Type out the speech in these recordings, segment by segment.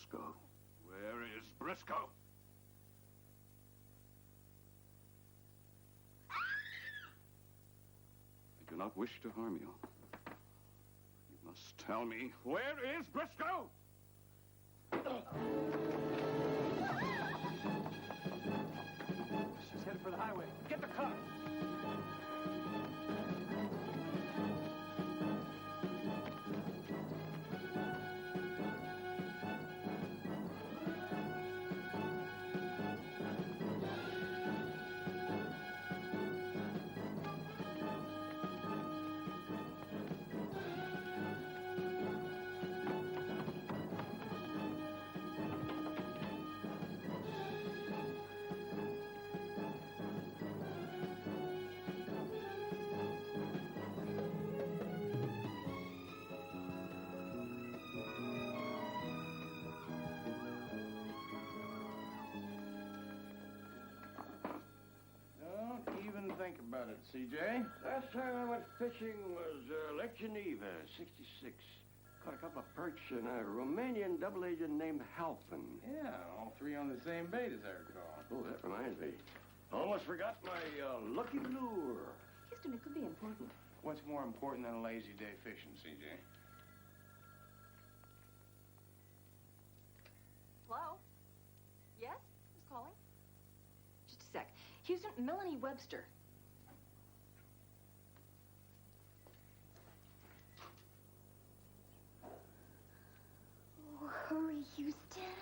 Briscoe? Where is Briscoe? I do not wish to harm you. You must tell me, where is Briscoe? She's headed for the highway. Get the car! Think about it, CJ. Last time I went fishing was Election Eve, 66. Caught a couple of perch and a Romanian double agent named Halfin. Yeah, all three on the same bait, as I recall. Oh, that reminds me. Almost forgot my lucky lure. Houston, it could be important. What's more important than a lazy day fishing, CJ? Hello? Yes? Who's calling? Just a sec. Houston, Melanie Webster. Oh, hurry, Houston.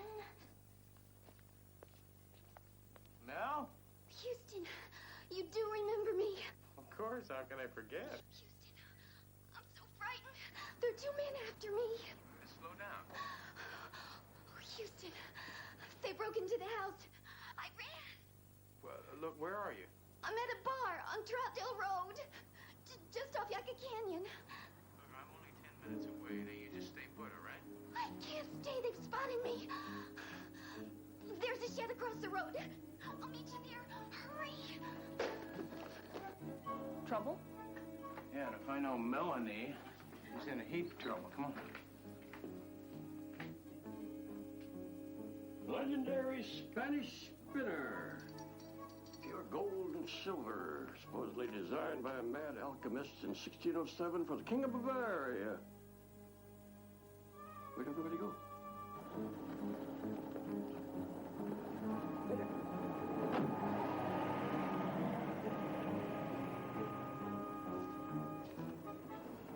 Mel? Houston, you do remember me. Of course, how can I forget? Houston, I'm so frightened. There are two men after me. Slow down. Oh, Houston, they broke into the house. I ran. Well, look, where are you? I'm at a bar on Troutdale Road, just off Yucca Canyon. Look, I'm only 10 minutes away. Now you just stay put, all right? I can't stay. They've spotted me. There's a shed across the road. I'll meet you there. Hurry. Trouble? Yeah, and if I know Melanie, she's in a heap of trouble. Come on. Legendary Spanish spinner. Pure gold and silver. Supposedly designed by a mad alchemist in 1607 for the King of Bavaria. Where'd everybody go?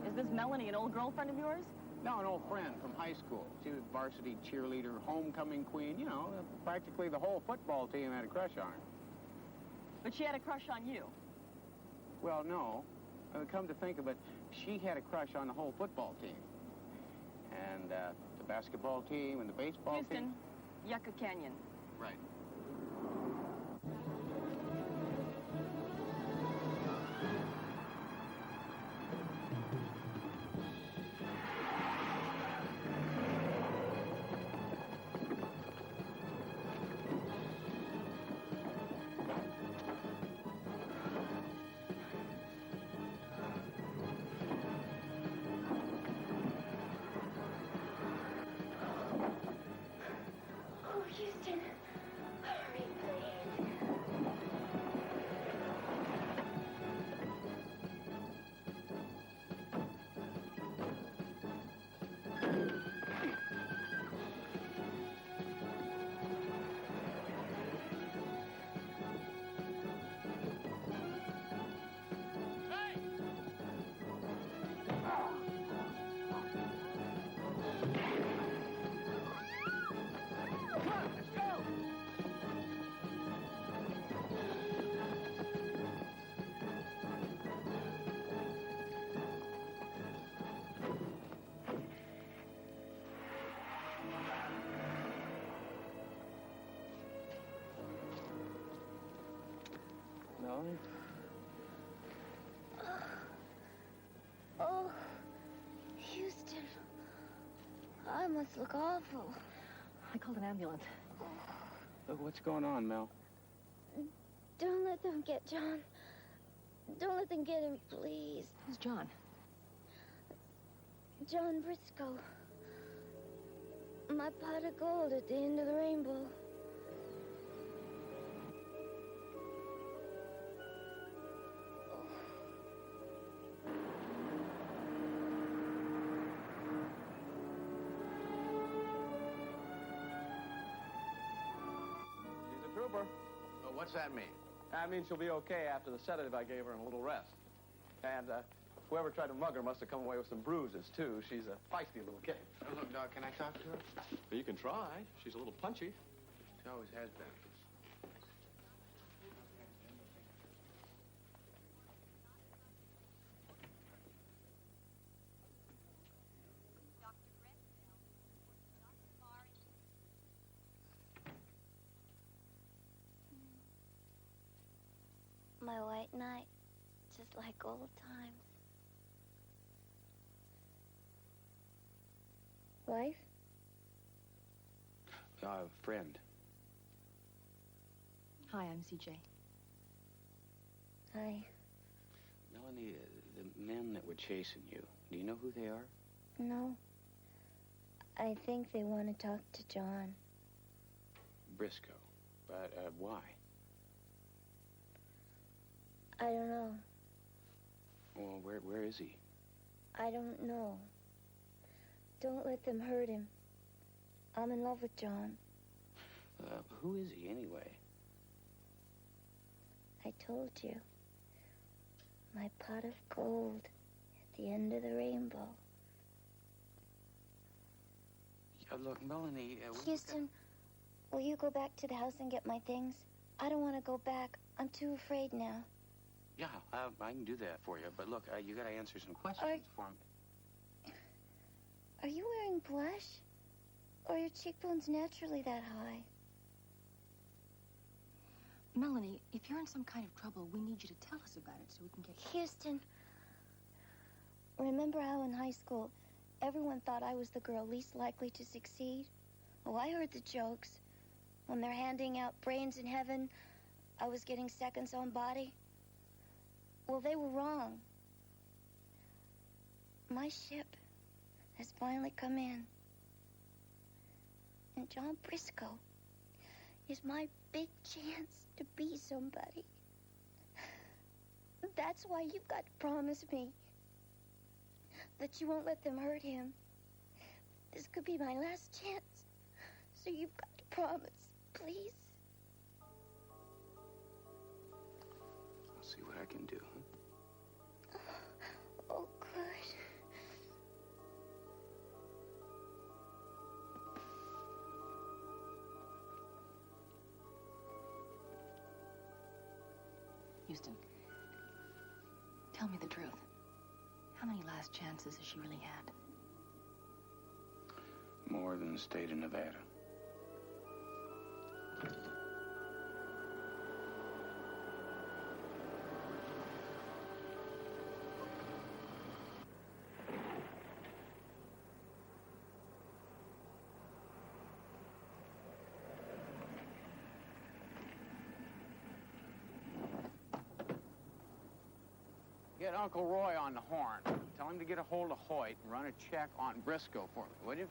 Is this Melanie an old girlfriend of yours? No, an old friend from high school. She was varsity cheerleader, homecoming queen. You know, practically the whole football team had a crush on her. But she had a crush on you. Well, no. Come to think of it, she had a crush on the whole football team. And the basketball team and the baseball team. Houston, Yucca Canyon. Right. Oh, Houston, hurry, please. No? Oh, Houston, I must look awful. I called an ambulance. Look, what's going on, Mel? Don't let them get John. Don't let them get him, please. Who's John? John Briscoe. my pot of gold at the end of the rainbow. She's a trooper. Well, what's that mean? That means she'll be okay after the sedative I gave her and a little rest. And whoever tried to mug her must have come away with some bruises, too. She's a feisty little kid. Oh, look, Doc, can I talk to her? Well, you can try. She's a little punchy. She always has been. My white knight, just like old times. Wife? Friend. Hi, I'm CJ. Hi. Melanie, the men that were chasing you, do you know who they are? No. I think they want to talk to John. Briscoe. But, why? I don't know. Well, where is he? I don't know. Don't let them hurt him. I'm in love with John. Who is he, anyway? I told you. My pot of gold at the end of the rainbow. Look, Melanie... Houston, will you go back to the house and get my things? I don't want to go back. I'm too afraid now. Yeah, I can do that for you. But look, you gotta answer some questions for me. Are you wearing blush? Or are your cheekbones naturally that high? Melanie, if you're in some kind of trouble, we need you to tell us about it so we can get... Houston, remember how in high school everyone thought I was the girl least likely to succeed? Oh, I heard the jokes. When they're handing out brains in heaven, I was getting seconds on body. Well, they were wrong. My ship has finally come in. And John Briscoe is my big chance to be somebody. That's why you've got to promise me that you won't let them hurt him. This could be my last chance. So you've got to promise, please. I'll see what I can do. Oh, good. Houston, tell me the truth. How many last chances has she really had? More than the state of Nevada. Get Uncle Roy on the horn. Tell him to get a hold of Hoyt and run a check on Briscoe for me, would you?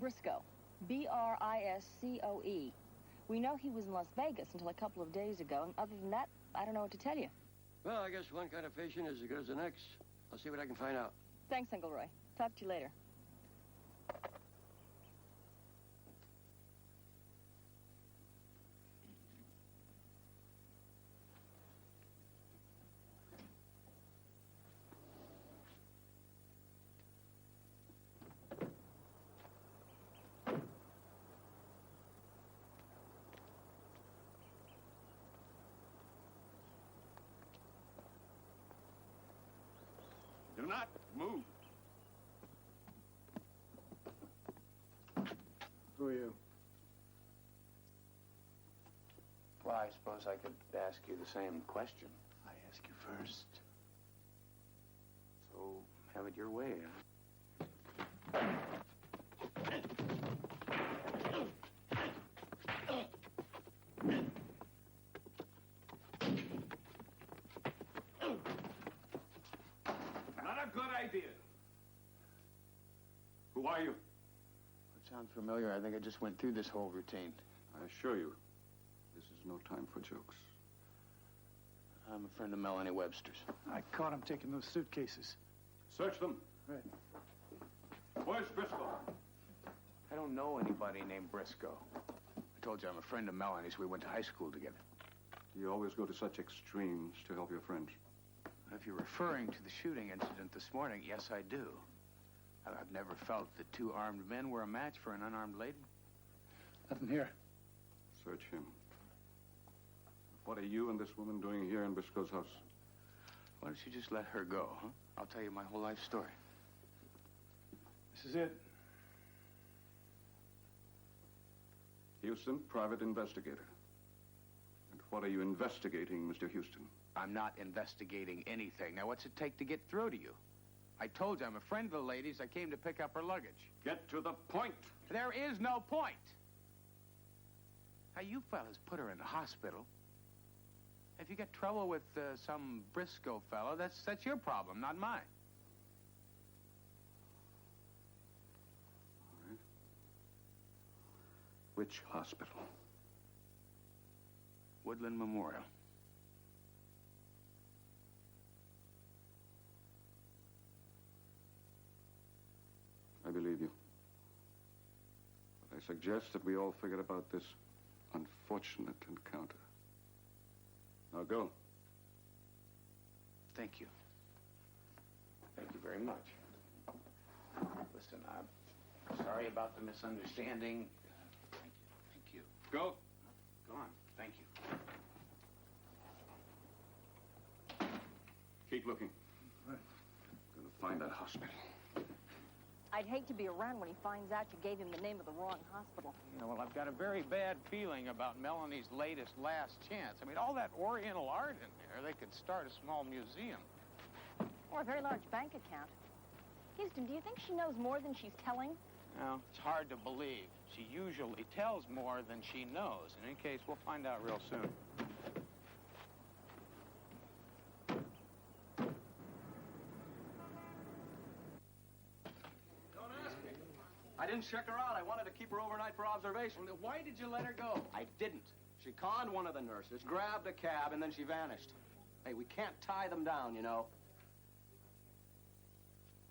Briscoe. Briscoe. We know he was in Las Vegas until a couple of days ago, and other than that, I don't know what to tell you. Well, I guess one kind of fishing is as good as the next. I'll see what I can find out. Thanks, Uncle Roy. Talk to you later. Do not move. Who are you? Well, I suppose I could ask you the same question. I ask you first. So, have it your way, huh? Not a good idea. Who are you? It sounds familiar. I think I just went through this whole routine. I assure you, this is no time for jokes. I'm a friend of Melanie Webster's. I caught him taking those suitcases. Search them. Right. Where's Briscoe? I don't know anybody named Briscoe. I told you I'm a friend of Melanie's. We went to high school together. You always go to such extremes to help your friends. If you're referring to the shooting incident this morning, yes, I do. I've never felt that two armed men were a match for an unarmed lady. Nothing here. Search him. What are you and this woman doing here in Briscoe's house? Why don't you just let her go, huh? I'll tell you my whole life story. This is it. Houston, private investigator. And what are you investigating, Mr. Houston? I'm not investigating anything. Now, what's it take to get through to you? I told you I'm a friend of the lady's. I came to pick up her luggage. Get to the point. There is no point. Now, you fellas put her in the hospital. If you get trouble with some Briscoe fellow, that's your problem, not mine. All right. Which hospital? Woodland Memorial. I believe you. But I suggest that we all forget about this unfortunate encounter. Now go. Thank you. Thank you very much. Listen, I'm sorry about the misunderstanding. Thank you. Go. Go on. Thank you. Keep looking. Right. Gonna find that hospital. I'd hate to be around when he finds out you gave him the name of the wrong hospital. Yeah, well, I've got a very bad feeling about Melanie's latest last chance. I mean, all that Oriental art in there, they could start a small museum. Or a very large bank account. Houston, do you think she knows more than she's telling? Well, it's hard to believe. She usually tells more than she knows. In any case, we'll find out real soon. I didn't check her out. I wanted to keep her overnight for observation. Why did you let her go? I didn't. She conned one of the nurses, grabbed a cab, and then she vanished. Hey, we can't tie them down, you know.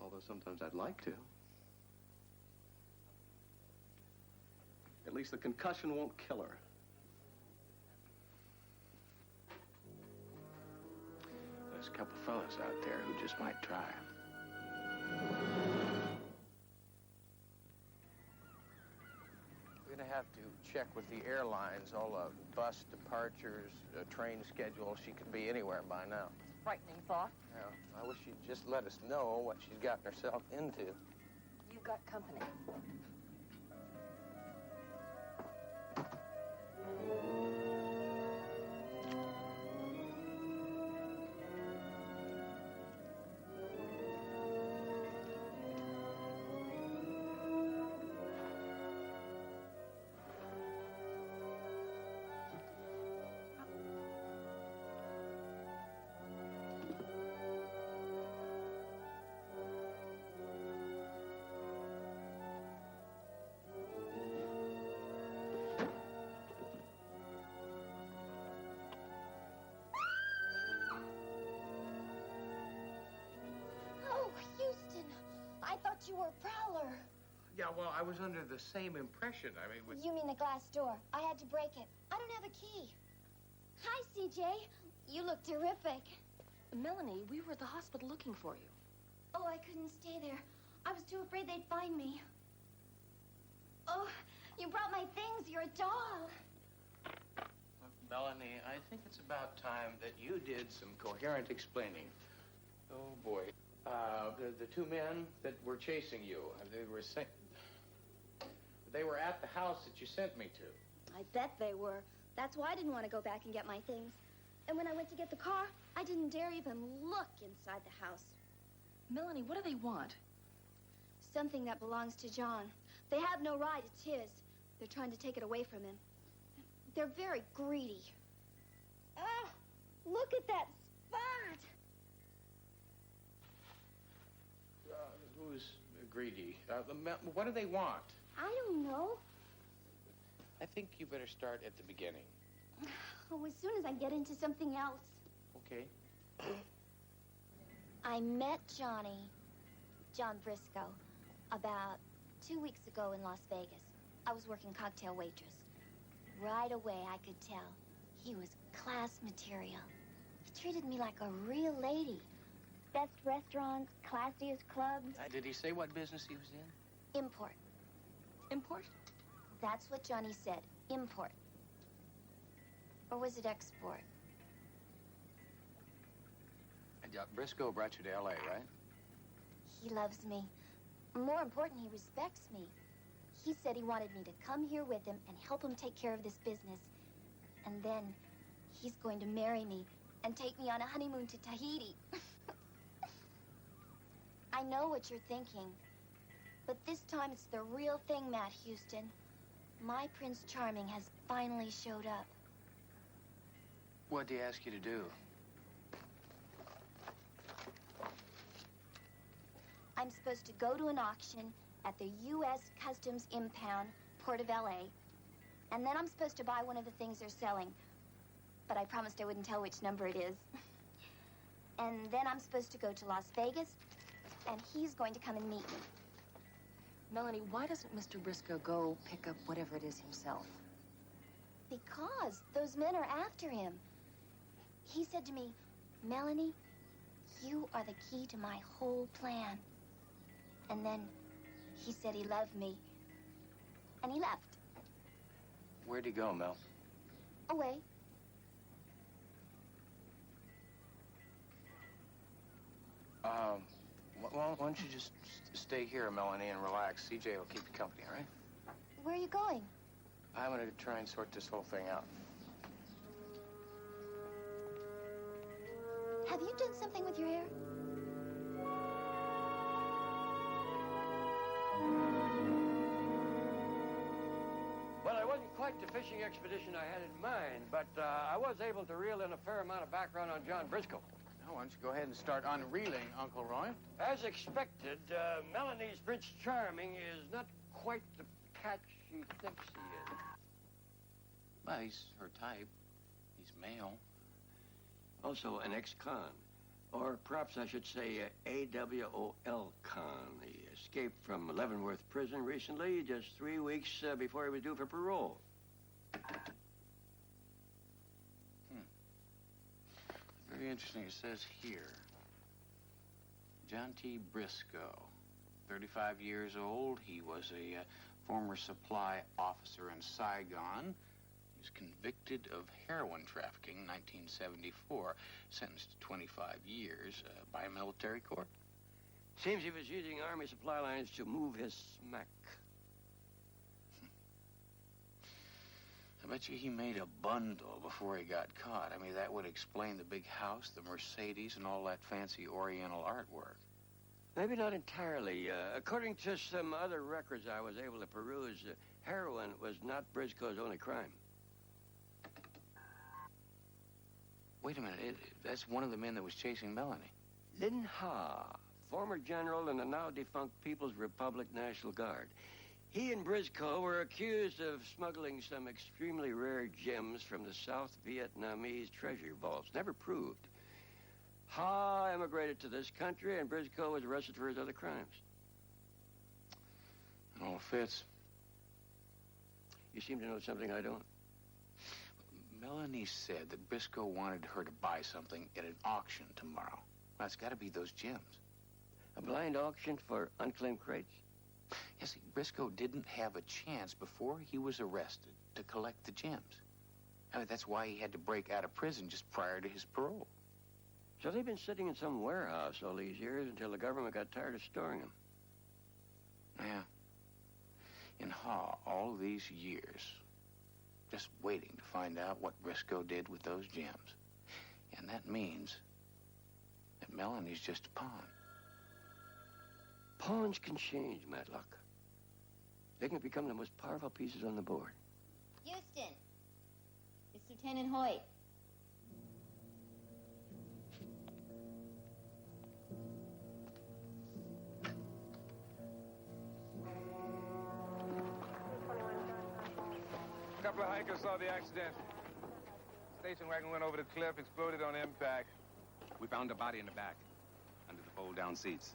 Although sometimes I'd like to. At least the concussion won't kill her. There's a couple fellas out there who just might try. We're going to have to check with the airlines, all the bus departures, train schedule. She could be anywhere by now. Frightening thought. Yeah, I wish she'd just let us know what she's gotten herself into. You've got company. Yeah, well, I was under the same impression. I mean, with... You mean the glass door. I had to break it. I don't have a key. Hi, CJ. You look terrific. Melanie, we were at the hospital looking for you. Oh, I couldn't stay there. I was too afraid they'd find me. Oh, you brought my things. You're a doll. Look, Melanie, I think it's about time that you did some coherent explaining. Oh, boy. The two men that were chasing you, they were at the house that you sent me to. I bet they were. That's why I didn't want to go back and get my things. And when I went to get the car, I didn't dare even look inside the house. Melanie, what do they want? Something that belongs to John. They have no right, it's his. They're trying to take it away from him. They're very greedy. Ah, look at that spot. Who's greedy? What do they want? I don't know. I think you better start at the beginning. Oh, as soon as I get into something else. Okay. I met John Briscoe, about 2 weeks ago in Las Vegas. I was working cocktail waitress. Right away, I could tell he was class material. He treated me like a real lady. Best restaurants, classiest clubs. Did he say what business he was in? Import. Import? That's what Johnny said. Import. Or was it export? And Briscoe brought you to L.A., right? He loves me. More important, he respects me. He said he wanted me to come here with him and help him take care of this business. And then he's going to marry me and take me on a honeymoon to Tahiti. I know what you're thinking, but this time it's the real thing, Matt Houston. My Prince Charming has finally showed up. What'd he ask you to do? I'm supposed to go to an auction at the U.S. Customs Impound, Port of L.A., and then I'm supposed to buy one of the things they're selling. But I promised I wouldn't tell which number it is. And then I'm supposed to go to Las Vegas, and he's going to come and meet me. Melanie, why doesn't Mr. Briscoe go pick up whatever it is himself? Because those men are after him. He said to me, Melanie, you are the key to my whole plan. And then he said he loved me. And he left. Where'd he go, Mel? Away. Well, why don't you just stay here, Melanie, and relax. CJ will keep you company, all right? Where are you going? I'm going to try and sort this whole thing out. Have you done something with your hair? Well, it wasn't quite the fishing expedition I had in mind, but I was able to reel in a fair amount of background on John Briscoe. Now, why don't you go ahead and start unreeling, Uncle Roy? As expected, Melanie's Prince Charming is not quite the catch she thinks he is. Well, he's her type. He's male. Also an ex-con, or perhaps I should say AWOL con. He escaped from Leavenworth Prison recently, just 3 weeks before he was due for parole. Very interesting. It says here, John T. Briscoe, 35 years old. He was a former supply officer in Saigon. He was convicted of heroin trafficking in 1974, sentenced to 25 years by a military court. Seems he was using Army supply lines to move his smack. I bet you he made a bundle before he got caught. I mean, that would explain the big house, the Mercedes, and all that fancy Oriental artwork. Maybe not entirely. According to some other records I was able to peruse, heroin was not Briscoe's only crime. Wait a minute. That's one of the men that was chasing Melanie. Lin Ha, former general in the now-defunct People's Republic National Guard. He and Briscoe were accused of smuggling some extremely rare gems from the South Vietnamese treasure vaults. Never proved. Ha emigrated to this country, and Briscoe was arrested for his other crimes. All fits. You seem to know something I don't. Melanie said that Briscoe wanted her to buy something at an auction tomorrow. Well, it's got to be those gems. A blind auction for unclaimed crates? You see, Briscoe didn't have a chance before he was arrested to collect the gems. I mean, that's why he had to break out of prison just prior to his parole. So they've been sitting in some warehouse all these years until the government got tired of storing them. Yeah. In Haw, all these years, just waiting to find out what Briscoe did with those gems. And that means that Melanie's just a pawn. Pawns can change, Matlock. They can become the most powerful pieces on the board. Houston, it's Lieutenant Hoyt. A couple of hikers saw the accident. Station wagon went over the cliff, exploded on impact. We found a body in the back, under the fold-down seats.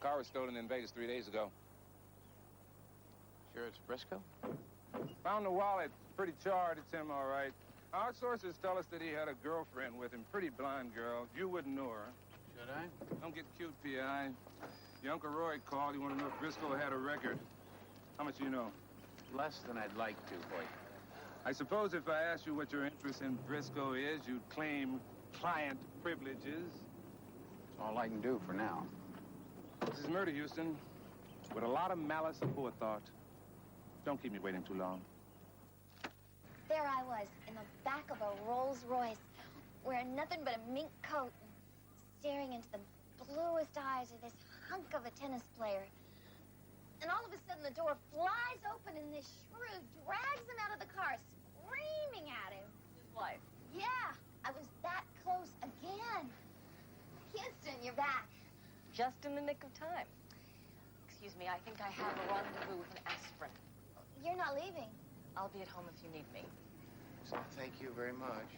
Car was stolen in Vegas 3 days ago. Sure it's Briscoe? Found the wallet. Pretty charred. It's him, all right. Our sources tell us that he had a girlfriend with him. Pretty blonde girl. You wouldn't know her. Should I? Don't get cute, P.I. Your Uncle Roy called. He wanted to know if Briscoe had a record. How much do you know? Less than I'd like to, Hoyt. I suppose if I asked you what your interest in Briscoe is, you'd claim client privileges. That's all I can do for now. This is murder, Houston, with a lot of malice and forethought. Don't keep me waiting too long. There I was, in the back of a Rolls Royce, wearing nothing but a mink coat, and staring into the bluest eyes of this hunk of a tennis player. And all of a sudden, the door flies open, and this shrew drags him out of the car, screaming at him. His wife. Yeah, I was that close again. Houston, you're back. Just in the nick of time. Excuse me, I think I have a rendezvous with an aspirin. You're not leaving. I'll be at home if you need me. So thank you very much.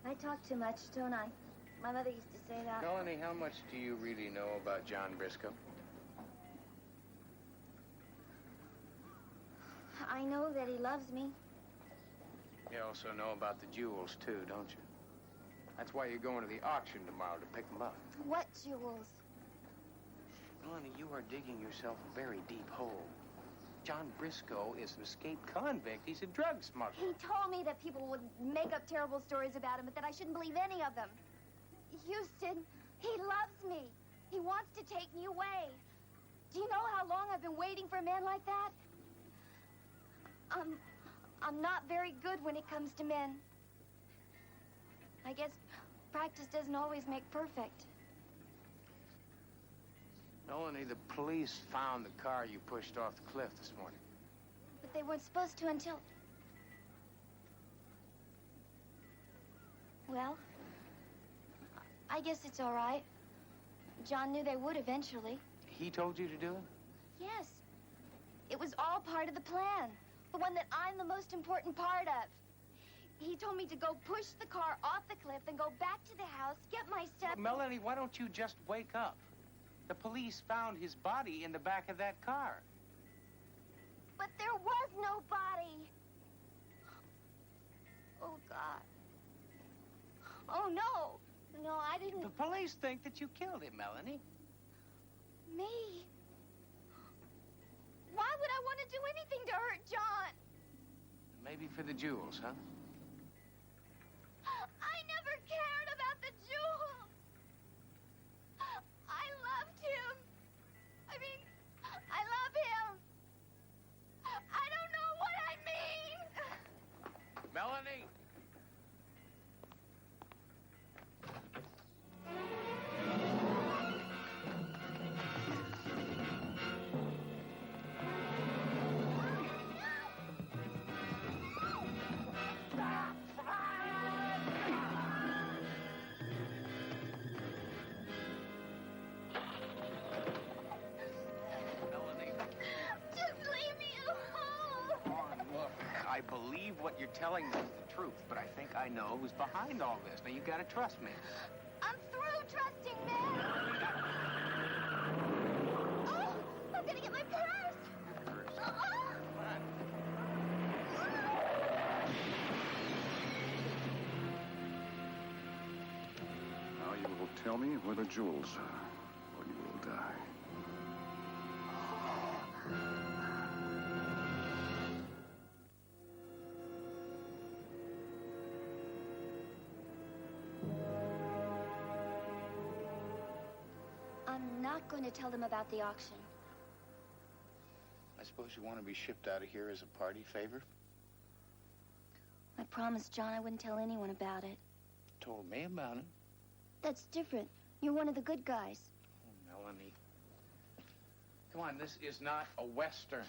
I talk too much, don't I? My mother used to say that. Melanie, how much do you really know about John Briscoe? I know that he loves me. You also know about the jewels, too, don't you? That's why you're going to the auction tomorrow, to pick them up. What jewels? Melanie, you are digging yourself a very deep hole. John Briscoe is an escaped convict. He's a drug smuggler. He told me that people would make up terrible stories about him, but that I shouldn't believe any of them. Houston, he loves me. He wants to take me away. Do you know how long I've been waiting for a man like that? I'm not very good when it comes to men. I guess practice doesn't always make perfect. Melanie, the police found the car you pushed off the cliff this morning. But they weren't supposed to until... Well, I guess it's all right. John knew they would eventually. He told you to do it? Yes. It was all part of the plan. The one that I'm the most important part of. He told me to go push the car off the cliff and go back to the house, get my stuff... Melanie, why don't you just wake up? The police found his body in the back of that car. But there was no body. Oh, God. Oh, no. No, I didn't... The police think that you killed him, Melanie. Me? Why would I want to do anything to hurt John? Maybe for the jewels, huh? I never cared about the jewels. I loved believe what you're telling me is the truth, but I think I know who's behind all this. Now, you gotta trust me. I'm through trusting, man. Oh, I'm gonna get my purse. Purse. Oh. Come on. Now you will tell me where the jewels are, or you will die. I'm not going to tell them about the auction. I suppose you want to be shipped out of here as a party favor? I promised John I wouldn't tell anyone about it. Told me about it. That's different. You're one of the good guys. Oh, Melanie. Come on, this is not a Western.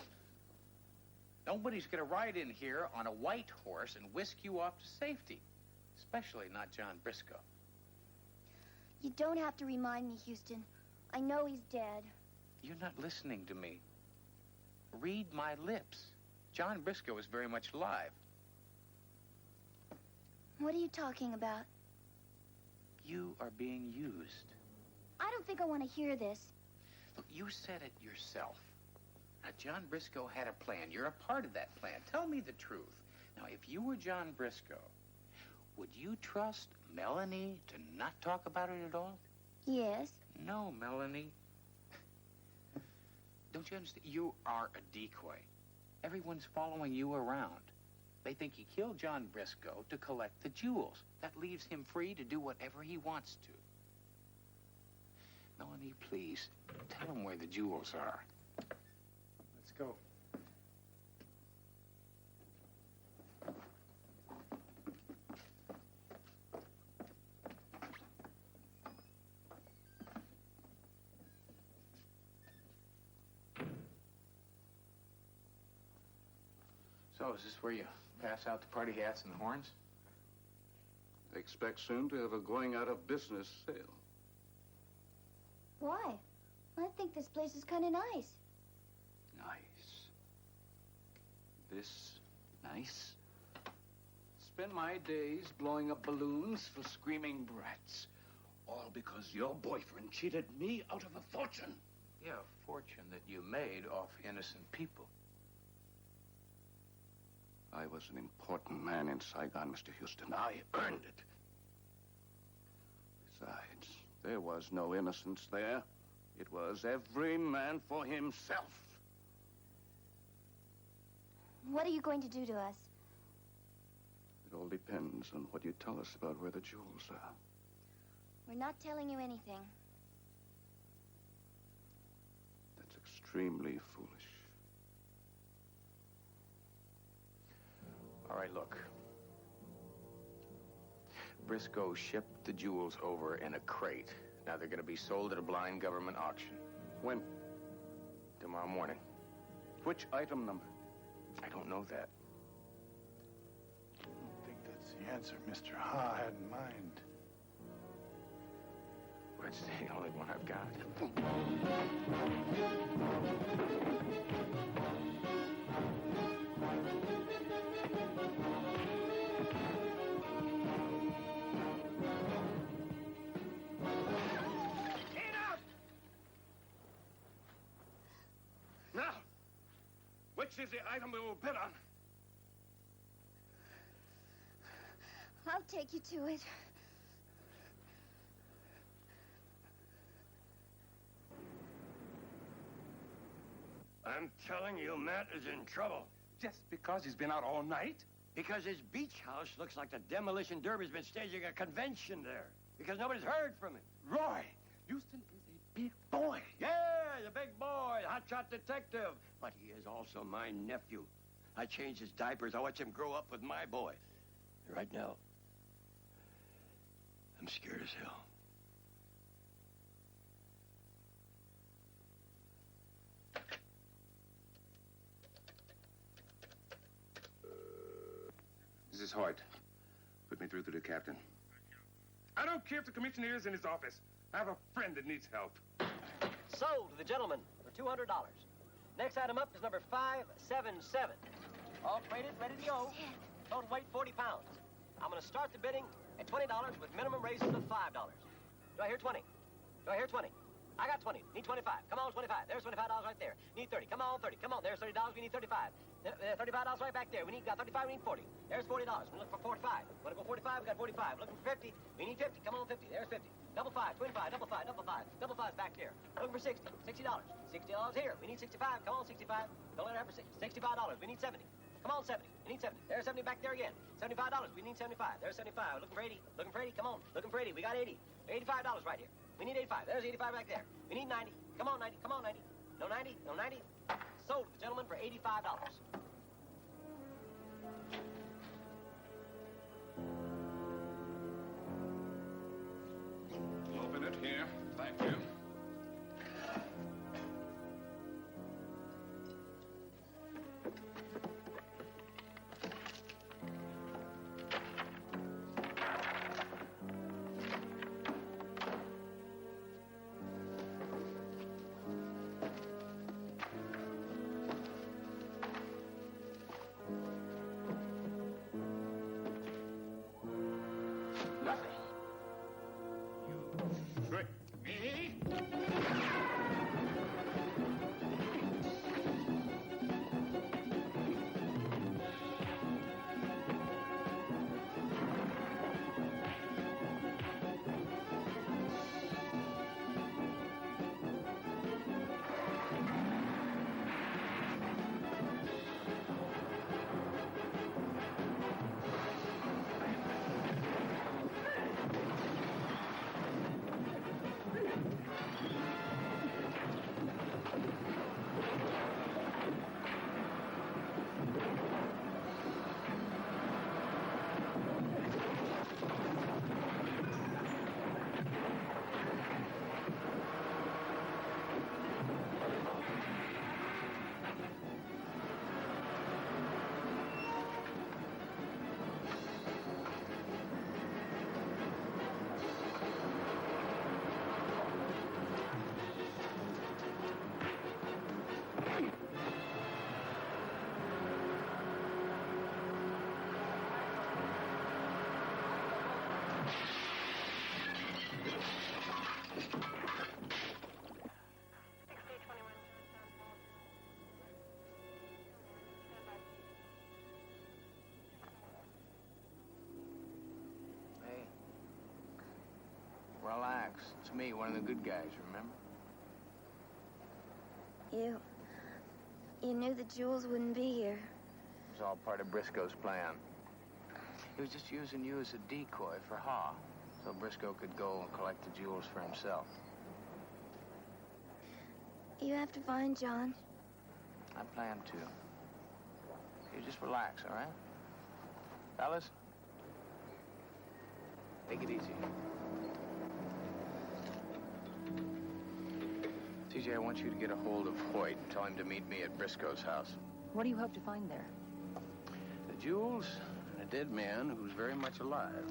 Nobody's going to ride in here on a white horse and whisk you off to safety. Especially not John Briscoe. You don't have to remind me, Houston. I know he's dead. You're not listening to me. Read my lips. John Briscoe is very much alive. What are you talking about? You are being used. I don't think I want to hear this. Look, you said it yourself. Now, John Briscoe had a plan. You're a part of that plan. Tell me the truth. Now, if you were John Briscoe, would you trust Melanie to not talk about it at all? Yes. No, Melanie. Don't you understand? You are a decoy. Everyone's following you around. They think he killed John Briscoe to collect the jewels. That leaves him free to do whatever he wants to. Melanie, please, tell him where the jewels are. Let's go. So, is this where you pass out the party hats and the horns? I expect soon to have a going out of business sale. Why? I think this place is kind of nice. Nice. This nice? Spend my days blowing up balloons for screaming brats. All because your boyfriend cheated me out of a fortune. Yeah, a fortune that you made off innocent people. I was an important man in Saigon, Mr. Houston. I earned it. Besides, there was no innocence there. It was every man for himself. What are you going to do to us? It all depends on what you tell us about where the jewels are. We're not telling you anything. That's extremely foolish. All right, look. Briscoe shipped the jewels over in a crate. Now they're going to be sold at a blind government auction. When? Tomorrow morning. Which item number? I don't know that. I don't think that's the answer Mr. Ha had in mind. Well, it's the only one I've got. Now, which is the item we will bid on? I'll take you to it. I'm telling you, Matt is in trouble. Just because he's been out all night? Because his beach house looks like the demolition derby's been staging a convention there. Because nobody's heard from him. Roy, Houston is a big boy. Yeah, the big boy, hotshot detective. But he is also my nephew. I changed his diapers. I watched him grow up with my boy. And right now, I'm scared as hell. This is Hoyt. Put me through to the captain. I don't care if the commissioner is in his office. I have a friend that needs help. Sold to the gentleman for $200. Next item up is number 577. All plated, ready to go. Total weight, 40 pounds. I'm going to start the bidding at $20 with minimum raises of $5. Do I hear 20? Do I hear 20? I got 20. Need 25. Come on, 25. There's $25 right there. Need 30. Come on, 30. Come on, there's $30. We need 35. $35 right back there. We got 35. We need 40. There's $40. We look for 45. Want to go 45? We got 45. Looking for 50. We need 50. Come on, 50. There's 50. Double five, twin five, double five, double five. Double five's back there. Looking for 60. $60. $60 here. We need 65. Come on, 65. Don't let it happen for $65. We need 70. Come on, 70. We need 70. There's 70 back there again. $75. We need 75. There's 75. Looking for 80. Looking for 80. Come on. Looking for 80. We got 80. $85 right here. We need 85. There's 85 back there. We need 90. Come on, 90. Come on, 90. No 90. No 90. Sold to the gentleman for $85. Open it here. Thank you. Relax. It's me, one of the good guys, remember? You knew the jewels wouldn't be here. It was all part of Briscoe's plan. He was just using you as a decoy for Ha, so Briscoe could go and collect the jewels for himself. You have to find John. I plan to. You just relax, all right? Fellas? Take it easy. TJ, I want you to get a hold of Hoyt and tell him to meet me at Briscoe's house. What do you hope to find there? The jewels and a dead man who's very much alive.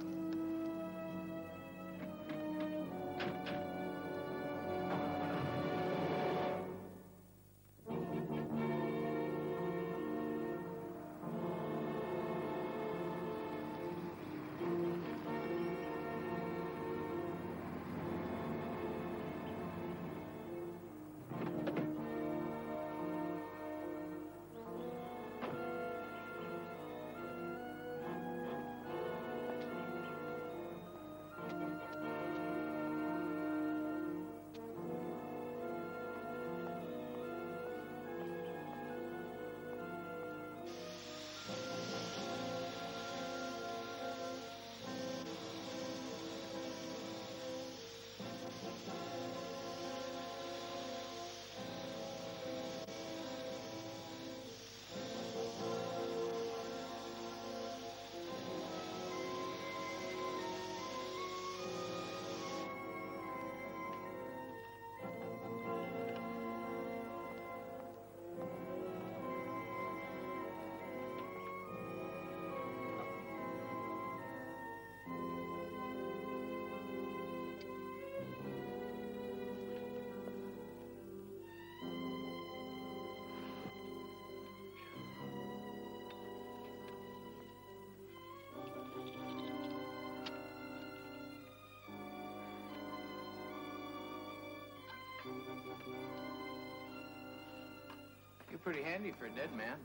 You're pretty handy for a dead man.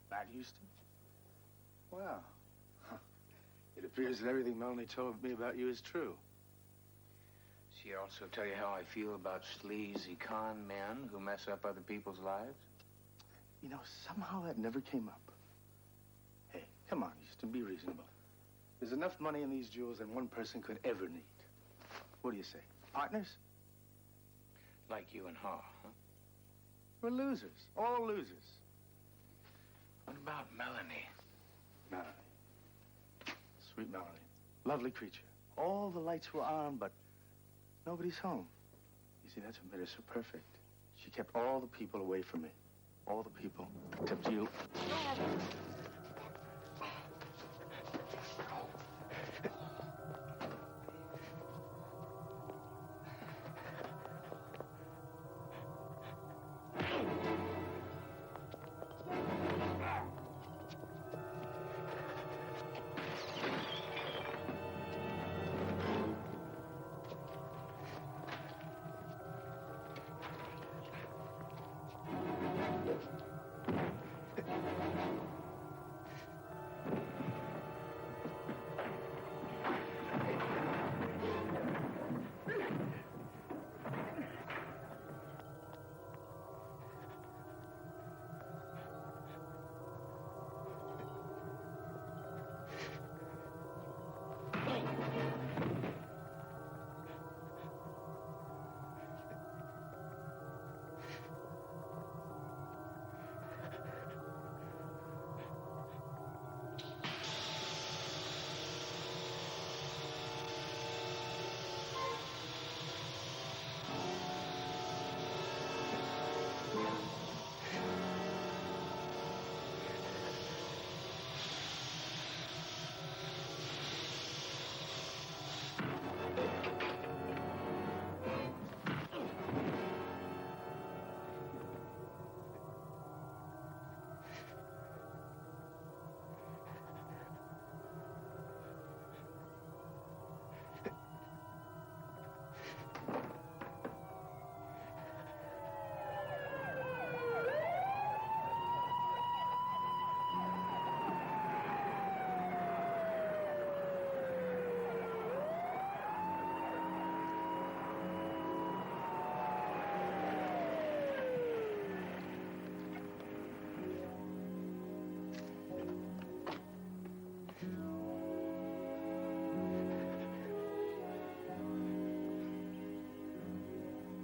Matt Houston? Well, it appears that everything Melanie told me about you is true. She also tell you how I feel about sleazy con men who mess up other people's lives? You know, somehow that never came up. Hey, come on, Houston, be reasonable. There's enough money in these jewels than one person could ever need. What do you say? Partners? Like you and Ha, huh? We're losers. All losers. What about Melanie? Melanie. Sweet Melanie. Lovely creature. All the lights were on, but nobody's home. You see, that's what made her so perfect. She kept all the people away from me. All the people, except you.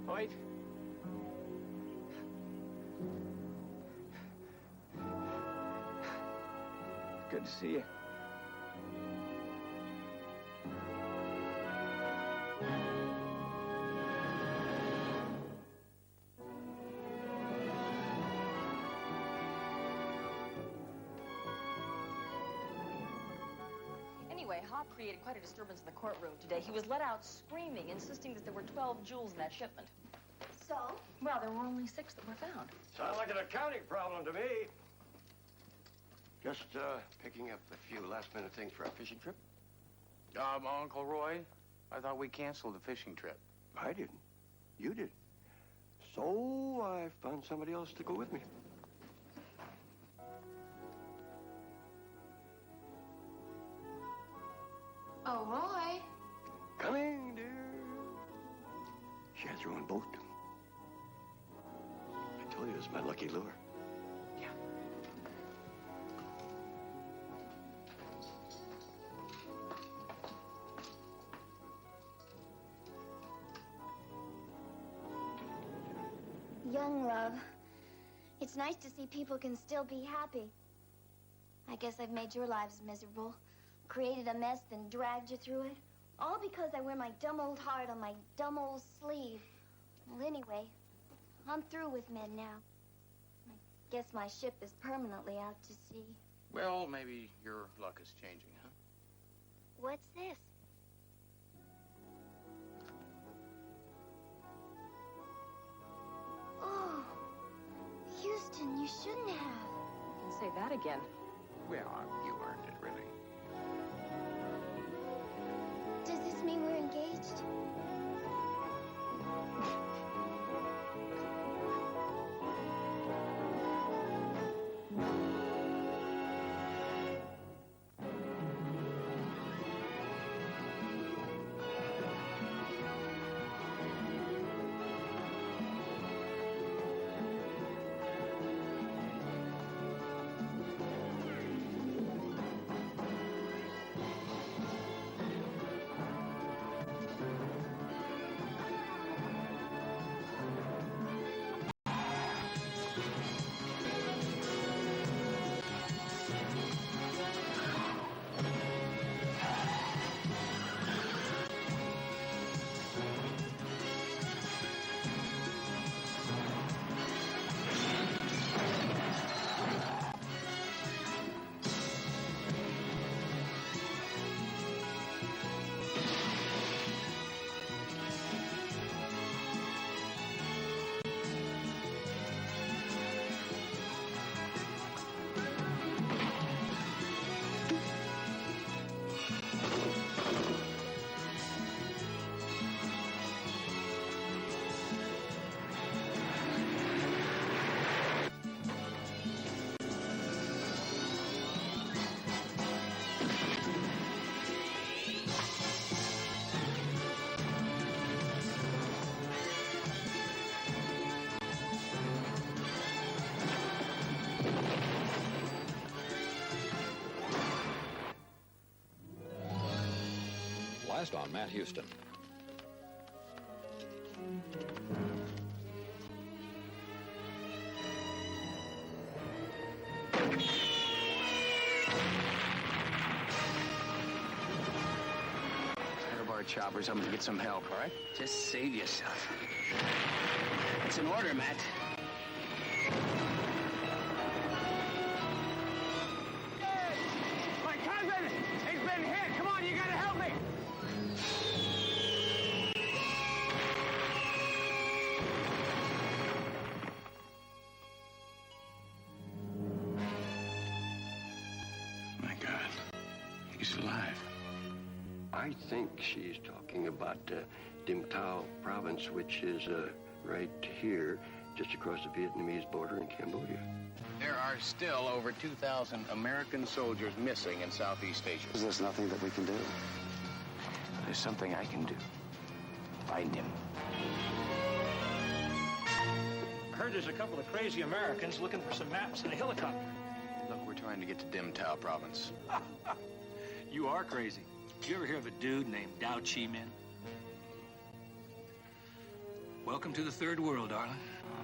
Hoyt? Good to see you. Anyway, Hop created quite a disturbance in the courtroom today. He was let out screaming, insisting that there were 12 jewels in that shipment. So? Well, there were only 6 that were found. Sounds like an accounting problem to me. Just picking up a few last-minute things for our fishing trip. Uncle Roy, I thought we canceled the fishing trip. I didn't. You did. So I found somebody else to go with me. Oh, Roy. Coming, dear. She has her own boat. I told you it was my lucky lure. Yeah. Young love. It's nice to see people can still be happy. I guess I've made your lives miserable. Created a mess, then dragged you through it. All because I wear my dumb old heart on my dumb old sleeve. Well, anyway, I'm through with men now. I guess my ship is permanently out to sea. Well, maybe your luck is changing, huh? What's this? Oh, Houston, you shouldn't have. You can say that again. Well, you earned it, really. Does this mean we're engaged? West on Matt Houston. Choppers, I'm gonna get some help, all right? Just save yourself. It's an order, Matt. Hey! My cousin! He's been hit! Come on, you gotta help me! My God. He's alive. I think she's talking about Dinh Tao province, which is right here, just across the Vietnamese border in Cambodia. There are still over 2,000 American soldiers missing in Southeast Asia. There's nothing that we can do. There's something I can do. Find him. I heard there's a couple of crazy Americans looking for some maps in a helicopter. Look, we're trying to get to Dinh Tao province. You are crazy. Did you ever hear of a dude named Dao Chi Min? Welcome to the third world, darling.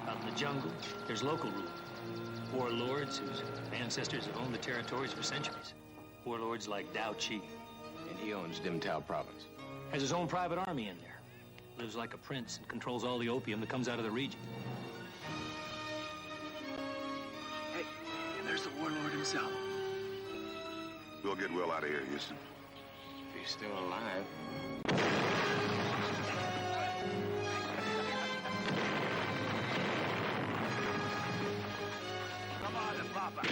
Out in the jungle, there's local rule. Warlords whose ancestors have owned the territories for centuries. Warlords like Dao Chi. And he owns Dinh Tao province. Has his own private army in there. Lives like a prince and controls all the opium that comes out of the region. Hey, and there's the warlord himself. We'll get Will out of here, Houston. If he's still alive. Come on, Papa.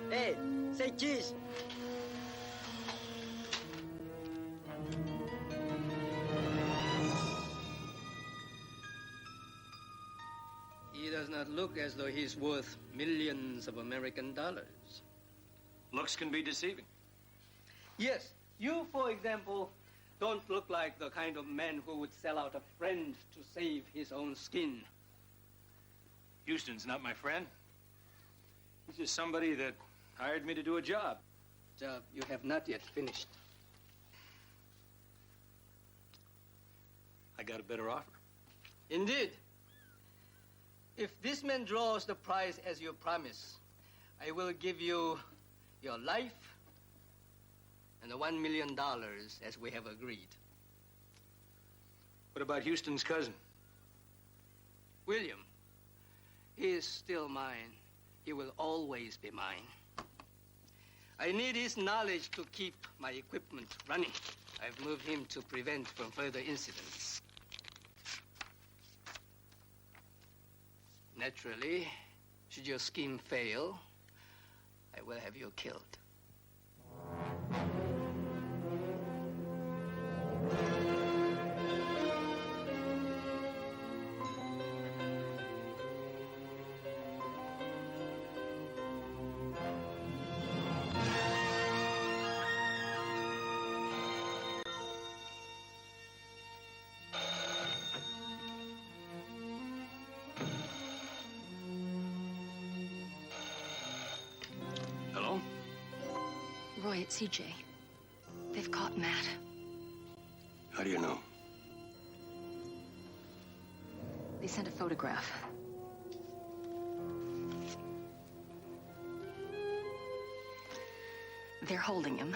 Hey, say cheese. He does not look as though he's worth millions of American dollars. Looks can be deceiving. Yes, you, for example, don't look like the kind of man who would sell out a friend to save his own skin. Houston's not my friend. He's just somebody that hired me to do a job. Job you have not yet finished. I got a better offer. Indeed. If this man draws the prize as you promise, I will give you your life and the $1 million as we have agreed. What about Houston's cousin? William. He is still mine. He will always be mine. I need his knowledge to keep my equipment running. I've moved him to prevent from further incidents. Naturally, should your scheme fail, I will have you killed. Roy at CJ. They've caught Matt. How do you know? They sent a photograph. They're holding him.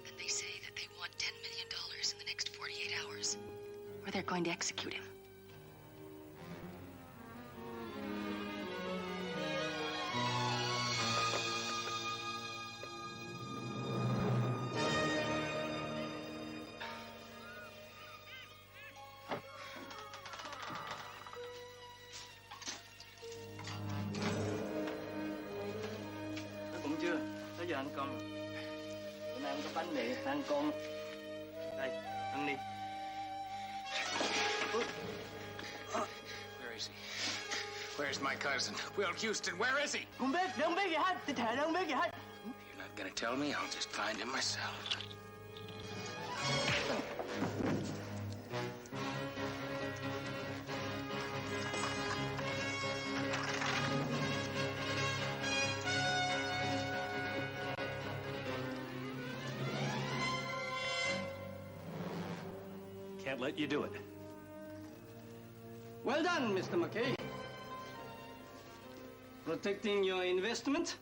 And they say that they want $10 million in the next 48 hours. Or they're going to execute him. Cũng chưa, tới giờ ăn con. Bữa nay ăn có bánh mì, ăn con. Đây, ăn đi. Where is he? Where's my cousin? Will Houston, where is he? Không biết gì hết, tôi thề không biết gì hết. You're not gonna tell me? I'll just find him myself. Can't let you do it. Well done, Mr. McKay. Protecting your investment?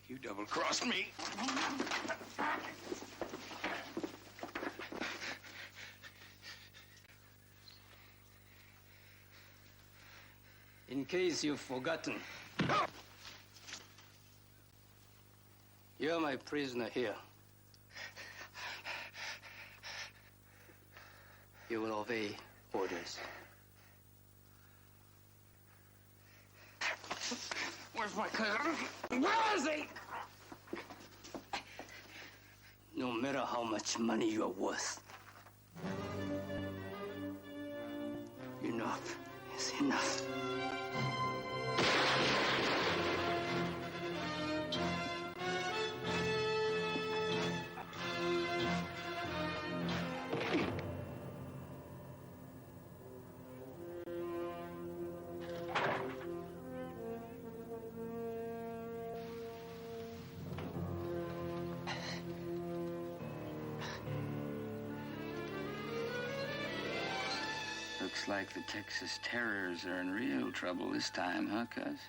You double-crossed me. In case you've forgotten, you're my prisoner here. You will obey orders. Where's my cousin? Where is he? No matter how much money you're worth, enough is enough. Looks like the Texas Terriers are in real trouble this time, huh, cuz?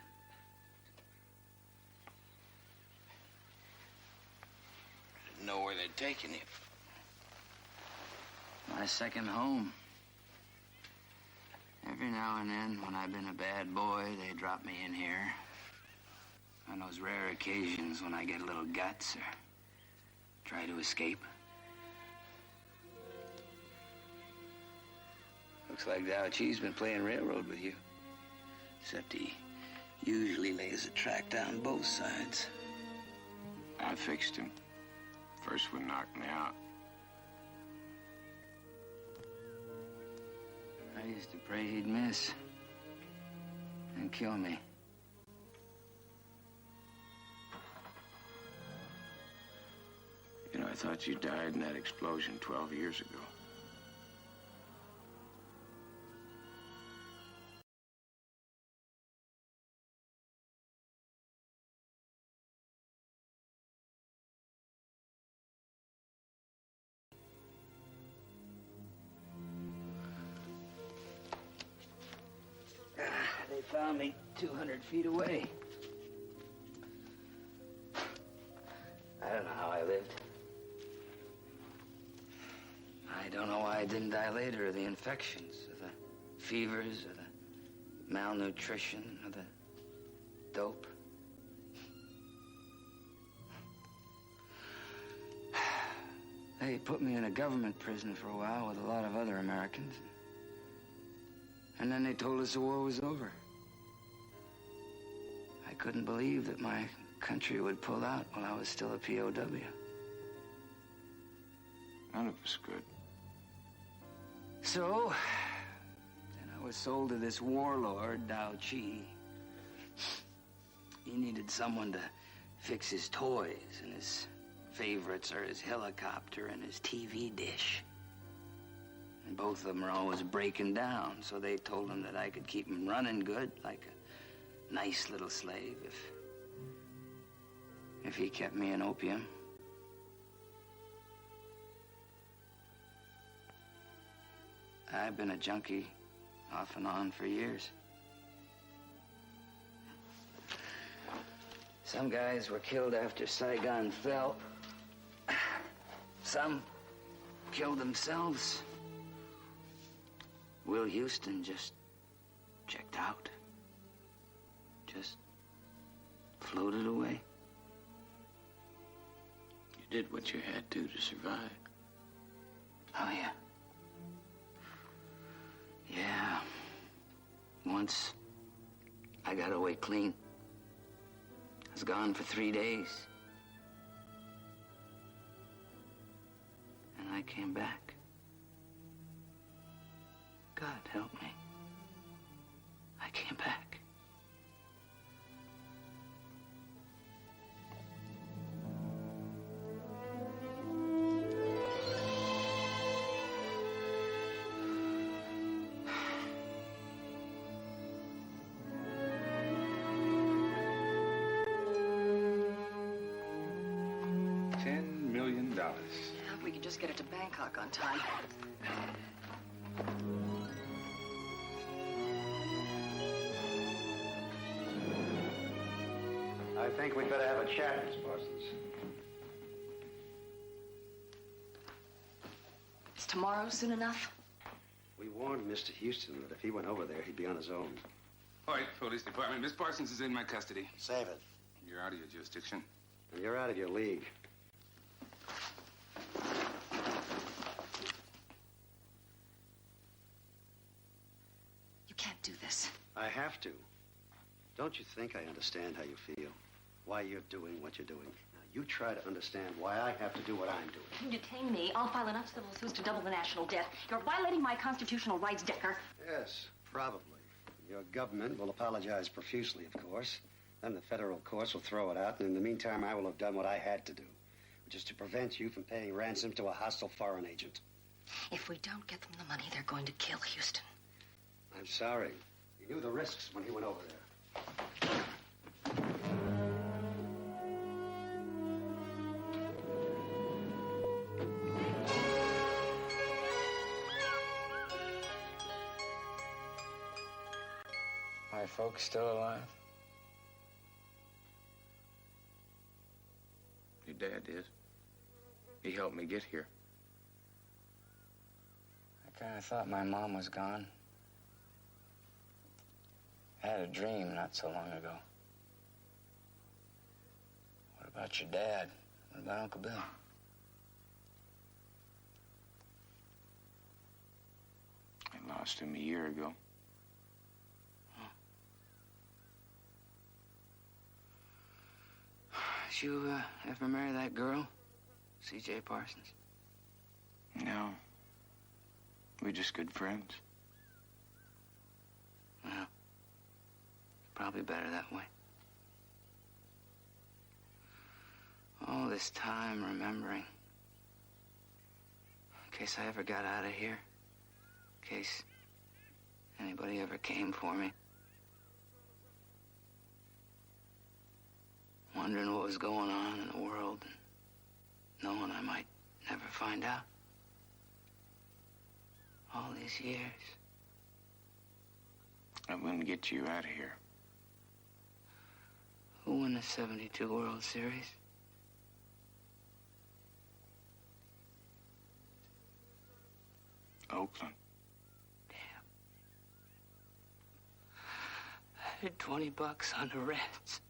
Didn't know where they'd taken him. My second home. Every now and then, when I've been a bad boy, they drop me in here. On those rare occasions when I get a little guts or try to escape. Looks like Dow Chi's been playing railroad with you. Except he usually lays the track down both sides. I fixed him. First one knocked me out. I used to pray he'd miss and kill me. You know, I thought you died in that explosion 12 years ago. They found me 200 feet away. I don't know how I lived. I don't know why I didn't die later of the infections, or the fevers, or the malnutrition, or the dope. They put me in a government prison for a while with a lot of other Americans. And then they told us the war was over. I couldn't believe that my country would pull out while I was still a POW. None of us could. So, then I was sold to this warlord, Dow Chi. He needed someone to fix his toys, and his favorites are his helicopter and his TV dish. And both of them are always breaking down, so they told him that I could keep them running good, like a nice little slave, if if he kept me in opium. I've been a junkie off and on for years. Some guys were killed after Saigon fell. Some killed themselves. Will Houston just checked out. Just floated away. You did what you had to survive. Oh, yeah. Yeah. Once, I got away clean. I was gone for 3 days. And I came back. God help me. I came back. $10 million. If we could just get it to Bangkok on time. I think we'd better have a chat, Miss Parsons. Is tomorrow soon enough? We warned Mr. Houston that if he went over there, he'd be on his own. Hoyt, Police Department. Miss Parsons is in my custody. Save it. You're out of your jurisdiction. And you're out of your league. You can't do this. I have to. Don't you think I understand how you feel? Why you're doing what you're doing? Now, you try to understand why I have to do what I'm doing. If you detain me, I'll file enough civil suits to double the national debt. You're violating my constitutional rights, Decker. Yes, probably. Your government will apologize profusely, of course. Then the federal courts will throw it out, and in the meantime, I will have done what I had to do, which is to prevent you from paying ransom to a hostile foreign agent. If we don't get them the money, they're going to kill Houston. I'm sorry. He knew the risks when he went over there. My folks still alive? Your dad is. He helped me get here. I kind of thought my mom was gone. I had a dream not so long ago. What about your dad? What about Uncle Bill? I lost him a year ago. Did you ever marry that girl, C.J. Parsons? No. We're just good friends. Well, probably better that way. All this time remembering. In case I ever got out of here. In case anybody ever came for me. Wondering what was going on in the world and knowing I might never find out. All these years. I'm gonna get you out of here. Who won the 72 World Series? Oakland. I had $20 on the Reds.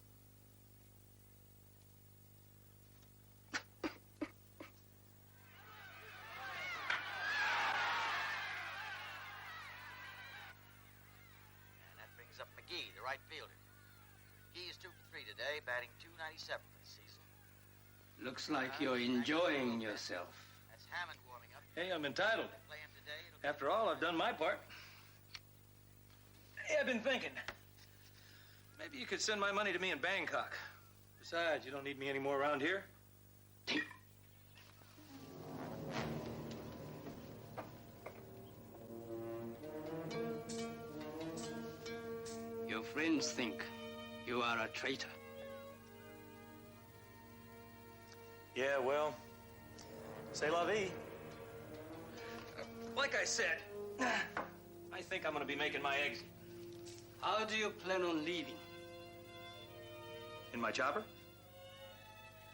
Up McGee, the right fielder. McGee is 2 for 3 today, batting .297 for the season. Looks like you're enjoying yourself. That's Hammond warming up. Hey, I'm entitled. Play him today. After all, I've done my part. Hey, I've been thinking. Maybe you could send my money to me in Bangkok. Besides, you don't need me anymore around here. Your friends think you are a traitor. Yeah, well, c'est la vie. Like I said, I think I'm gonna be making my exit. How do you plan on leaving? In my chopper?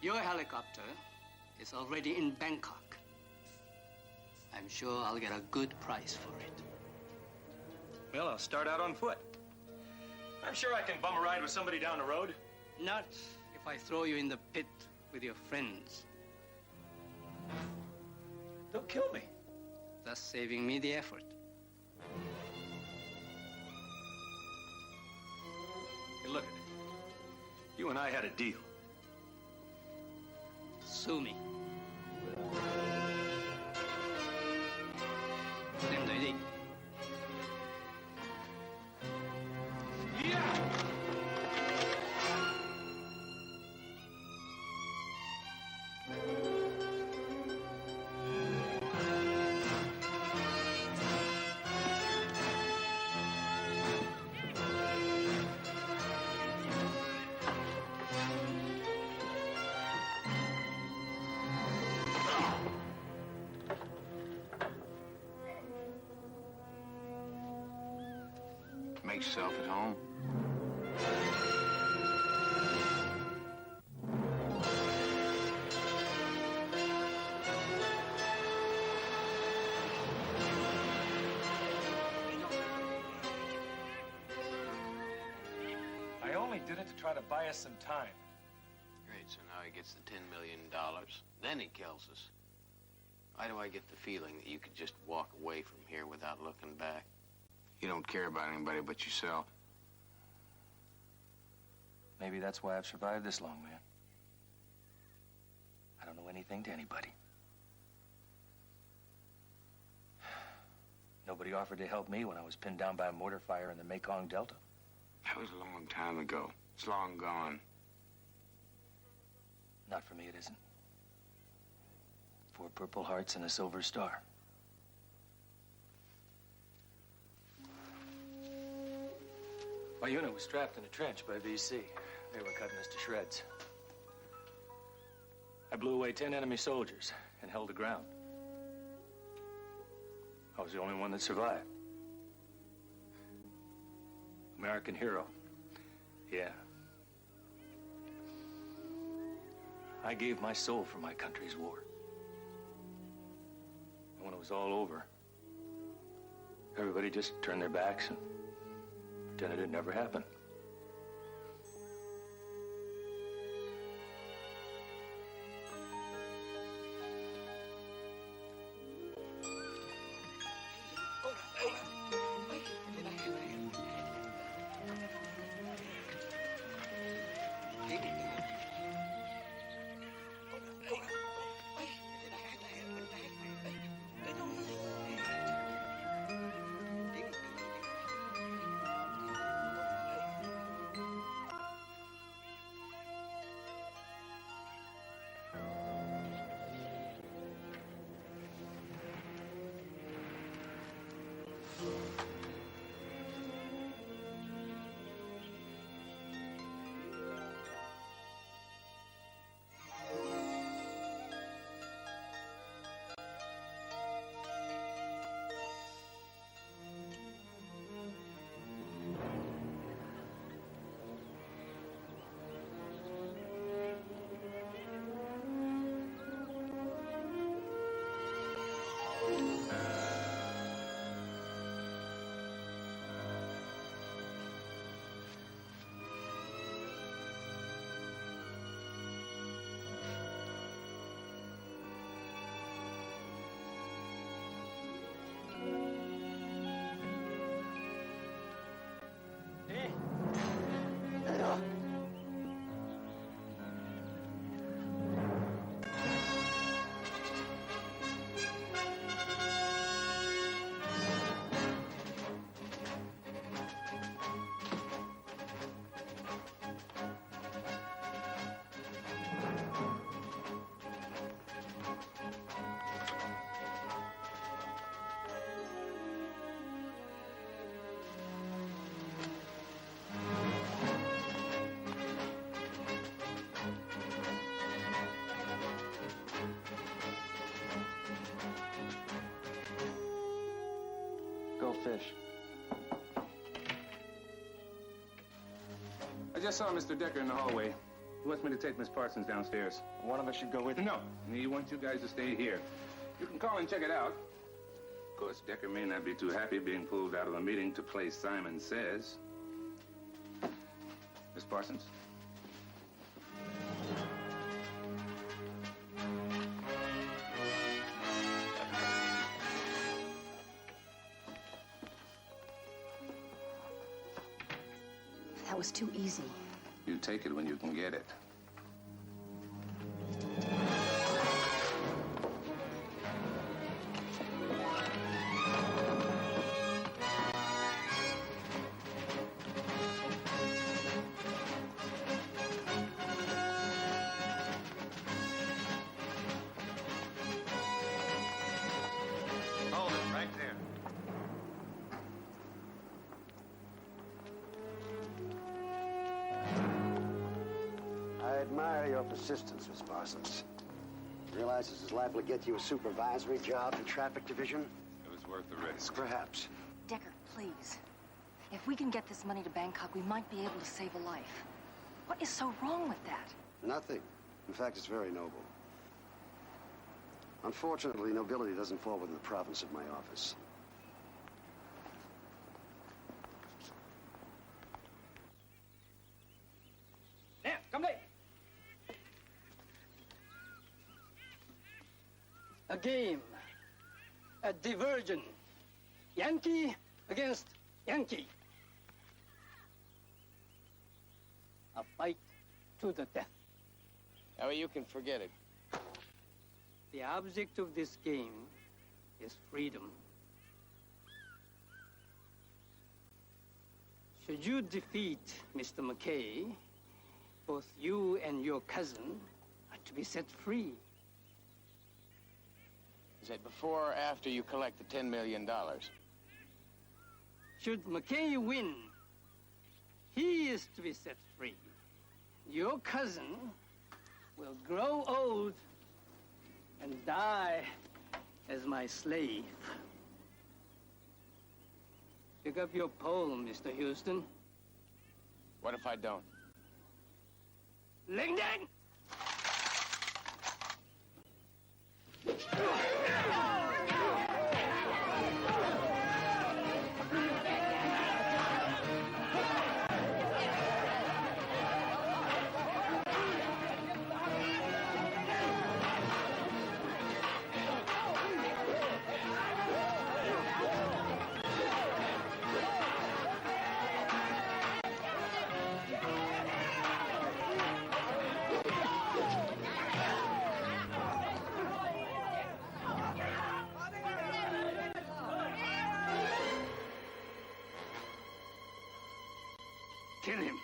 Your helicopter is already in Bangkok. I'm sure I'll get a good price for it. Well, I'll start out on foot. I'm sure I can bum a ride with somebody down the road. Not if I throw you in the pit with your friends. They'll kill me. Thus saving me the effort. Hey, look, you and I had a deal. Sue me. Same idea. Make yourself at home. I only did it to try to buy us some time. Great, so now he gets the $10 million. Then he kills us. Why do I get the feeling that you could just walk away from here without looking back? You don't care about anybody but yourself. Maybe that's why I've survived this long, man. I don't know anything to anybody. Nobody offered to help me when I was pinned down by a mortar fire in the Mekong Delta. That was a long time ago. It's long gone. Not for me, it isn't. 4 Purple Hearts and a Silver Star. My unit was trapped in a trench by VC. They were cutting us to shreds. I blew away 10 enemy soldiers and held the ground. I was the only one that survived. American hero. Yeah. I gave my soul for my country's war. And when it was all over, everybody just turned their backs and pretended it never happened. fish. I just saw Mr. Decker in the hallway. He wants me to take Miss Parsons downstairs. One of us should go with you. No, he wants you guys to stay here. You can call and check it out. Of course, Decker may not be too happy being pulled out of the meeting to play Simon Says. Miss Parsons? That was too easy. You take it when you can get it. Hold it right there. I admire your persistence, Miss Parsons. Realize this is liable to get you a supervisory job in traffic division? It was worth the risk. Perhaps. Decker, please. If we can get this money to Bangkok, we might be able to save a life. What is so wrong with that? Nothing. In fact, it's very noble. Unfortunately, nobility doesn't fall within the province of my office. There, come late. A game. A diversion. Yankee against Yankee. A fight to the death. Oh, you can forget it. The object of this game is freedom. Should you defeat Mr. McKay, both you and your cousin are to be set free. Is that before or after you collect the $10 million? Should McKay win, he is to be set free. Your cousin will grow old and die as my slave. Pick up your pole, Mr. Houston. What if I don't? Ling ding! Kill him.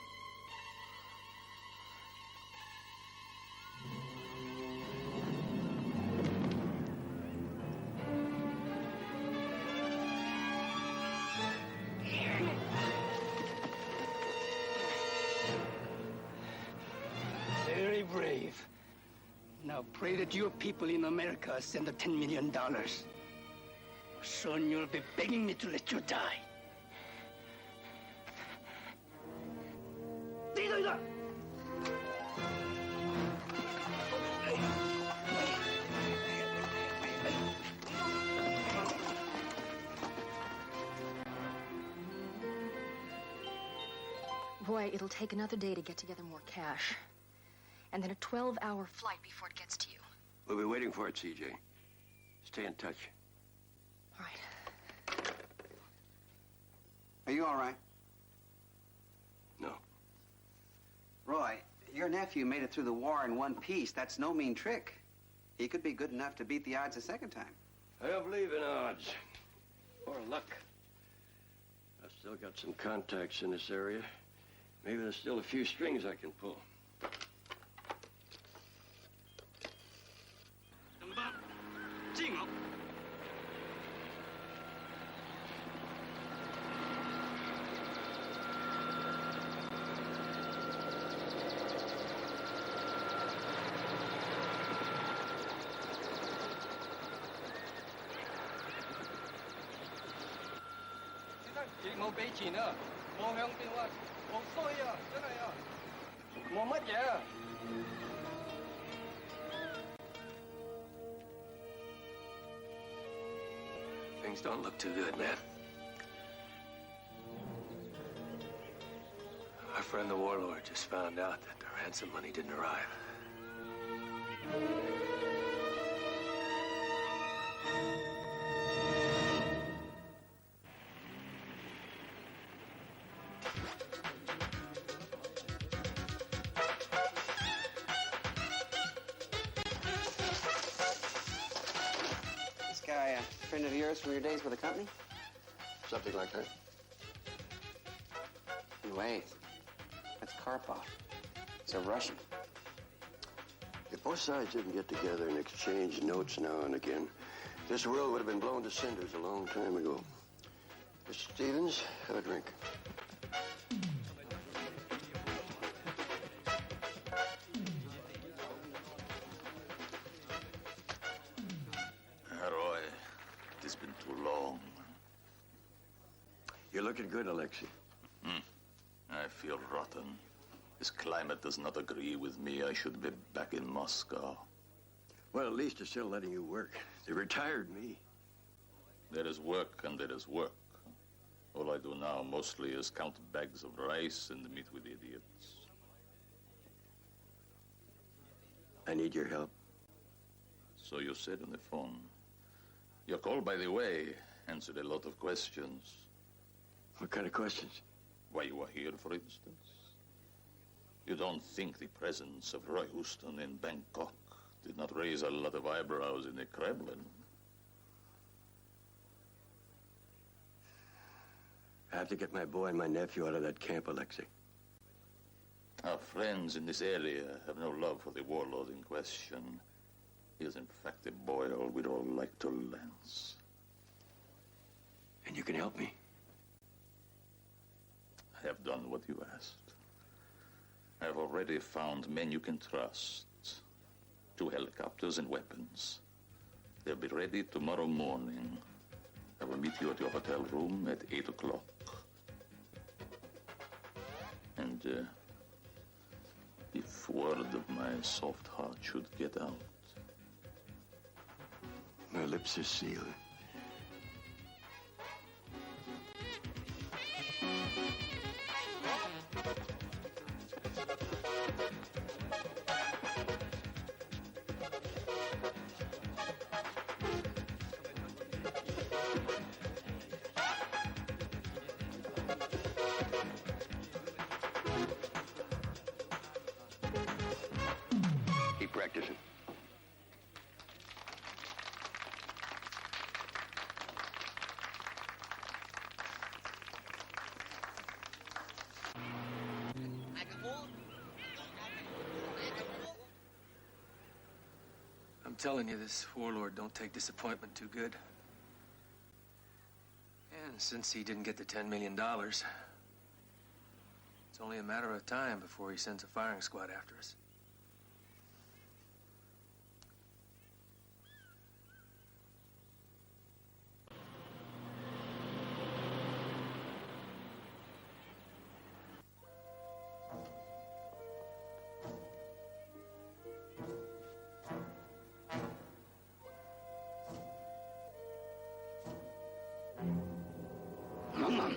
Very brave. Now pray that your people in America send the $10 million. Soon you'll be begging me to let you die. Boy, it'll take another day to get together more cash. And then a 12-hour flight before it gets to you. We'll be waiting for it, CJ. Stay in touch. All right. Are you all right? No. Roy, your nephew made it through the war in one piece. That's no mean trick. He could be good enough to beat the odds a second time. I don't believe in odds. Or luck. I've still got some contacts in this area. Maybe there's still a few strings I can pull. 亦冇俾錢啊，冇響電話，好衰啊，真係啊，冇乜嘢啊。Things don't look too good, man. Our friend the warlord just found out that the ransom money didn't arrive. This guy a friend of yours from your days with the company? Something like that. Wait, that's Karpov. It's a Russian. If both sides didn't get together and exchange notes now and again, this world would have been blown to cinders a long time ago. Mr. Stevens, have a drink. Roy, it has been too long. You're looking good, Alexei. I feel rotten. This climate does not agree with me. I should be back in Moscow. Well, at least they're still letting you work. They retired me. There is work and there is work. All I do now mostly is count bags of rice and meet with idiots. I need your help. So you said on the phone. Your call, by the way, answered a lot of questions. What kind of questions? Why you are here, for instance. You don't think the presence of Roy Houston in Bangkok did not raise a lot of eyebrows in the Kremlin? I have to get my boy and my nephew out of that camp, Alexei. Our friends in this area have no love for the warlord in question. He is, in fact, a boil we'd all like to lance. And you can help me? I have done what you asked. I have already found men you can trust. 2 helicopters and weapons. They'll be ready tomorrow morning. I will meet you at your hotel room at 8 o'clock. And if word of my soft heart should get out. My lips are sealed. Keep practicing. I'm telling you, this warlord don't take disappointment too good. And since he didn't get the $10 million, it's only a matter of time before he sends a firing squad after us. Mama.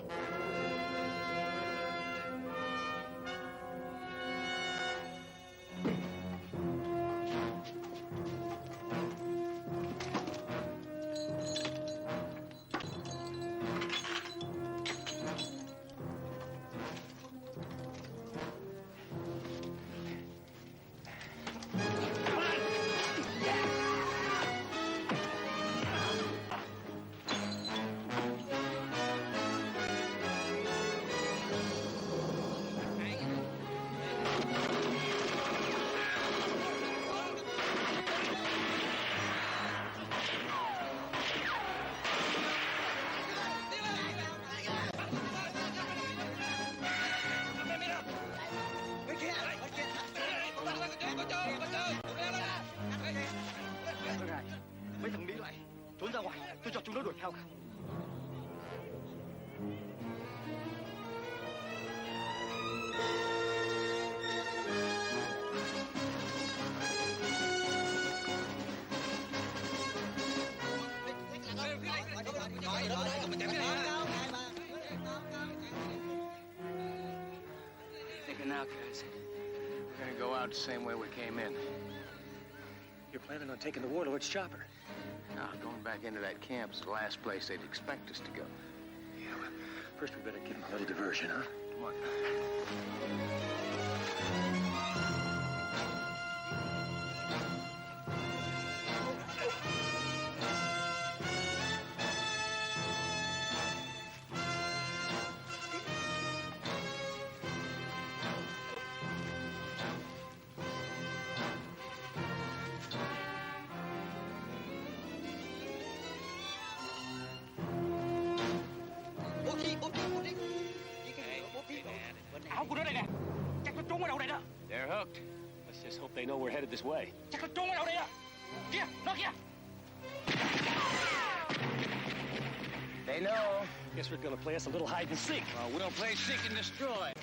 guys. We're gonna go out the same way we came in. You're planning on taking the warlord's chopper? No, going back into that camp is the last place they'd expect us to go. Yeah, well, first we better give them a little diversion, huh? Come on. They're hooked. Let's just hope they know we're headed this way. They know. Guess we're gonna play us a little hide and seek. Well, we don't play seek and destroy.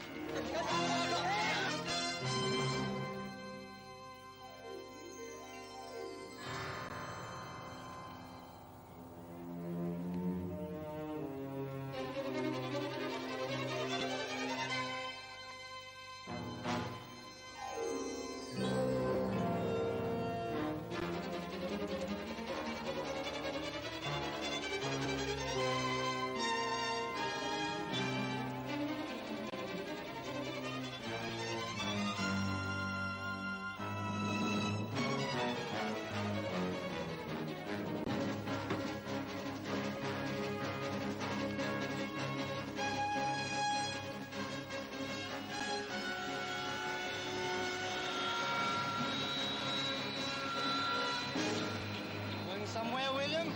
Going somewhere, William?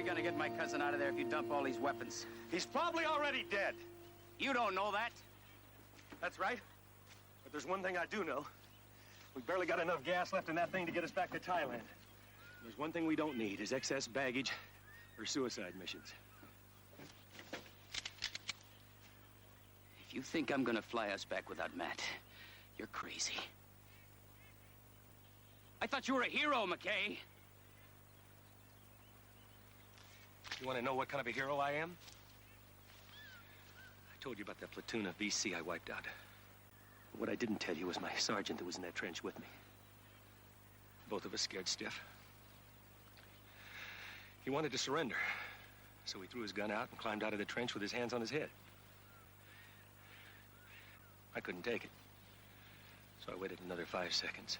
Gonna get my cousin out of there if you dump all these weapons. He's probably already dead. You don't know that. That's right. But there's one thing I do know. We've barely got enough gas left in that thing to get us back to Thailand. There's one thing we don't need is excess baggage or suicide missions. If you think I'm gonna fly us back without Matt, you're crazy. I thought you were a hero, McKay. You want to know what kind of a hero I am? I told you about that platoon of VC I wiped out. But what I didn't tell you was my sergeant that was in that trench with me. Both of us scared stiff. He wanted to surrender, so he threw his gun out and climbed out of the trench with his hands on his head. I couldn't take it, so I waited another 5 seconds.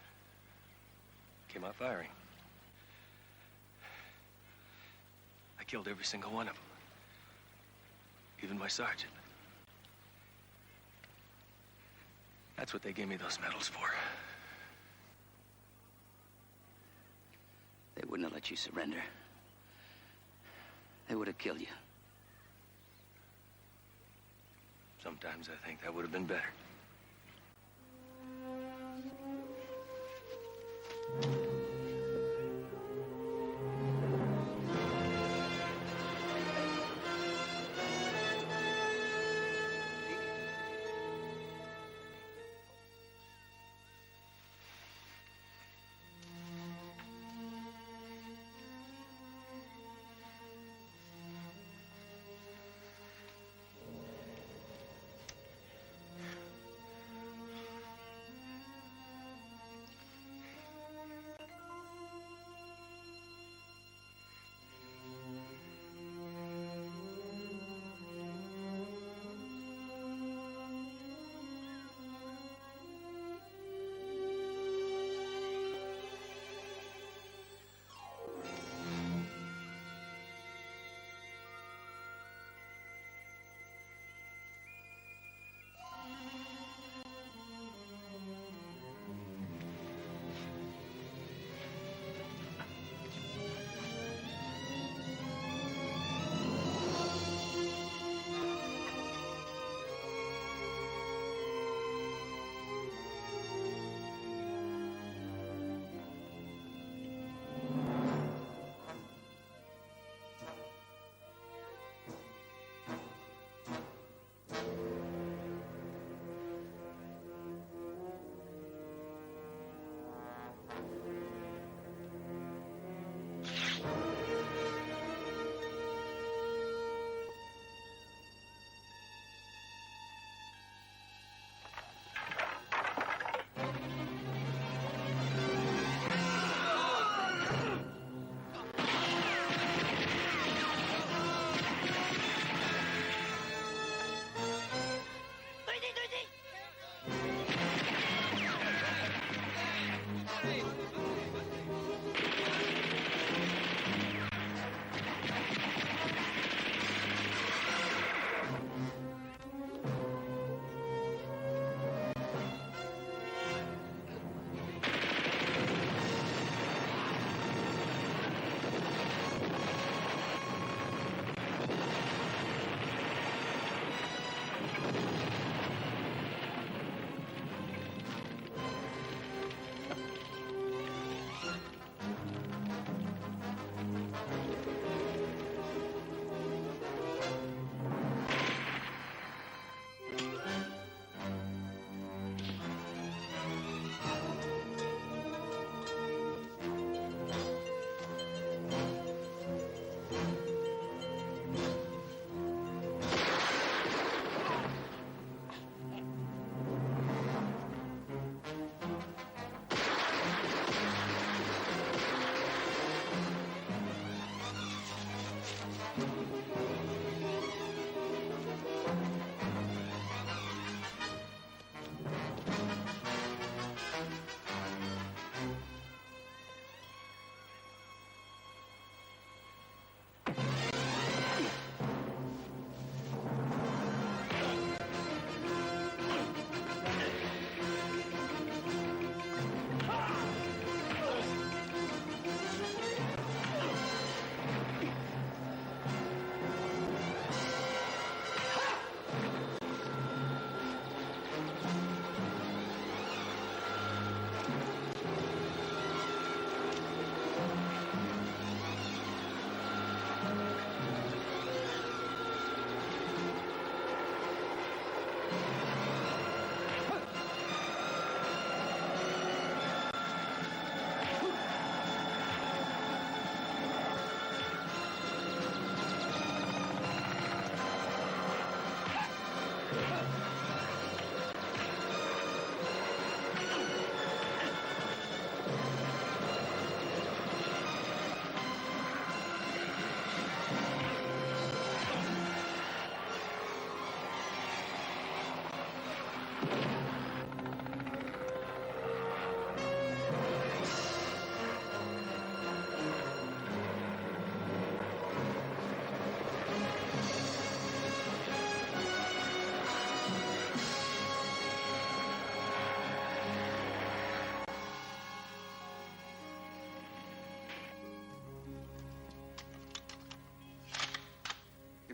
came out firing. I killed every single one of them. Even my sergeant. That's what they gave me those medals for. They wouldn't have let you surrender. They would have killed you. Sometimes I think that would have been better.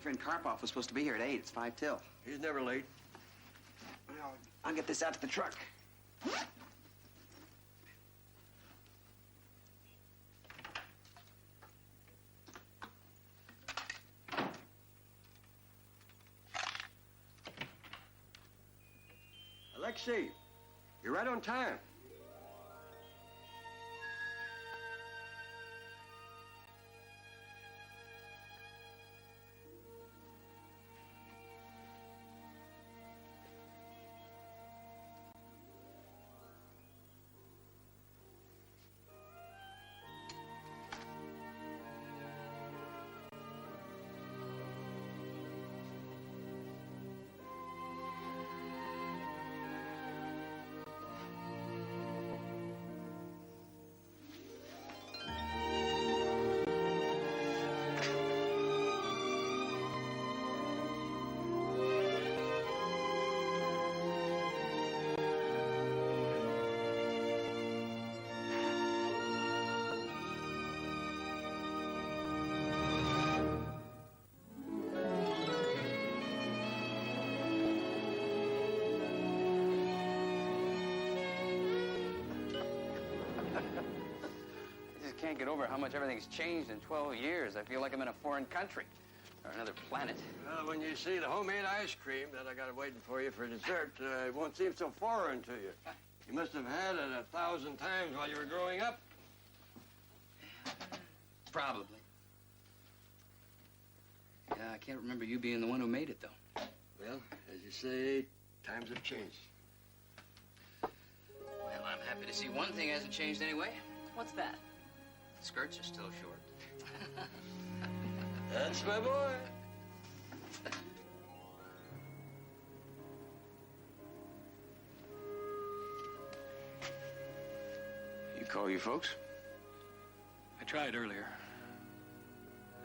Your friend Karpov was supposed to be here at 8. It's 5 till. He's never late. Well, I'll get this out to the truck. Alexei, you're right on time. Can't get over how much everything's changed in 12 years. I feel like I'm in a foreign country or another planet. Well, when you see the homemade ice cream that I got waiting for you for dessert, it won't seem so foreign to you. You must have had it 1,000 times while you were growing up. Probably. Yeah, I can't remember you being the one who made it, though. Well, as you say, times have changed. Well, I'm happy to see one thing hasn't changed anyway. What's that? The skirts are still short. That's my boy. You call your folks? I tried earlier.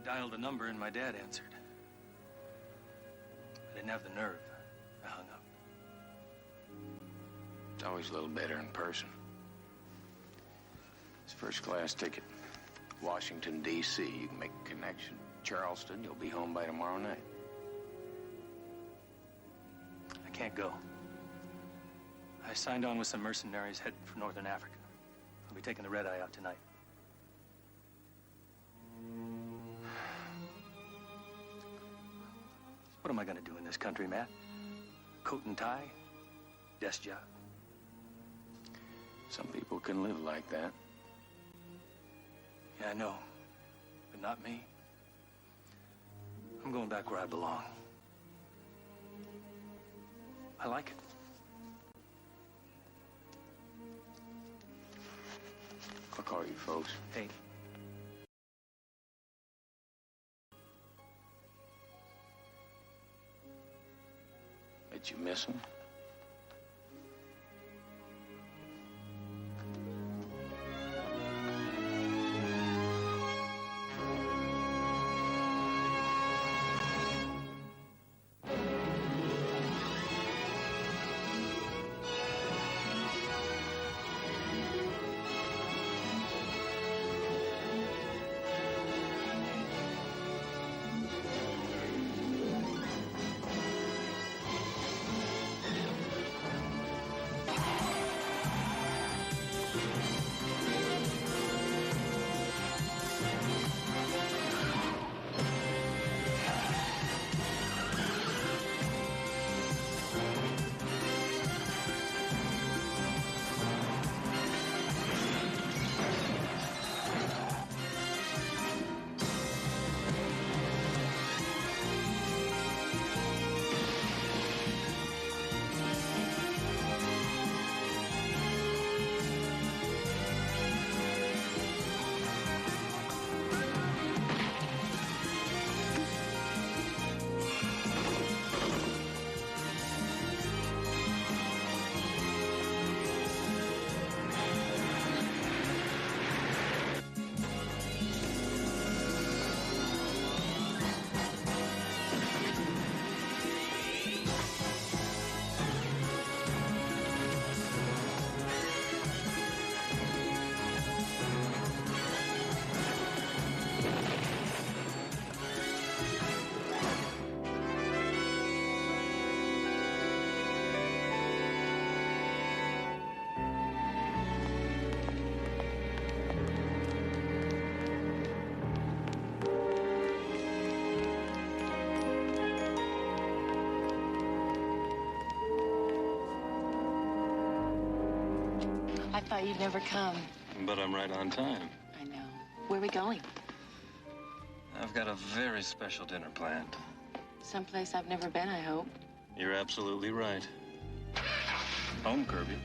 I dialed the number and my dad answered. I didn't have the nerve. I hung up. It's always a little better in person. It's first-class ticket. Washington, D.C., you can make a connection. Charleston, you'll be home by tomorrow night. I can't go. I signed on with some mercenaries heading for Northern Africa. I'll be taking the red-eye out tonight. What am I gonna do in this country, Matt? Coat and tie? Desk job? Some people can live like that. Yeah, I know. But not me. I'm going back where I belong. I like it. I'll call you folks. Hey. Bet you miss them? thought you'd never come. But I'm right on time. I know. Where are we going? I've got a very special dinner planned. Someplace I've never been, I hope. You're absolutely right. Home, Kirby.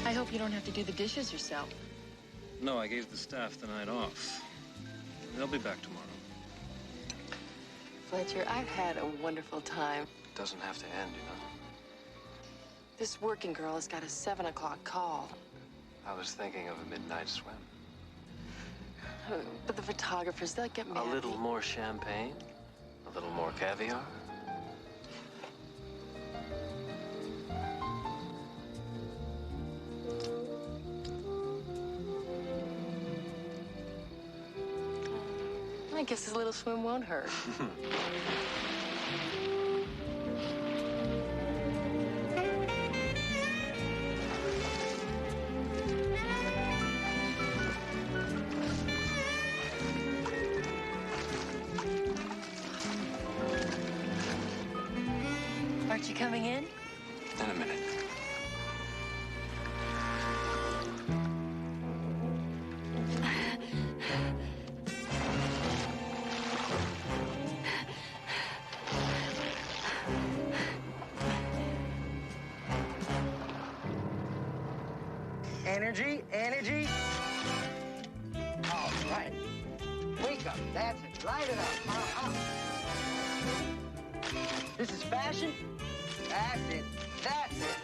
I hope you don't have to do the dishes yourself. No, I gave the staff the night off. They'll be back tomorrow. Fletcher, I've had a wonderful time. It doesn't have to end, you know. This working girl has got a 7 o'clock call. I was thinking of a midnight swim. But the photographers, they'll get mad. A little more champagne, a little more caviar. I guess a little swim won't hurt. Aren't you coming in? In a minute. Energy, energy. All right. Wake up. That's it. Light it up. This is fashion? That's it. That's it.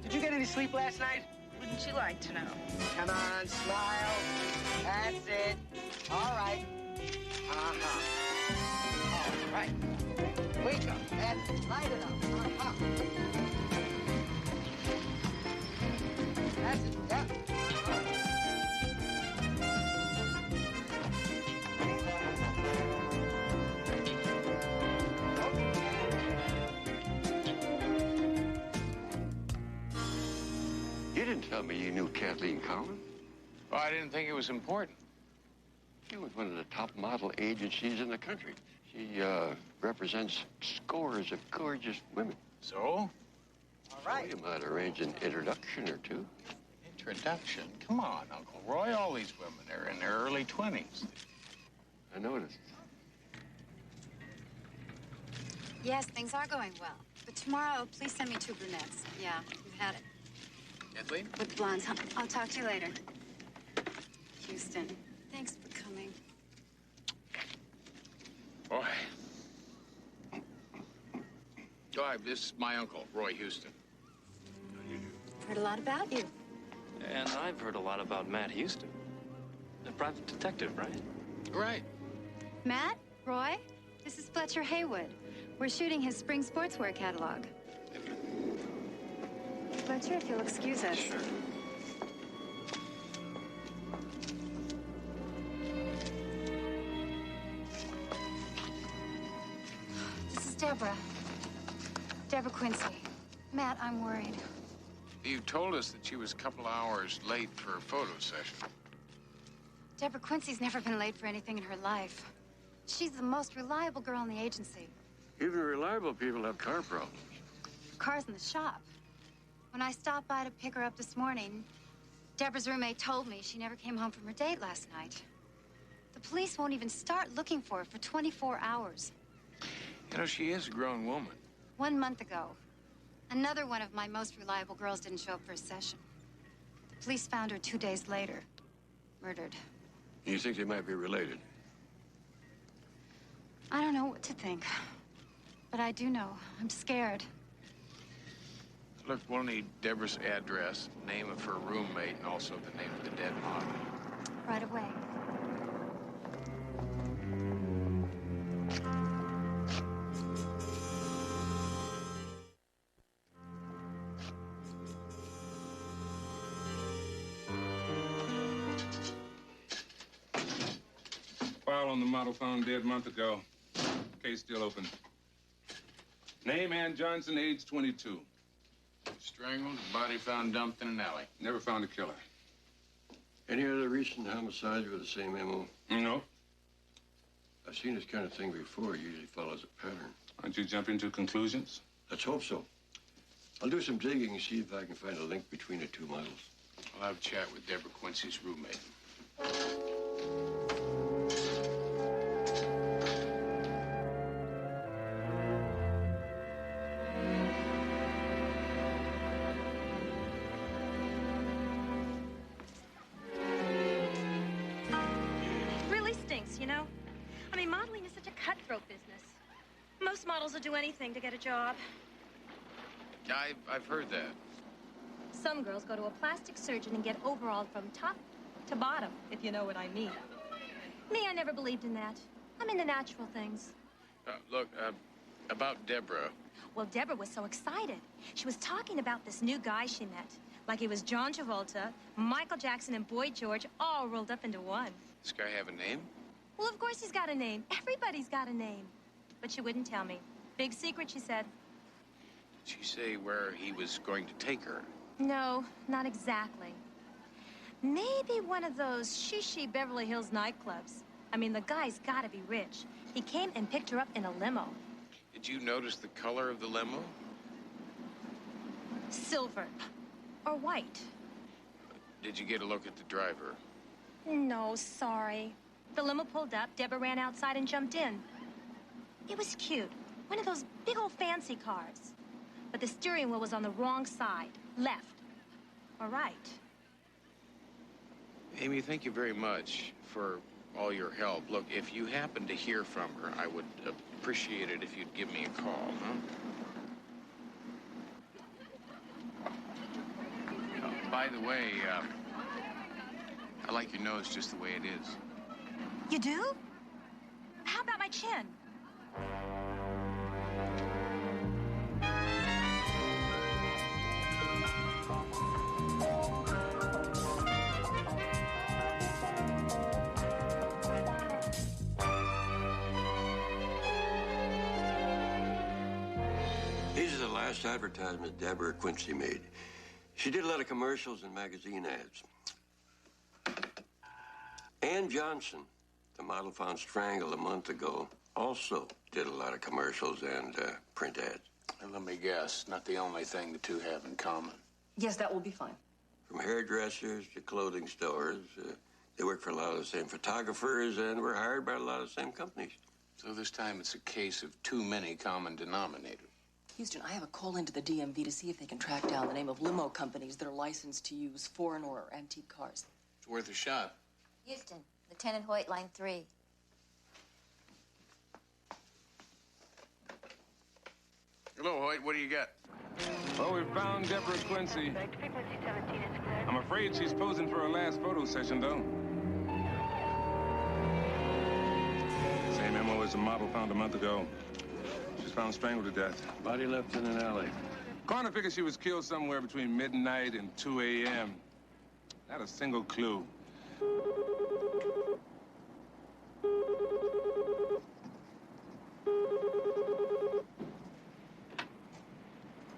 Did you get any sleep last night? Wouldn't you like to know? Come on, smile. That's it. All right. All right. Wake up. That's it. Light it up. That's it. Yep. You didn't tell me you knew Kathleen Collins. Oh, I didn't think it was important. She was one of the top model agencies in the country. She represents scores of gorgeous women. So? All right. You might arrange an introduction or two. Introduction? Come on, Uncle Roy. All these women are in their early 20s. I noticed. Yes, things are going well. But tomorrow, please send me 2 brunettes. Yeah, you've had it. Kathleen? With the blondes. I'll talk to you later. Houston, thanks for coming. Boy. Hi, this is my uncle, Roy Houston. Heard a lot about you. And I've heard a lot about Matt Houston. A private detective, right? Right. Matt, Roy, this is Fletcher Haywood. We're shooting his spring sportswear catalog. Fletcher, if you'll excuse us. Sure. This is Deborah. Deborah Quincy. Matt, I'm worried. You told us that she was a couple hours late for a photo session. Deborah Quincy's never been late for anything in her life. She's the most reliable girl in the agency. Even reliable people have car problems. Car's in the shop. When I stopped by to pick her up this morning, Deborah's roommate told me she never came home from her date last night. The police won't even start looking for her for 24 hours. You know, she is a grown woman. 1 month ago, another one of my most reliable girls didn't show up for a session. The police found her 2 days later, murdered. You think they might be related? I don't know what to think, but I do know I'm scared. Look, we'll need Deborah's address, name of her roommate, and also the name of the dead model. Right away. File on the model found dead a month ago. case still open. Name Ann Johnson, age 22. Strangled, body found dumped in an alley. Never found a killer. Any other recent homicides with the same MO? No. I've seen this kind of thing before. It usually follows a pattern. Aren't you jumping to conclusions? Let's hope so. I'll do some digging and see if I can find a link between the two models. I'll have a chat with Deborah Quincy's roommate. Really stinks, you know? I mean, modeling is such a cutthroat business. Most models will do anything to get a job. I've heard that. Some girls go to a plastic surgeon and get overhauled from top to bottom, if you know what I mean. Me, I never believed in that. I'm into natural things. Look, about Deborah. Well, Deborah was so excited. She was talking about this new guy she met. Like he was John Travolta, Michael Jackson, and Boy George all rolled up into one. This guy have a name? Well, of course he's got a name. Everybody's got a name. But she wouldn't tell me. Big secret, she said. Did she say where he was going to take her? No, not exactly. Maybe one of those shishi Beverly Hills nightclubs. I mean, the guy's gotta be rich. He came and picked her up in a limo. Did you notice the color of the limo? Silver. Or white. Did you get a look at the driver? No, sorry. The limo pulled up, Deborah ran outside and jumped in. It was cute. One of those big old fancy cars. But the steering wheel was on the wrong side. Left. Or right. Amy, thank you very much for all your help. Look, if you happen to hear from her, I would appreciate it if you'd give me a call, huh? By the way, I like your nose just the way it is. You do? How about my chin? These are the last advertisements Deborah Quincy made. She did a lot of commercials and magazine ads. Ann Johnson, the model found strangled a month ago, also did a lot of commercials and print ads. And let me guess, not the only thing the two have in common. Yes, that will be fine. From hairdressers to clothing stores, they work for a lot of the same photographers and were hired by a lot of the same companies. So this time it's a case of too many common denominators. Houston, I have a call into the DMV to see if they can track down the name of limo companies that are licensed to use foreign or antique cars. It's worth a shot. Houston, Lieutenant Hoyt, line 3. Hello, Hoyt. What do you got? Well, we found Deborah Quincy. I'm afraid she's posing for her last photo session, though. Same MO as the model found a month ago. She's found strangled to death. Body left in an alley. Coroner figures she was killed somewhere between midnight and 2 a.m. Not a single clue.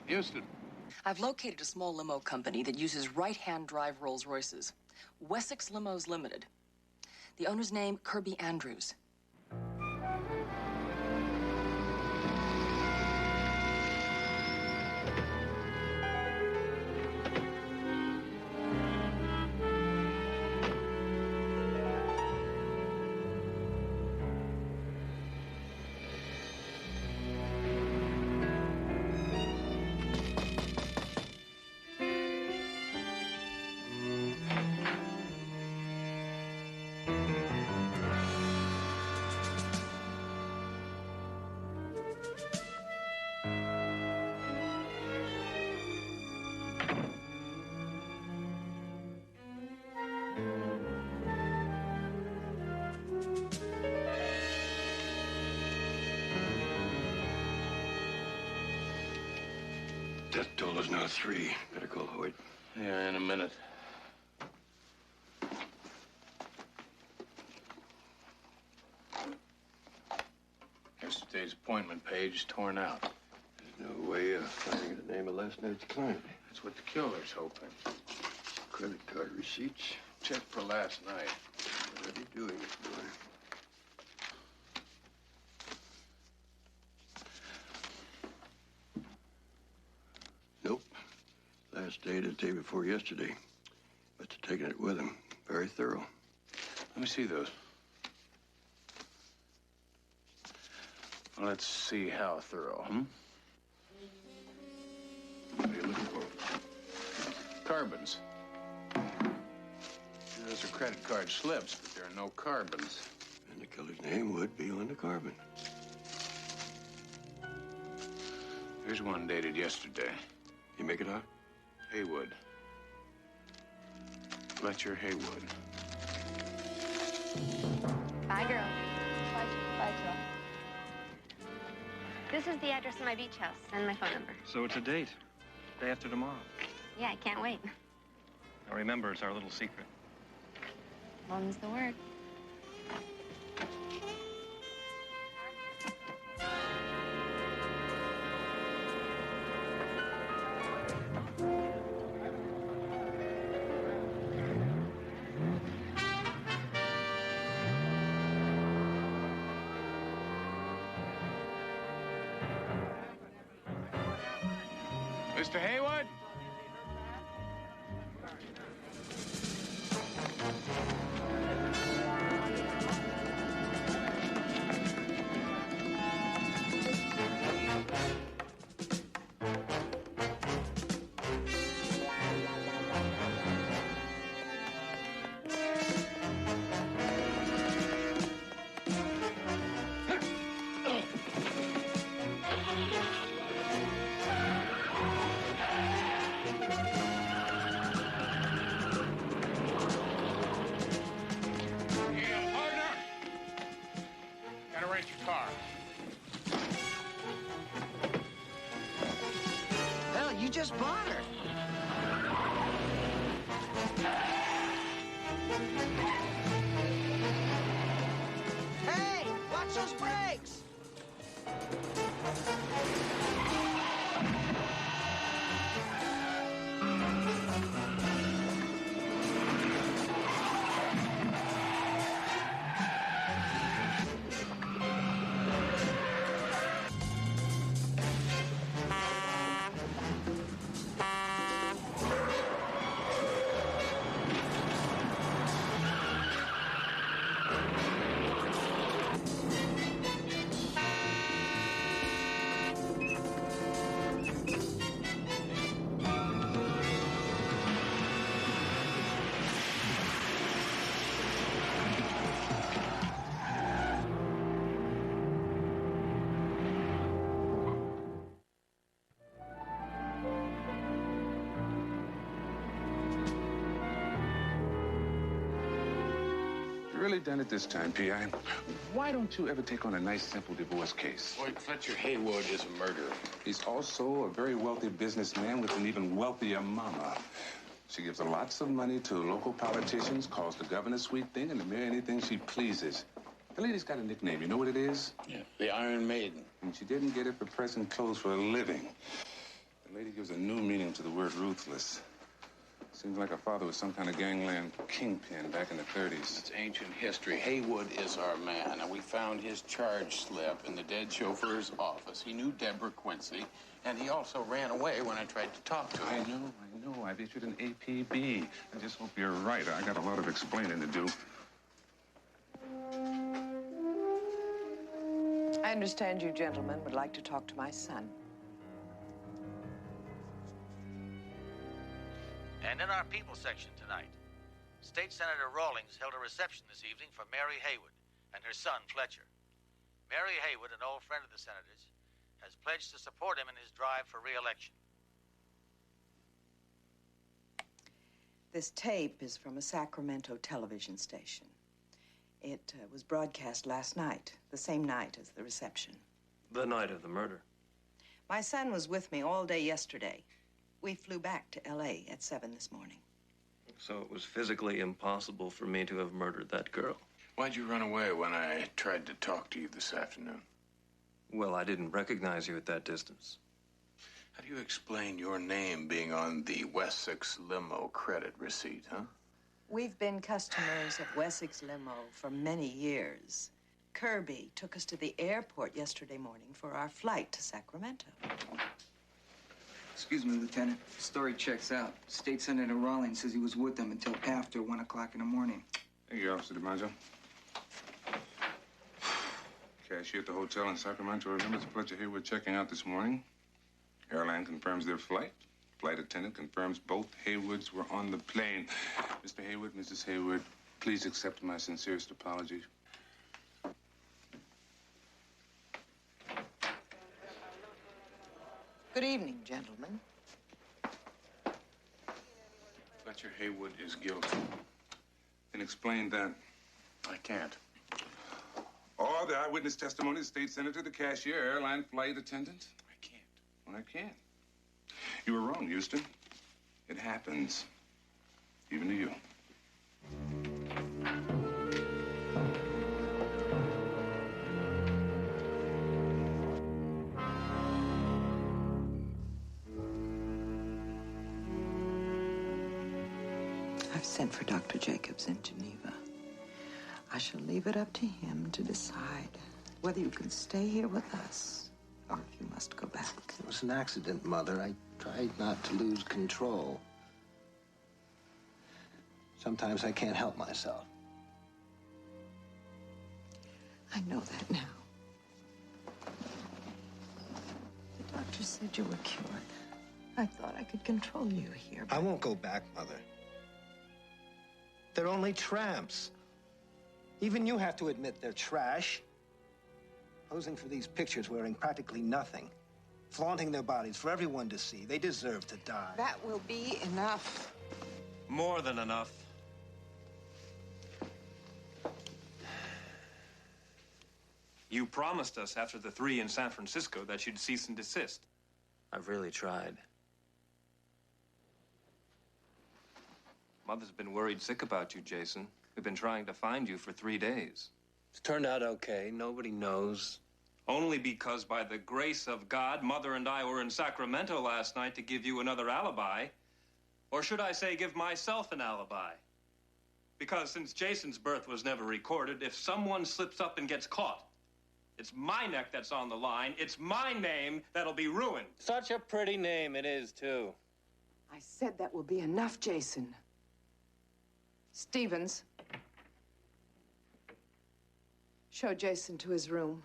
Houston. I've located a small limo company that uses right-hand drive Rolls Royces. Wessex Limos Limited. The owner's name, Kirby Andrews. Death toll is now 3. Better call Hoyt. Yeah, in a minute. Here's today's appointment page torn out. There's no way of finding the name of last night's client. That's what the killer's hoping. Credit card receipts. Check for last night. Already doing it, boy. Nope. Last day the day before yesterday. Must have taken it with him. Very thorough. Let me see those. Let's see how thorough, What are you looking for? Carbons. Those are credit card slips, but there are no carbons. And the killer's name would be on the carbon. Here's one dated yesterday. You make it out? Haywood. Fletcher Haywood. Bye, girl. Bye, Joe. This is the address of my beach house and my phone number. So it's a date. Day after tomorrow. Yeah, I can't wait. Now remember, it's our little secret. Mum's the word. Mr. Haywood? Hell, you just bought her. Hey, watch those brakes! Really done it this time, P.I. Why don't you ever take on a nice, simple divorce case? Boy, Fletcher Haywood is a murderer. He's also a very wealthy businessman with an even wealthier mama. She gives lots of money to local politicians, calls the governor sweet thing, and to marry anything she pleases. The lady's got a nickname. You know what it is? Yeah, the Iron Maiden. And she didn't get it for pressing clothes for a living. The lady gives a new meaning to the word ruthless. Seems like her father was some kind of gangland kingpin back in the 30s. It's ancient history. Haywood is our man, and we found his charge slip in the dead chauffeur's office. He knew Deborah Quincy, and he also ran away when I tried to talk to him. I know. I've issued an APB. I just hope you're right. I got a lot of explaining to do. I understand you gentlemen would like to talk to my son. And in our people section tonight, State Senator Rawlings held a reception this evening for Mary Haywood and her son, Fletcher. Mary Haywood, an old friend of the senator's, has pledged to support him in his drive for re-election. This tape is from a Sacramento television station. It was broadcast last night, the same night as the reception. The night of the murder. My son was with me all day yesterday. We flew back to L.A. at 7 this morning. So it was physically impossible for me to have murdered that girl. Why'd you run away when I tried to talk to you this afternoon? Well, I didn't recognize you at that distance. How do you explain your name being on the Wessex limo credit receipt, huh? We've been customers of Wessex Limo for many years. Kirby took us to the airport yesterday morning for our flight to Sacramento. Excuse me, Lieutenant. The story checks out. State Senator Rawlings says he was with them until after 1 o'clock in the morning. Thank you, Officer DiMaggio. Cashier at the hotel in Sacramento remembers Fletcher Haywood checking out this morning. Airline confirms their flight. Flight attendant confirms both Haywoods were on the plane. Mr. Haywood, Mrs. Haywood, please accept my sincerest apologies. Good evening, gentlemen. Fletcher Haywood is guilty. Can explain that? I can't. All the eyewitness testimony, the state senator, the cashier, airline flight attendant? I can't. Well, I can't. You were wrong, Houston. It happens. Even to you. I've sent for Dr. Jacobs in Geneva. I shall leave it up to him to decide whether you can stay here with us or if you must go back. It was an accident, Mother. I tried not to lose control. Sometimes I can't help myself. I know that now. The doctor said you were cured. I thought I could control you here. I won't go back, Mother. They're only tramps. Even you have to admit they're trash. Posing for these pictures wearing practically nothing. Flaunting their bodies for everyone to see. They deserve to die. That will be enough. More than enough. You promised us after the 3 in San Francisco that you'd cease and desist. I've really tried. Mother's been worried sick about you, Jason. We've been trying to find you for 3 days. It's turned out okay. Nobody knows. Only because, by the grace of God, Mother and I were in Sacramento last night to give you another alibi. Or should I say, give myself an alibi? Because since Jason's birth was never recorded, if someone slips up and gets caught, it's my neck that's on the line. It's my name that'll be ruined. Such a pretty name it is, too. I said that will be enough, Jason. Stevens. Show Jason to his room.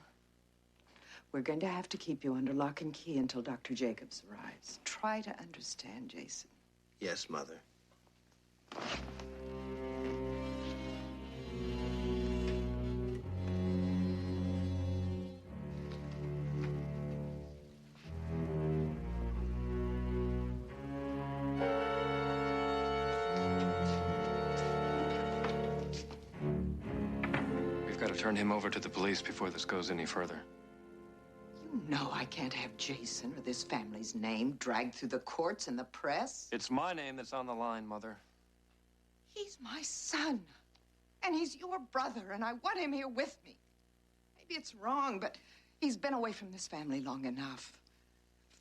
We're going to have to keep you under lock and key until Dr. Jacobs arrives. Try to understand, Jason. Yes, Mother. We've got to turn him over to the police before this goes any further. You know I can't have Jason or this family's name dragged through the courts and the press. It's my name that's on the line, Mother. He's my son. And he's your brother, and I want him here with me. Maybe it's wrong, but he's been away from this family long enough.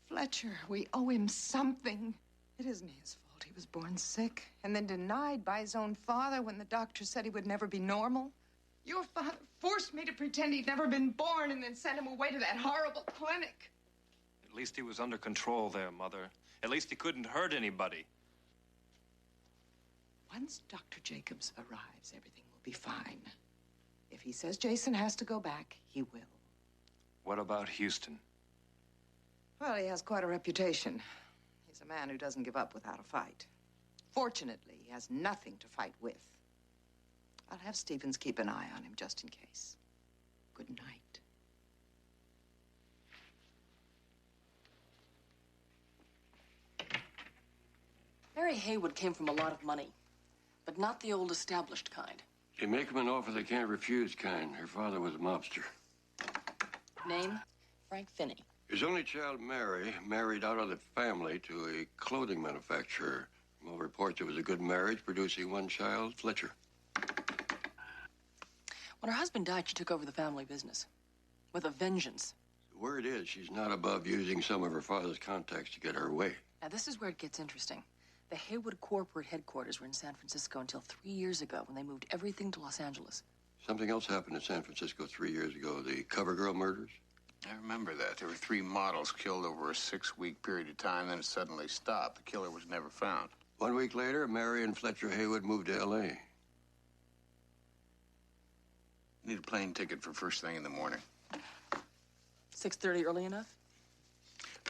Fletcher, we owe him something. It isn't his fault. He was born sick and then denied by his own father when the doctor said he would never be normal. Your father forced me to pretend he'd never been born and then sent him away to that horrible clinic. At least he was under control there, Mother. At least he couldn't hurt anybody. Once Dr. Jacobs arrives, everything will be fine. If he says Jason has to go back, he will. What about Houston? Well, he has quite a reputation. He's a man who doesn't give up without a fight. Fortunately, he has nothing to fight with. I'll have Stevens keep an eye on him just in case. Good night. Mary Haywood came from a lot of money, but not the old established kind. They make him an offer they can't refuse kind. Her father was a mobster. Name? Frank Finney. His only child, Mary, married out of the family to a clothing manufacturer. From all reports, it was a good marriage, producing one child, Fletcher. When her husband died, she took over the family business. With a vengeance. word is she's not above using some of her father's contacts to get her way. Now, this is where it gets interesting. The Haywood corporate headquarters were in San Francisco until 3 years ago when they moved everything to Los Angeles. Something else happened in San Francisco 3 years ago, the CoverGirl murders. I remember that. There were 3 models killed over a 6-week period of time, then it suddenly stopped. The killer was never found. 1 week later, Mary and Fletcher Haywood moved to L.A. Need a plane ticket for first thing in the morning. 6:30 early enough?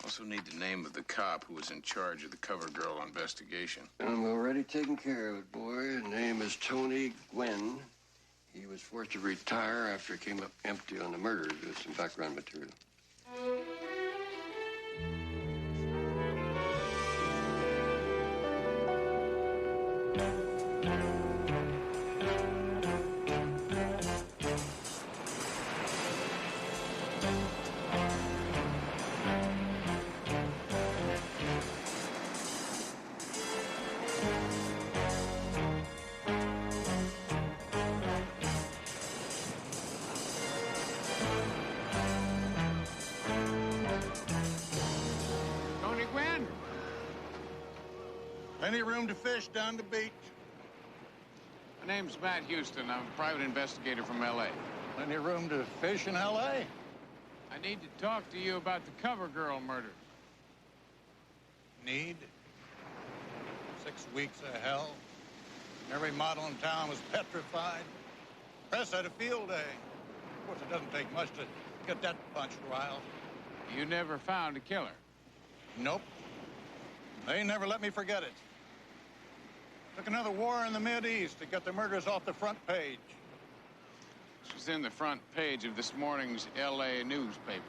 Also need the name of the cop who was in charge of the CoverGirl investigation. I'm already taking care of it, boy. His name is Tony Gwynn. He was forced to retire after it came up empty on the murders. There's some background material. Tony Gwynn? Plenty room to fish down the beach. My name's Matt Houston. I'm a private investigator from L.A. Plenty room to fish in L.A. I need to talk to you about the CoverGirl murders. Need? 6 weeks of hell. Every model in town was petrified. Press had a field day. Of course, it doesn't take much to get that bunch riled. You never found a killer? Nope. They never let me forget it. Took another war in the Mideast to get the murders off the front page. This was in the front page of this morning's L.A. newspaper.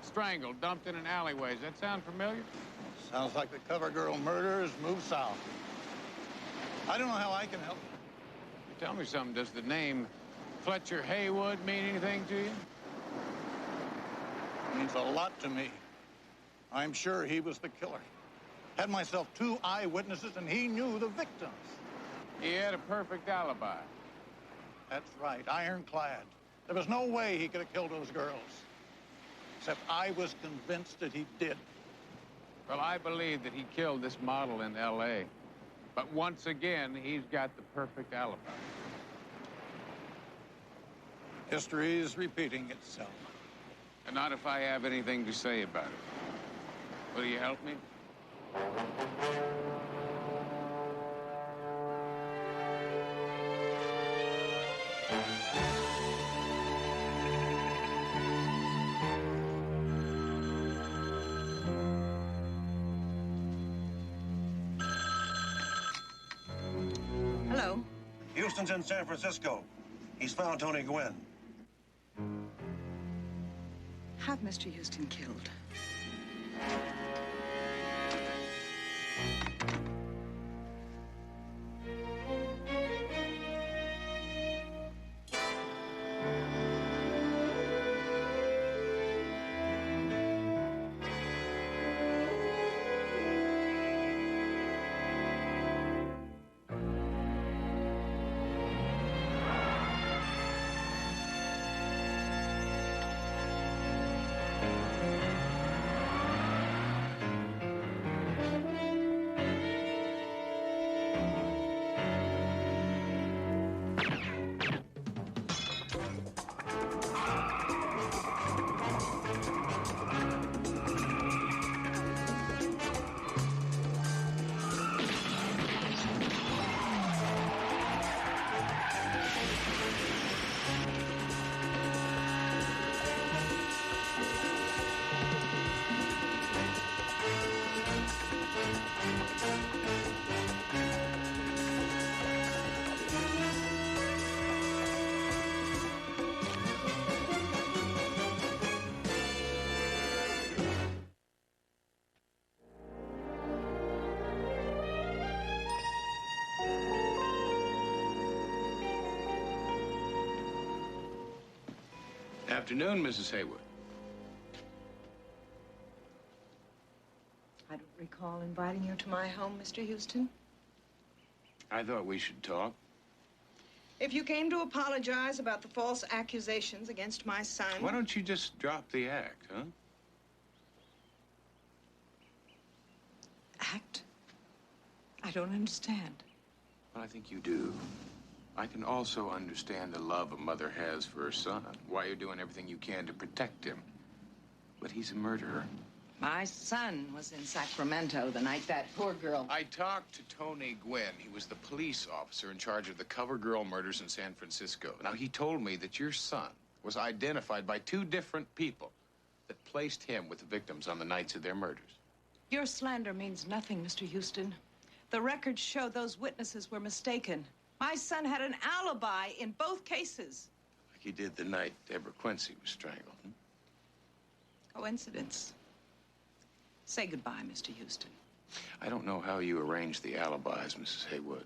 Strangled, dumped in an alleyway. Does that sound familiar? Sounds like the CoverGirl murders moved south. I don't know how I can help. Tell me something. Does the name Fletcher Haywood mean anything to you? It means a lot to me. I'm sure he was the killer. Had myself 2 eyewitnesses, and he knew the victims. He had a perfect alibi. That's right, ironclad. There was no way he could have killed those girls. Except I was convinced that he did. Well, I believe that he killed this model in L.A. But once again, he's got the perfect alibi. History is repeating itself. And not if I have anything to say about it. Will you help me? Hello. Houston's in San Francisco. He's found Tony Gwynn. Have Mr. Houston killed. Afternoon, Mrs. Haywood. I don't recall inviting you to my home, Mr. Houston. I thought we should talk. If you came to apologize about the false accusations against my son... Why don't you just drop the act, huh? Act? I don't understand. Well, I think you do. I can also understand the love a mother has for her son, why you're doing everything you can to protect him. But he's a murderer. My son was in Sacramento the night that poor girl... I talked to Tony Gwynn. He was the police officer in charge of the Cover Girl murders in San Francisco. Now, he told me that your son was identified by 2 different people that placed him with the victims on the nights of their murders. Your slander means nothing, Mr. Houston. The records show those witnesses were mistaken. My son had an alibi in both cases. Like he did the night Deborah Quincy was strangled. Coincidence. Say goodbye, Mr. Houston. I don't know how you arranged the alibis, Mrs. Haywood,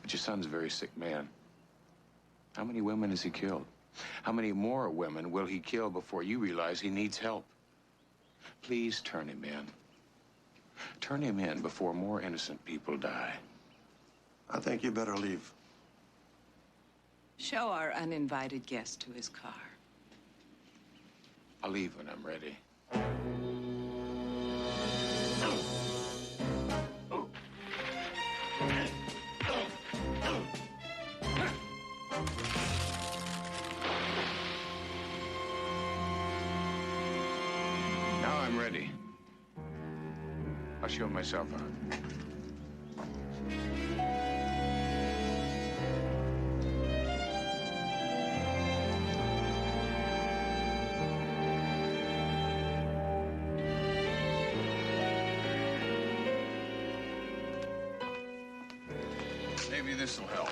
but your son's a very sick man. How many women has he killed? How many more women will he kill before you realize he needs help? Please turn him in. Turn him in before more innocent people die. I think you better leave. Show our uninvited guest to his car. I'll leave when I'm ready. Now I'm ready. I'll show myself out. Maybe this'll help.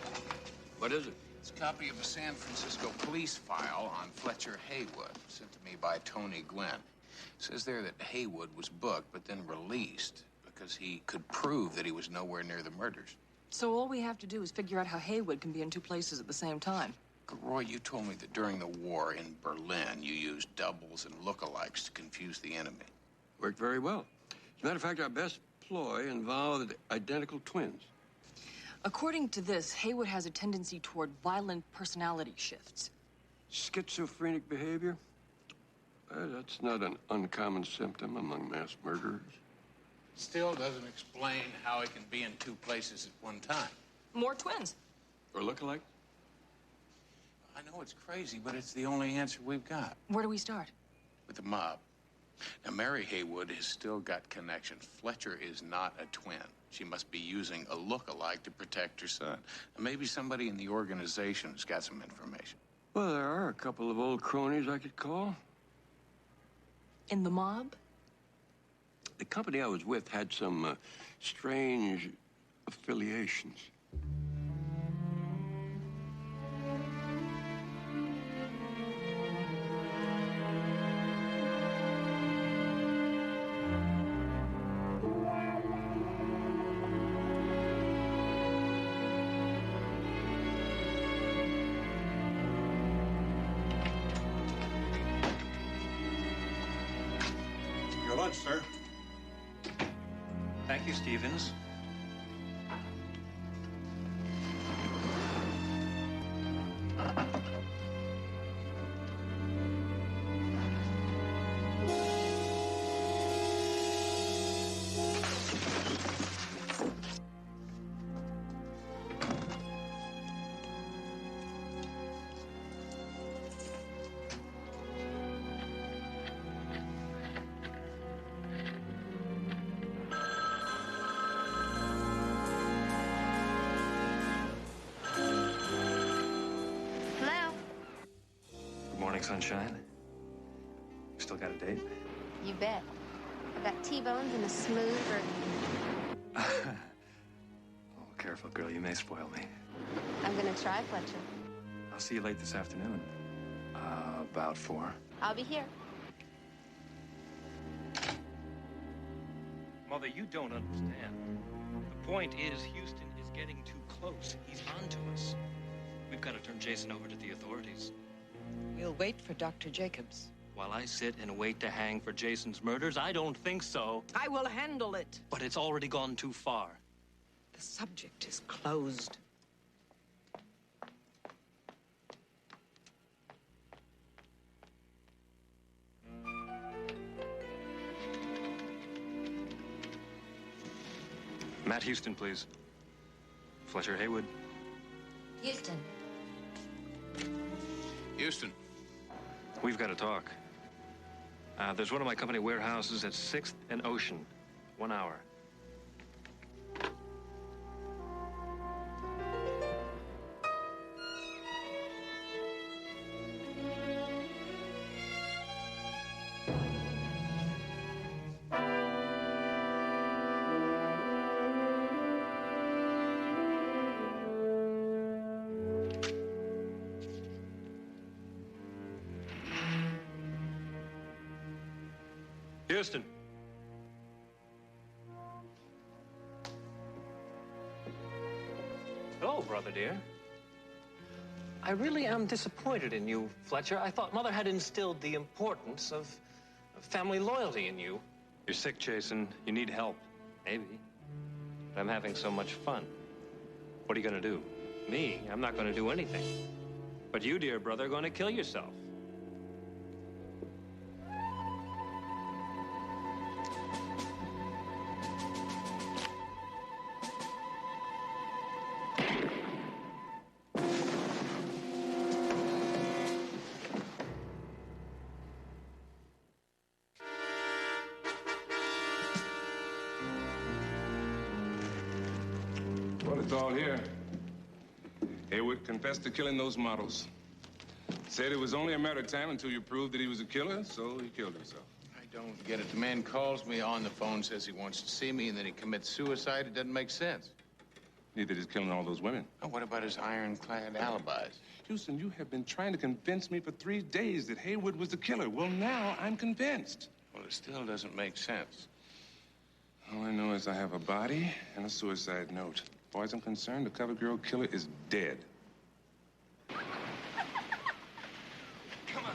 What is it? It's a copy of a San Francisco police file on Fletcher Haywood, sent to me by Tony Gwynn. It says there that Haywood was booked, but then released because he could prove that he was nowhere near the murders. So all we have to do is figure out how Haywood can be in 2 places at the same time. Roy, you told me that during the war in Berlin, you used doubles and lookalikes to confuse the enemy. Worked very well. As a matter of fact, our best ploy involved identical twins. According to this, Haywood has a tendency toward violent personality shifts. Schizophrenic behavior? That's not an uncommon symptom among mass murderers. Still doesn't explain how he can be in 2 places at one time. More twins. Or look-alike? I know it's crazy, but it's the only answer we've got. Where do we start? With the mob. Now, Mary Haywood has still got connection. Fletcher is not a twin. She must be using a look-alike to protect her son. And maybe somebody in the organization has got some information. Well, there are a couple of old cronies I could call. In the mob? The company I was with had some strange affiliations. Your lunch, sir. Thank you, Stevens. Hello? Good morning, sunshine. Still got a date? You bet. I've got T-bones and a smooth burger. Oh, careful, girl. You may spoil me. I'm gonna try, Fletcher. I'll see you late this afternoon. About 4. I'll be here. Mother, you don't understand. The point is, Houston is getting too close. He's on to us. We've got to turn Jason over to the authorities. We'll wait for Dr. Jacobs. While I sit and wait to hang for Jason's murders, I don't think so. I will handle it. But it's already gone too far. The subject is closed. Matt Houston, please. Fletcher Haywood. Houston. Houston. We've got to talk. There's one of my company warehouses at 6th and Ocean. 1 hour. Houston. Hello, brother dear. I really am disappointed in you, Fletcher. I thought Mother had instilled the importance of family loyalty in you. You're sick, Jason. You need help. Maybe. But I'm having so much fun. What are you going to do? Me? I'm not going to do anything. But you, dear brother, are going to kill yourself. Well, it's all here. Haywood confessed to killing those models. Said it was only a matter of time until you proved that he was a killer, so he killed himself. I don't get it. The man calls me on the phone, says he wants to see me, and then he commits suicide. It doesn't make sense. Neither did killing all those women. Oh, what about his ironclad alibis? Houston, you have been trying to convince me for 3 days that Haywood was the killer. Well, now I'm convinced. Well, it still doesn't make sense. All I know is I have a body and a suicide note. As far as I'm concerned, the cover girl killer is dead. Come on.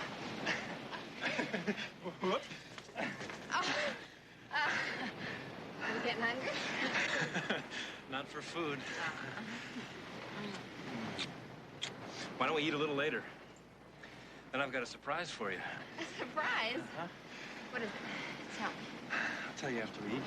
Whoops. Are you getting hungry? Not for food. Why don't we eat a little later? Then I've got a surprise for you. A surprise? Huh? What is it? Tell me. I'll tell you after we eat.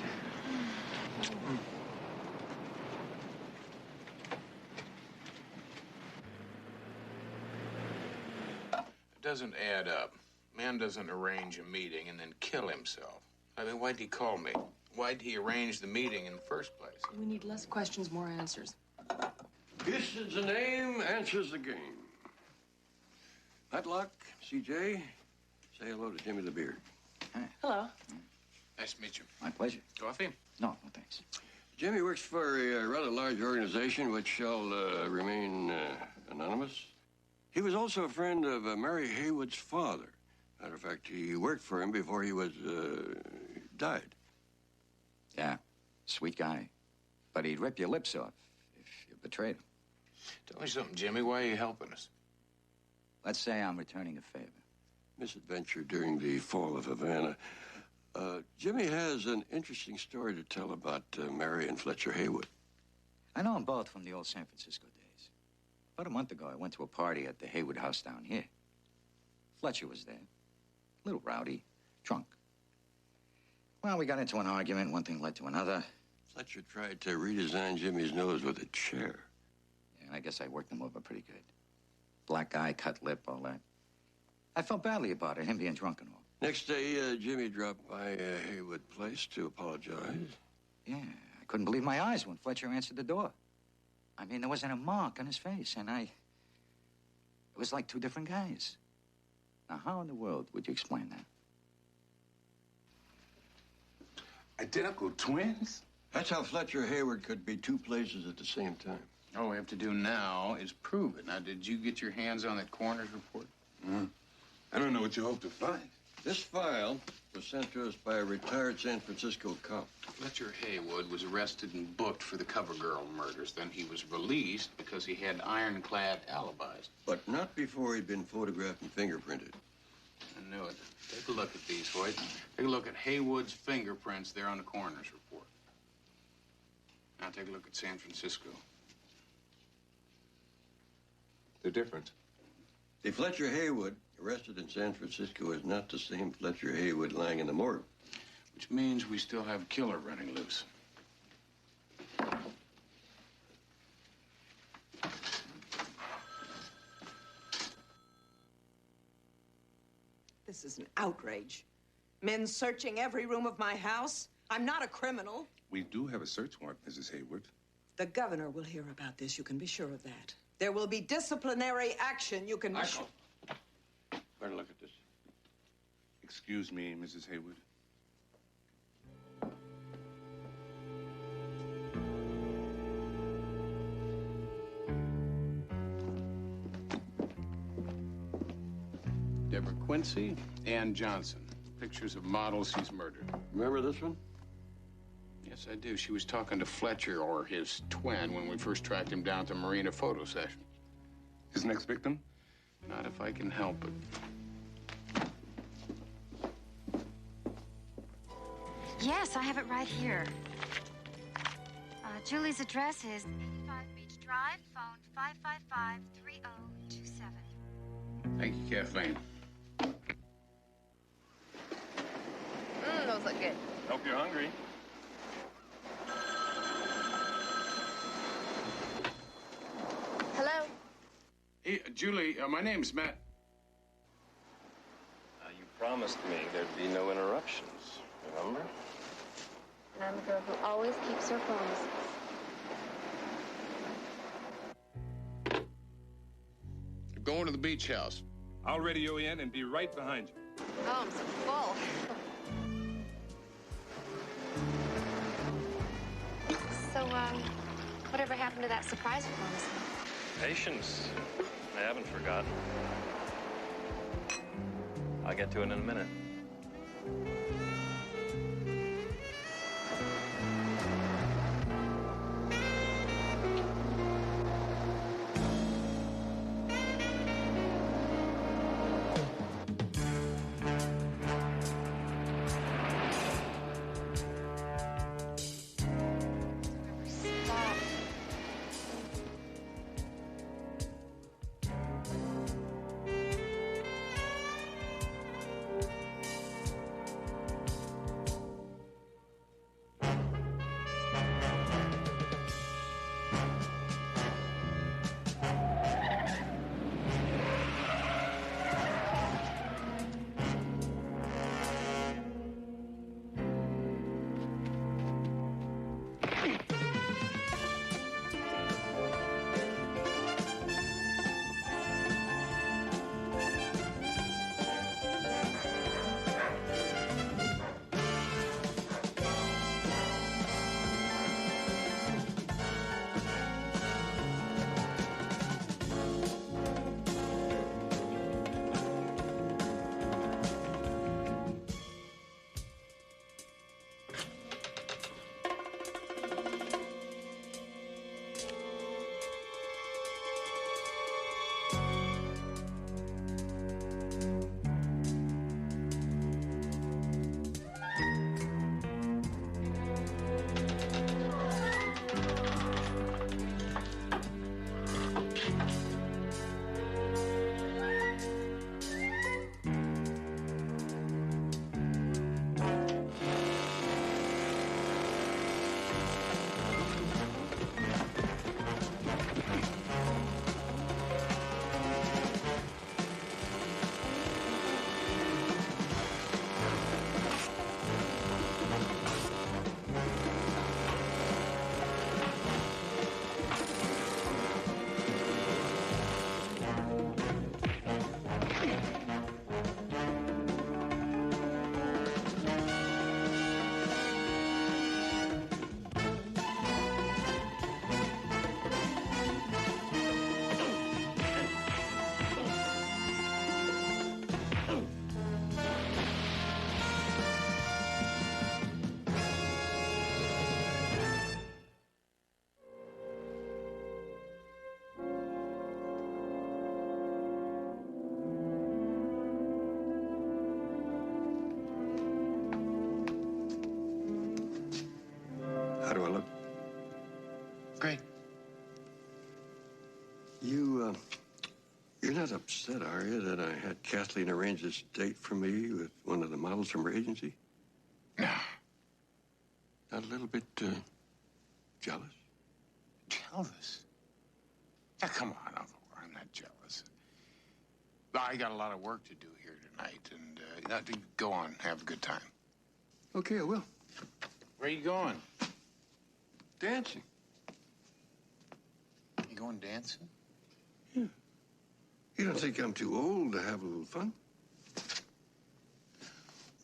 It doesn't add up. Man doesn't arrange a meeting and then kill himself. I mean, why'd he call me? Why'd he arrange the meeting in the first place? We need less questions, more answers. Houston's the name, answers the game. Matlock, CJ, say hello to Jimmy the Beard. Hello. Nice to meet you. My pleasure. Coffee? No, thanks. Jimmy works for a rather large organization which shall remain anonymous. He was also a friend of Mary Haywood's father. Matter of fact, he worked for him before he was died. Yeah, sweet guy. But he'd rip your lips off if you betrayed him. Tell me something, Jimmy. Why are you helping us? Let's say I'm returning a favor. Misadventure during the fall of Havana. Jimmy has an interesting story to tell about Mary and Fletcher Haywood. I know them both from the old San Francisco days. About a month ago, I went to a party at the Haywood house down here. Fletcher was there. A little rowdy, drunk. Well, we got into an argument. One thing led to another. Fletcher tried to redesign Jimmy's nose with a chair. Yeah, I guess I worked him over pretty good. Black eye, cut lip, all that. I felt badly about it, him being drunk and all. Next day, Jimmy dropped by Haywood Place to apologize. Yeah, I couldn't believe my eyes when Fletcher answered the door. I mean, there wasn't a mark on his face, and it was like two different guys. Now, how in the world would you explain that? Identical twins? That's how Fletcher Haywood could be two places at the same time. All we have to do now is prove it. Now, did you get your hands on that coroner's report? I don't know what you hope to find. This file was sent to us by a retired San Francisco cop. Fletcher Haywood was arrested and booked for the CoverGirl murders. Then he was released because he had ironclad alibis. But not before he'd been photographed and fingerprinted. I knew it. Take a look at these, Hoyt. Take a look at Haywood's fingerprints there on the coroner's report. Now take a look at San Francisco. They're different. The Fletcher Haywood arrested in San Francisco is not the same Fletcher Haywood lying in the morgue. Which means we still have a killer running loose. This is an outrage. Men searching every room of my house. I'm not a criminal. We do have a search warrant, Mrs. Hayward. The governor will hear about this. You can be sure of that. There will be disciplinary action. You can be sure. Better look at this. Excuse me, Mrs. Hayward. Deborah Quincy, Ann Johnson. Pictures of models he's murdered. Remember this one? Yes, I do. She was talking to Fletcher, or his twin, when we first tracked him down to Marina photo session. His next victim? Not if I can help it. Yes, I have it right here. Julie's address is 85 Beach Drive, phone 555-3027. Thank you, Kathleen. Those look good. Hope you're hungry. Hello? Hey, Julie, my name's Matt. You promised me there'd be no interruptions, remember? And I'm a girl who always keeps her promises. I'm going to the beach house. I'll radio in and be right behind you. Oh, I'm so full. So, whatever happened to that surprise you promised me? Patience. I haven't forgotten. I'll get to it in a minute. Stop. How do I look? Great. You're not upset, are you, that I had Kathleen arrange this date for me with one of the models from her agency? No. Not a little bit, jealous? Jealous? Now, come on, Uncle. I'm not jealous. I got a lot of work to do here tonight, and go on, have a good time. Okay, I will. Where are you going? Dancing. You going dancing? Yeah. You don't think I'm too old to have a little fun?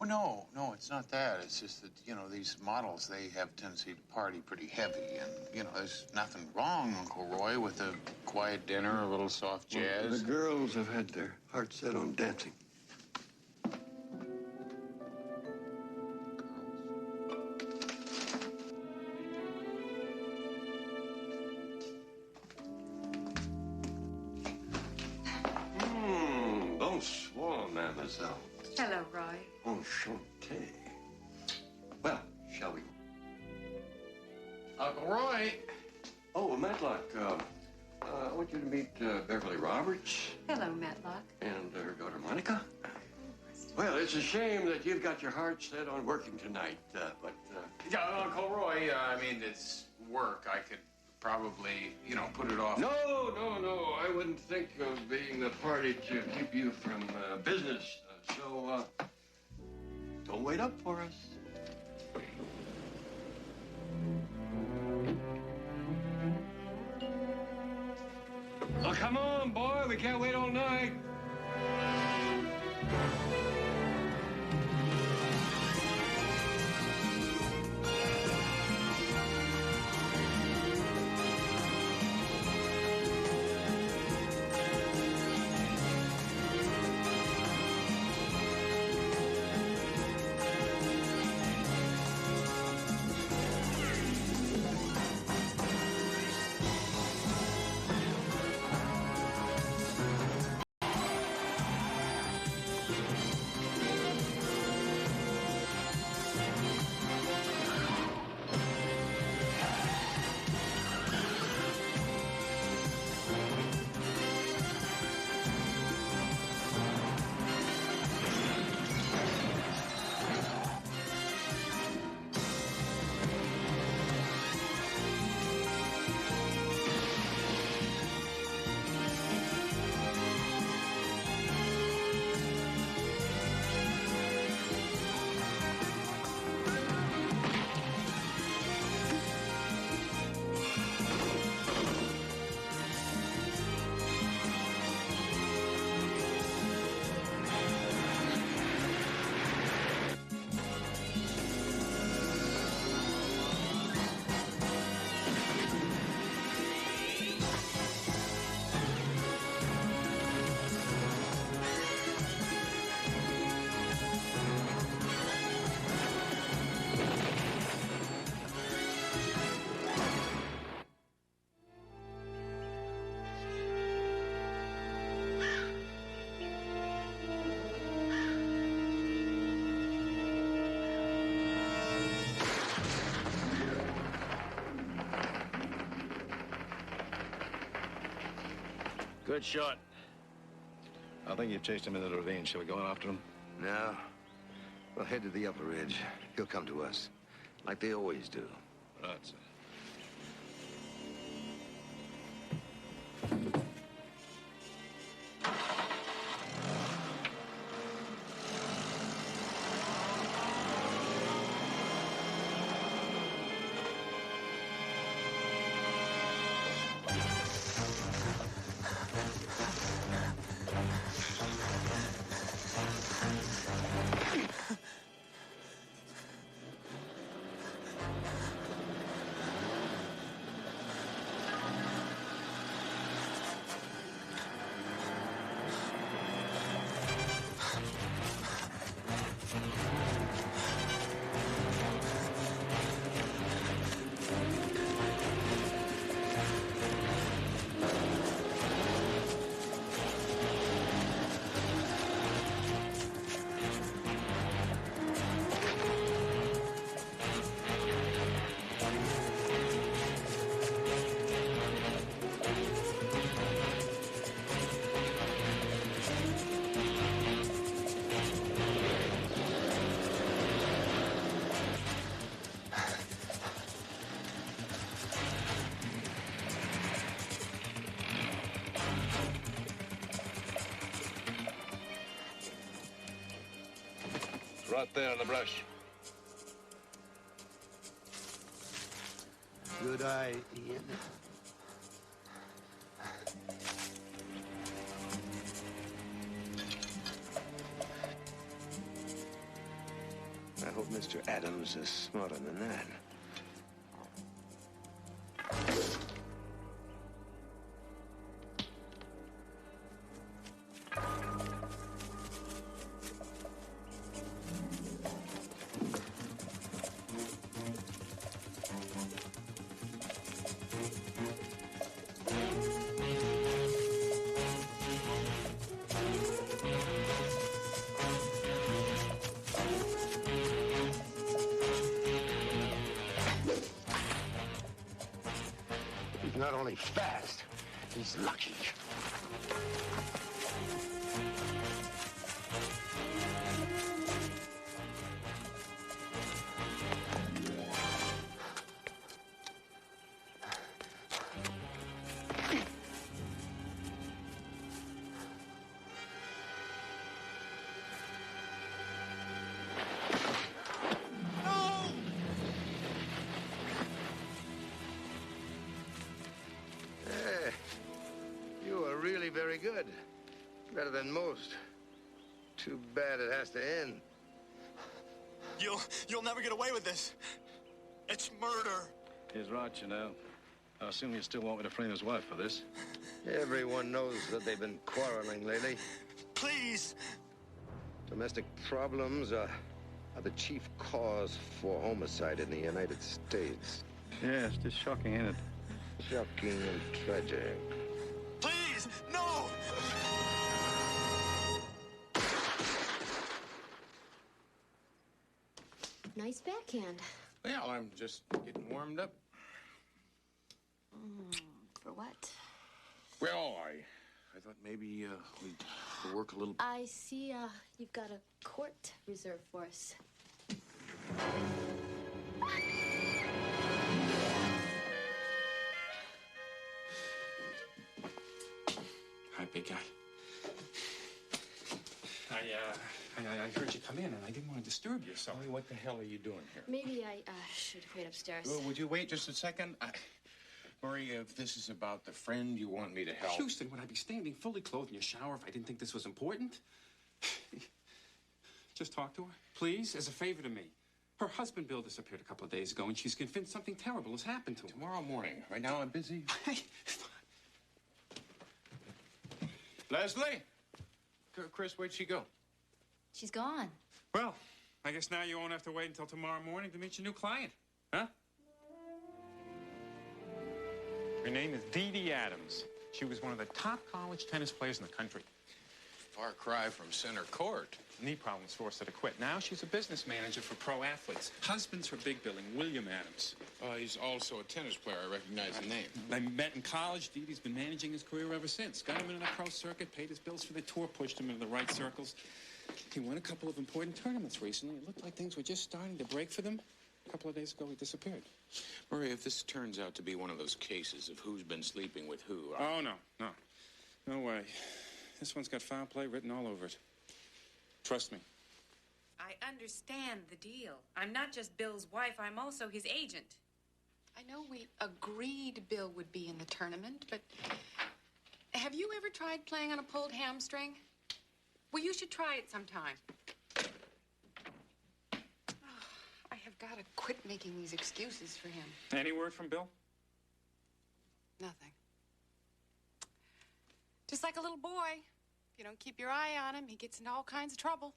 Well, no, it's not that. It's just that, these models, they have a tendency to party pretty heavy. And, there's nothing wrong, Uncle Roy, with a quiet dinner, a little soft jazz. Well, the girls have had their hearts set on dancing. Bonsoir, mademoiselle. Hello, Roy. Enchanté. Well, shall we? Uncle Roy. Oh, Matlock, I want you to meet Beverly Roberts Hello, Matlock. and her daughter Monica. Well, it's a shame that you've got your heart set on working tonight, but... Yeah, Uncle Roy, it's work. I could probably, put it off. No. I wouldn't think of being the party to keep you from business. So, don't wait up for us. Oh, come on, boy. We can't wait all night. Good shot. I think you've chased him into the ravine. Shall we go after him? No. We'll head to the upper ridge. He'll come to us, like they always do. Right, sir. out there in the brush. Good eye, Ian. I hope Mr. Adams is smarter than that. He's not only fast, he's lucky. Really very good. Better than most. Too bad it has to end. You'll never get away with this. It's murder. He's right, you know. I assume you still want me to frame his wife for this. Everyone knows that they've been quarreling lately. Please. Domestic problems are the chief cause for homicide in the United States. Yeah, it's just shocking, isn't it? Shocking and tragic. Please, no! Nice backhand. Well, I'm just getting warmed up. For what? Well, I thought maybe we'd work a little. I see you've got a court reserved for us. Hi, big guy. I heard you come in, and I didn't want to disturb you, so... What the hell are you doing here? Maybe I should wait upstairs. Well, would you wait just a second? Murray, if this is about the friend you want me to help... Houston, would I be standing fully clothed in your shower if I didn't think this was important? Just talk to her, please, as a favor to me. Her husband, Bill, disappeared a couple of days ago, and she's convinced something terrible has happened to him. Tomorrow morning. Right now I'm busy. Leslie? Chris, where'd she go? She's gone. Well, I guess now you won't have to wait until tomorrow morning to meet your new client, huh? Her name is Dee Dee Adams. She was one of the top college tennis players in the country. Far cry from center court. Knee problems forced her to quit. Now she's a business manager for pro athletes. Husband's her big billing, William Adams. He's also a tennis player. I recognize the name. They met in college. Dee Dee's been managing his career ever since. Got him into the pro circuit, paid his bills for the tour, pushed him into the right circles. He won a couple of important tournaments recently. It looked like things were just starting to break for them. A couple of days ago, he disappeared. Murray, if this turns out to be one of those cases of who's been sleeping with who... Oh, no. No way. This one's got foul play written all over it. Trust me. I understand the deal. I'm not just Bill's wife, I'm also his agent. I know we agreed Bill would be in the tournament, but have you ever tried playing on a pulled hamstring? Well, you should try it sometime. Oh, I have got to quit making these excuses for him. Any word from Bill? Nothing. Just like a little boy. If you don't keep your eye on him, he gets into all kinds of trouble.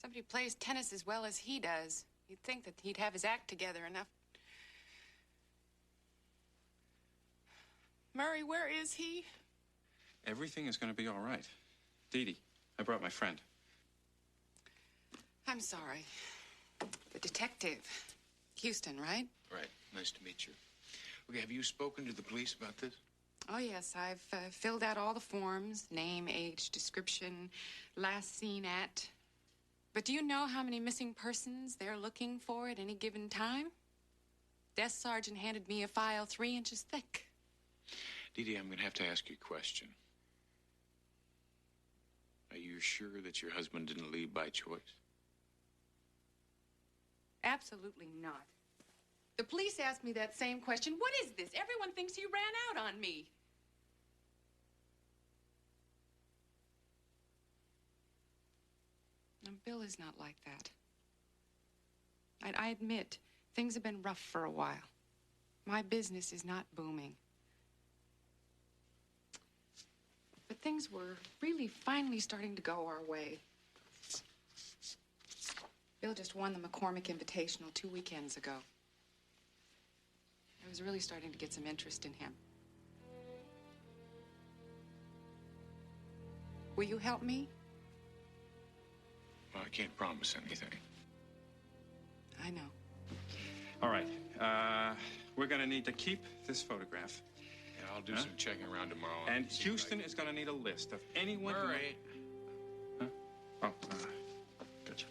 Somebody who plays tennis as well as he does, you'd think that he'd have his act together enough. Murray, where is he? Everything is going to be all right. Dee Dee, I brought my friend. I'm sorry. The detective. Houston, right? Right. Nice to meet you. Okay, have you spoken to the police about this? Oh, yes. I've filled out all the forms. Name, age, description, last seen at. But do you know how many missing persons they're looking for at any given time? Desk sergeant handed me a file 3 inches thick. Dee Dee, I'm going to have to ask you a question. Are you sure that your husband didn't leave by choice? Absolutely not. The police asked me that same question. What is this? Everyone thinks he ran out on me. Now, Bill is not like that. I admit, things have been rough for a while. My business is not booming. But things were really finally starting to go our way. Bill just won the McCormick Invitational 2 weekends ago. I was really starting to get some interest in him. Will you help me? Well, I can't promise anything. I know. All right. We're going to need to keep this photograph. Yeah, I'll do some checking around tomorrow. And Houston is going to need a list of anyone Murray. Huh? Oh, gotcha.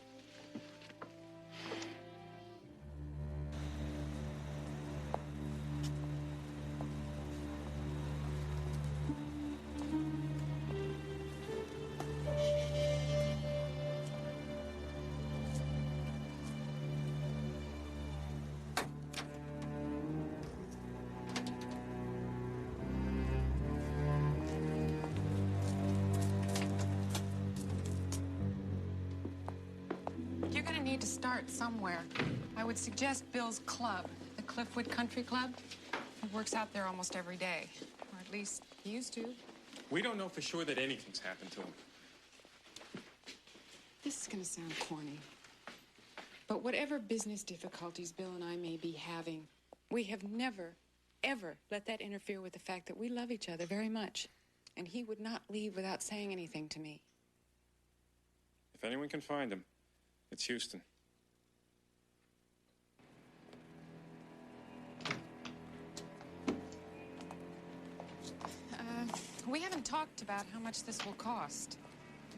You're going to need to start somewhere. I would suggest Bill's club, the Cliffwood Country Club. He works out there almost every day, or at least he used to. We don't know for sure that anything's happened to him. This is going to sound corny, but whatever business difficulties Bill and I may be having, we have never, ever let that interfere with the fact that we love each other very much. And he would not leave without saying anything to me. If anyone can find him, it's Houston. We haven't talked about how much this will cost.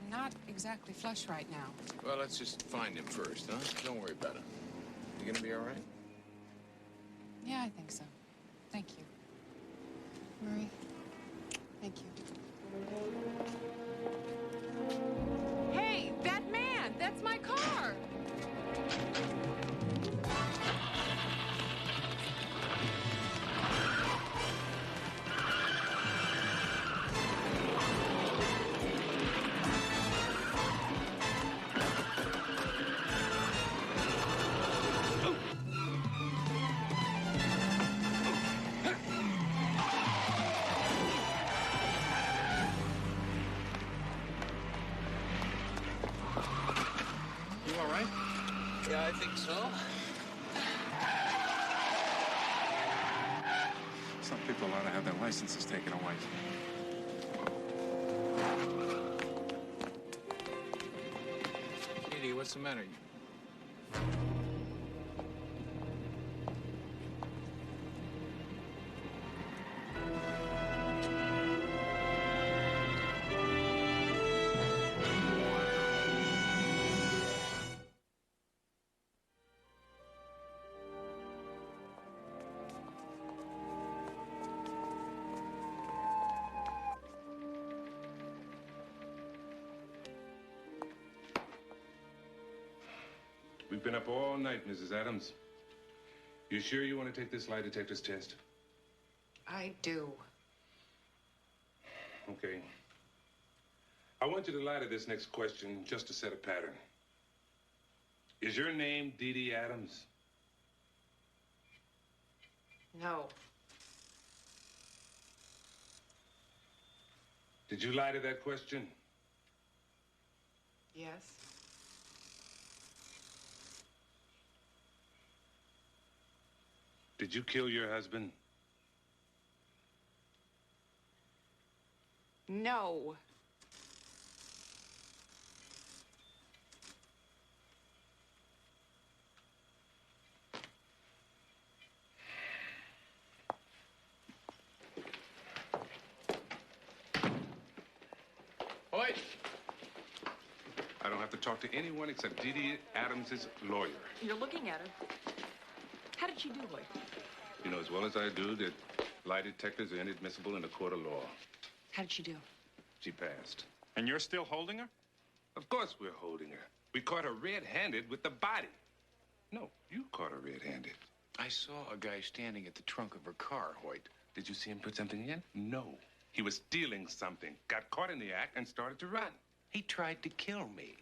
I'm not exactly flush right now. Well, let's just find him first, huh? Don't worry about it. You gonna be all right? Yeah, I think so. Thank you. Murray, thank you. Hey, that man! That's my car! Yeah, I think so. Some people ought to have their licenses taken away. Edie, what's the matter? We've been up all night, Mrs. Adams. You sure you want to take this lie detector's test? I do. Okay. I want you to lie to this next question just to set a pattern. Is your name Dee Dee Adams? No. Did you lie to that question? Yes. Did you kill your husband? No. Hoyt! I don't have to talk to anyone except Dee Dee Adams' lawyer. You're looking at her. How did she do it? You know as well as I do that lie detectors are inadmissible in a court of law. How did she do? She passed. And you're still holding her? Of course we're holding her. We caught her red-handed with the body. No, you caught her red-handed. I saw a guy standing at the trunk of her car, Hoyt. Did you see him put something in? No. He was stealing something, got caught in the act, and started to run. He tried to kill me.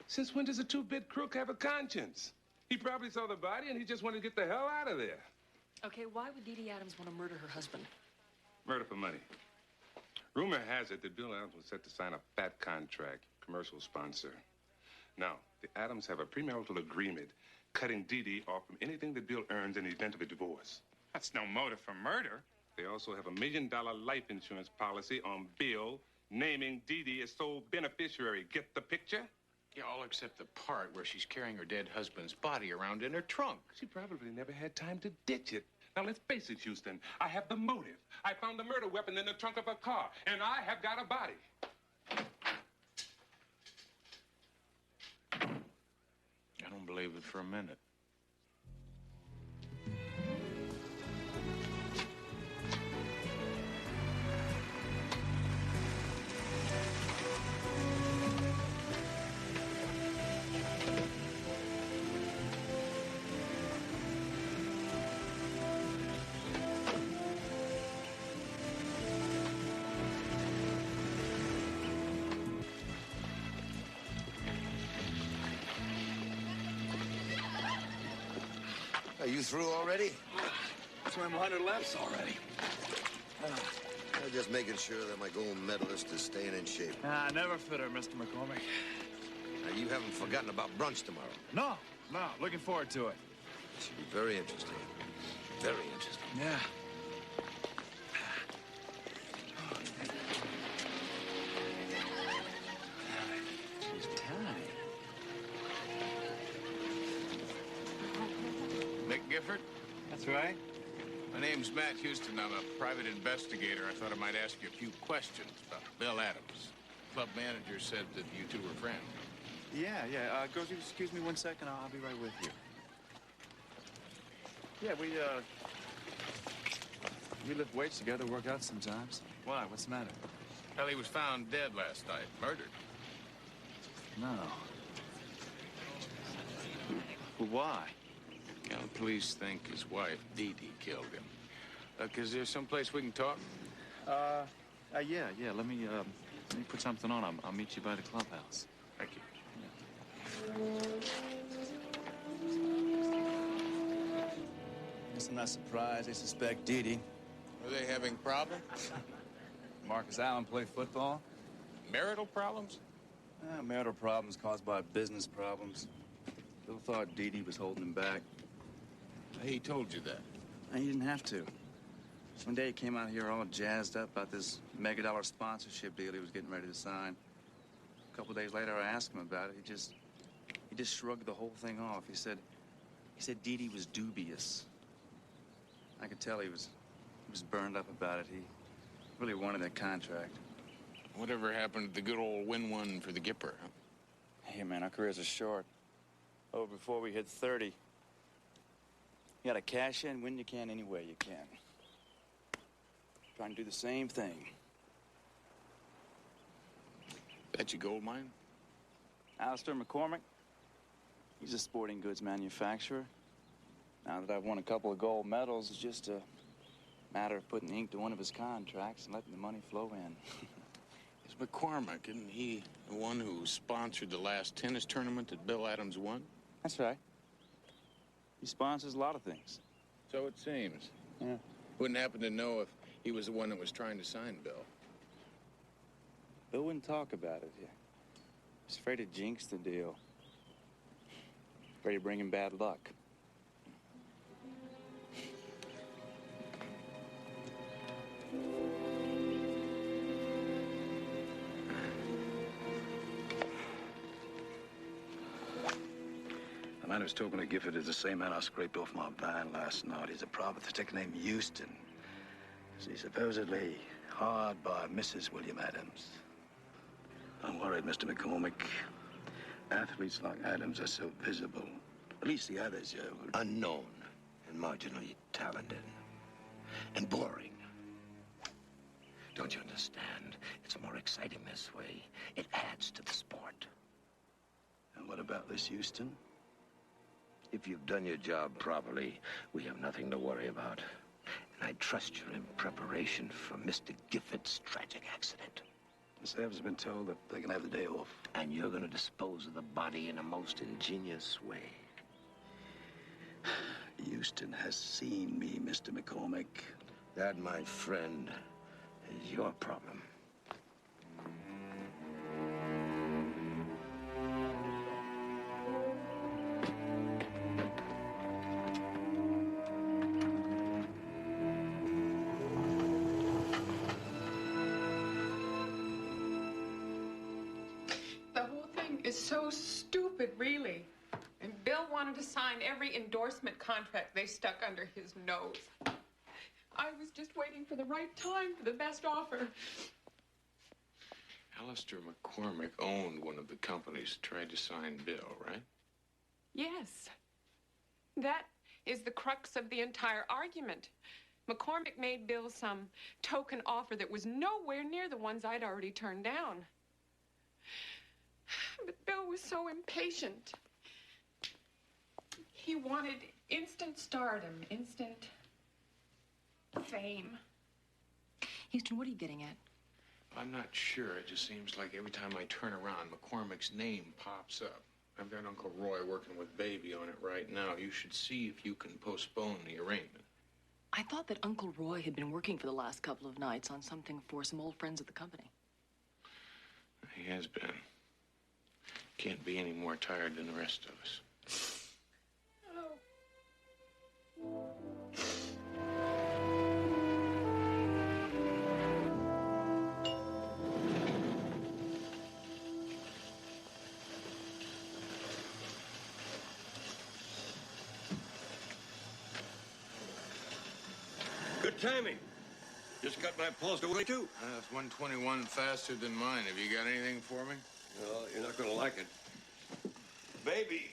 Since when does a two-bit crook have a conscience? He probably saw the body and he just wanted to get the hell out of there. Okay, why would Dee Dee Adams want to murder her husband? Murder for money. Rumor has it that Bill Adams was set to sign a fat contract, commercial sponsor. Now, the Adams have a premarital agreement cutting Dee Dee off from anything that Bill earns in the event of a divorce. That's no motive for murder. They also have a $1 million life insurance policy on Bill, naming Dee Dee as sole beneficiary. Get the picture? Yeah, all except the part where she's carrying her dead husband's body around in her trunk. She probably never had time to ditch it. Now, let's face it, Houston. I have the motive. I found the murder weapon in the trunk of her car, and I have got a body. I don't believe it for a minute. Are you through already? Swam 100 laps already. I'm just making sure that my gold medalist is staying in shape. Never fitter, Mr. McCormick. Now, you haven't forgotten about brunch tomorrow. No. Looking forward to it. It should be very interesting. Very interesting. Yeah. She's tired. Nick Gifford? That's right. My name's Matt Houston. I'm a private investigator. I thought I might ask you a few questions about Bill Adams. Club manager said that you two were friends. Yeah. Girls, you excuse me 1 second. I'll be right with you. Yeah, we lift weights together, work out sometimes. Why? What's the matter? Well, he was found dead last night, murdered. No. Well, why? You know, the police think his wife, Dee Dee, killed him. Is there someplace we can talk? Yeah. Let me put something on. I'll meet you by the clubhouse. Thank you. Guess I'm not surprised they suspect Dee Dee. Are they having problems? Marcus Allen play football. Marital problems? Marital problems caused by business problems. Bill thought Dee Dee was holding him back. He told you that. He didn't have to. One day he came out here all jazzed up about this mega-dollar sponsorship deal he was getting ready to sign. A couple days later, I asked him about it. He just shrugged the whole thing off. He said Dee Dee was dubious. I could tell he was burned up about it. He really wanted that contract. Whatever happened to the good old win one for the Gipper, huh? Hey, man, our careers are short. Oh, before we hit 30, you gotta cash in when you can, any way you can. Trying to do the same thing. That's your gold mine? Alistair McCormick, he's a sporting goods manufacturer. Now that I've won a couple of gold medals, it's just a matter of putting ink to one of his contracts and letting the money flow in. Is McCormick, isn't he the one who sponsored the last tennis tournament that Bill Adams won? That's right. He sponsors a lot of things. So it seems. Yeah. Wouldn't happen to know if he was the one that was trying to sign Bill. Bill wouldn't talk about it. Yeah. He's afraid to jinx the deal. Afraid to bring him bad luck. The man who's talking to Gifford is the same man I scraped off my van last night. He's a private detective named Houston. He's supposedly hired by Mrs. William Adams. Don't worry, Mr. McCormick. Athletes like Adams are so visible. At least the others are Unknown and marginally talented. And boring. Don't you understand? It's more exciting this way. It adds to the sport. And what about this Houston? If you've done your job properly, we have nothing to worry about. And I trust you're in preparation for Mr. Gifford's tragic accident. The staff has been told that they can have the day off. And you're going to dispose of the body in a most ingenious way. Houston has seen me, Mr. McCormick. That, my friend, is your problem. The whole thing is so stupid, really. And Bill wanted to sign every endorsement contract they stuck under his nose. I was just waiting for the right time for the best offer. Alistair McCormick owned one of the companies that tried to sign Bill, right? Yes. That is the crux of the entire argument. McCormick made Bill some token offer that was nowhere near the ones I'd already turned down. But Bill was so impatient. He wanted instant stardom, instant fame. Houston, what are you getting at? I'm not sure. It just seems like every time I turn around, McCormick's name pops up. I've got Uncle Roy working with Baby on it right now. You should see if you can postpone the arraignment. I thought that Uncle Roy had been working for the last couple of nights on something for some old friends at the company. He has been. Can't be any more tired than the rest of us. Good timing. Just got my pulse away, too. That's 121 faster than mine. Have you got anything for me? Well, you're not going to like it. Baby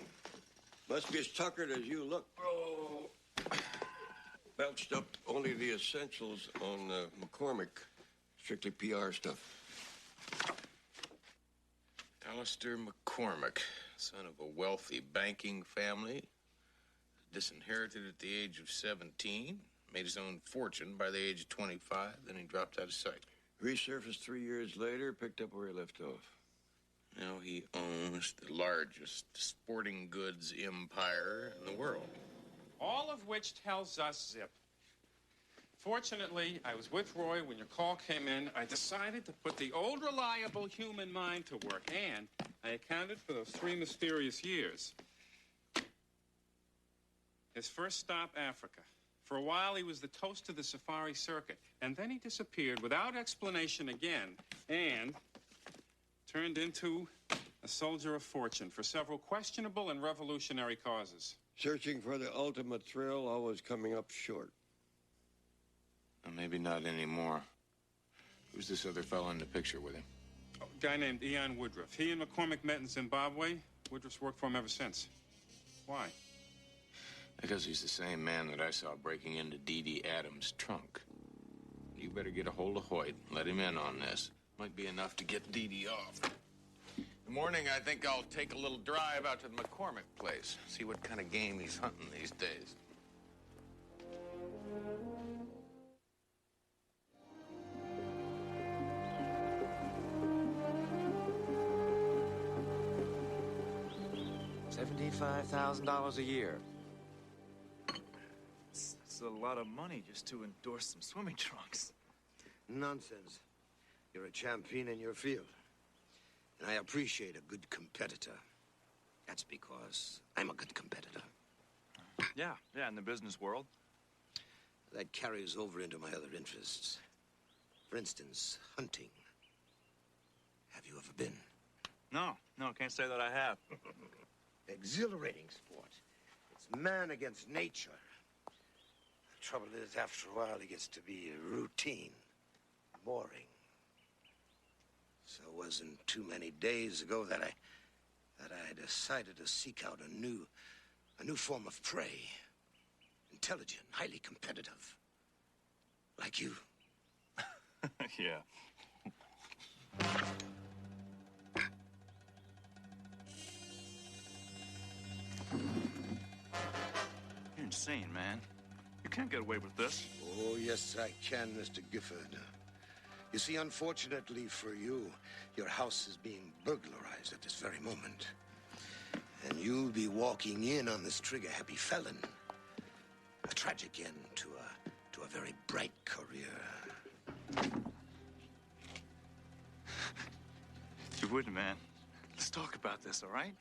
must be as tuckered as you look. Oh. Belched up only the essentials on McCormick. Strictly PR stuff. Alistair McCormick, son of a wealthy banking family, disinherited at the age of 17, made his own fortune by the age of 25, then he dropped out of sight. Resurfaced 3 years later, picked up where he left off. Now he owns the largest sporting goods empire in the world. All of which tells us, Zip. Fortunately, I was with Roy when your call came in. I decided to put the old reliable human mind to work, and I accounted for those 3 mysterious years. His first stop, Africa. For a while, he was the toast of the safari circuit, and then he disappeared without explanation again, and turned into a soldier of fortune for several questionable and revolutionary causes. Searching for the ultimate thrill, always coming up short. Well, maybe not anymore. Who's this other fellow in the picture with him? A guy named Ian Woodruff. He and McCormick met in Zimbabwe. Woodruff's worked for him ever since. Why? Because he's the same man that I saw breaking into Dee Dee Adams' trunk. You better get a hold of Hoyt and let him in on this. Might be enough to get Dee Dee off. In the morning, I think I'll take a little drive out to the McCormick place. See what kind of game he's hunting these days. $75,000 a year. That's a lot of money just to endorse some swimming trunks. Nonsense. You're a champion in your field. And I appreciate a good competitor. That's because I'm a good competitor. Yeah, in the business world. That carries over into my other interests. For instance, hunting. Have you ever been? No, can't say that I have. Exhilarating sport. It's man against nature. The trouble is, after a while, it gets to be routine, boring. So it wasn't too many days ago that I decided to seek out a new form of prey. Intelligent, highly competitive. Like you. Yeah. You're insane, man. You can't get away with this. Oh, yes, I can, Mr. Gifford. You see, unfortunately for you, your house is being burglarized at this very moment. And you'll be walking in on this trigger-happy felon. A tragic end to a very bright career. You wouldn't, man. Let's talk about this, all right?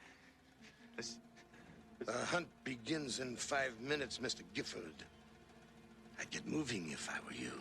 The hunt begins in 5 minutes, Mr. Gifford. I'd get moving if I were you.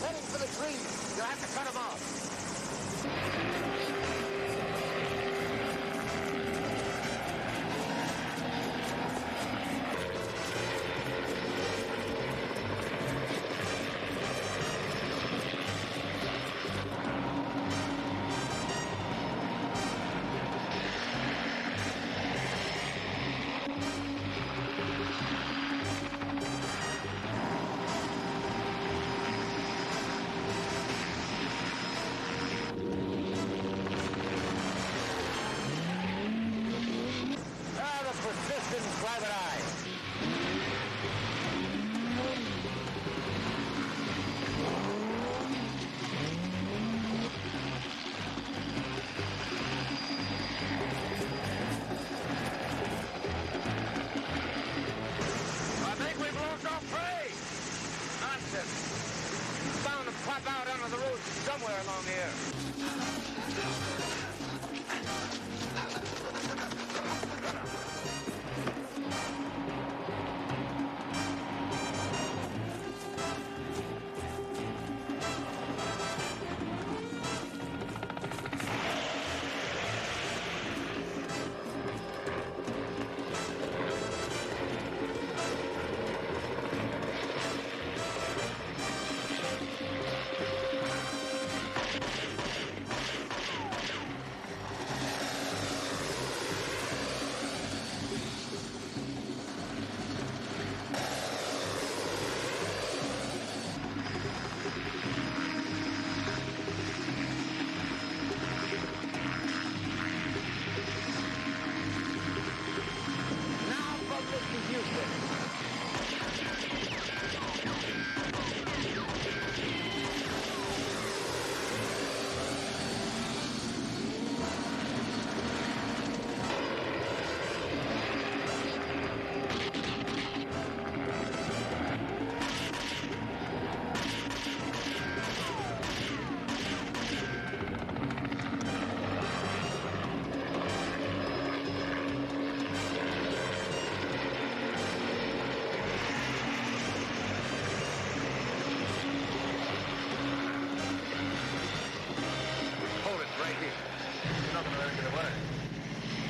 Heading for the trees. You'll have to cut them off. Ah, the persistent private eye. I think we've lost our prey. Nonsense. It's bound to pop out onto the road somewhere along here. Now for Mr. Houston. Hold it right here. You're not going to let him get away.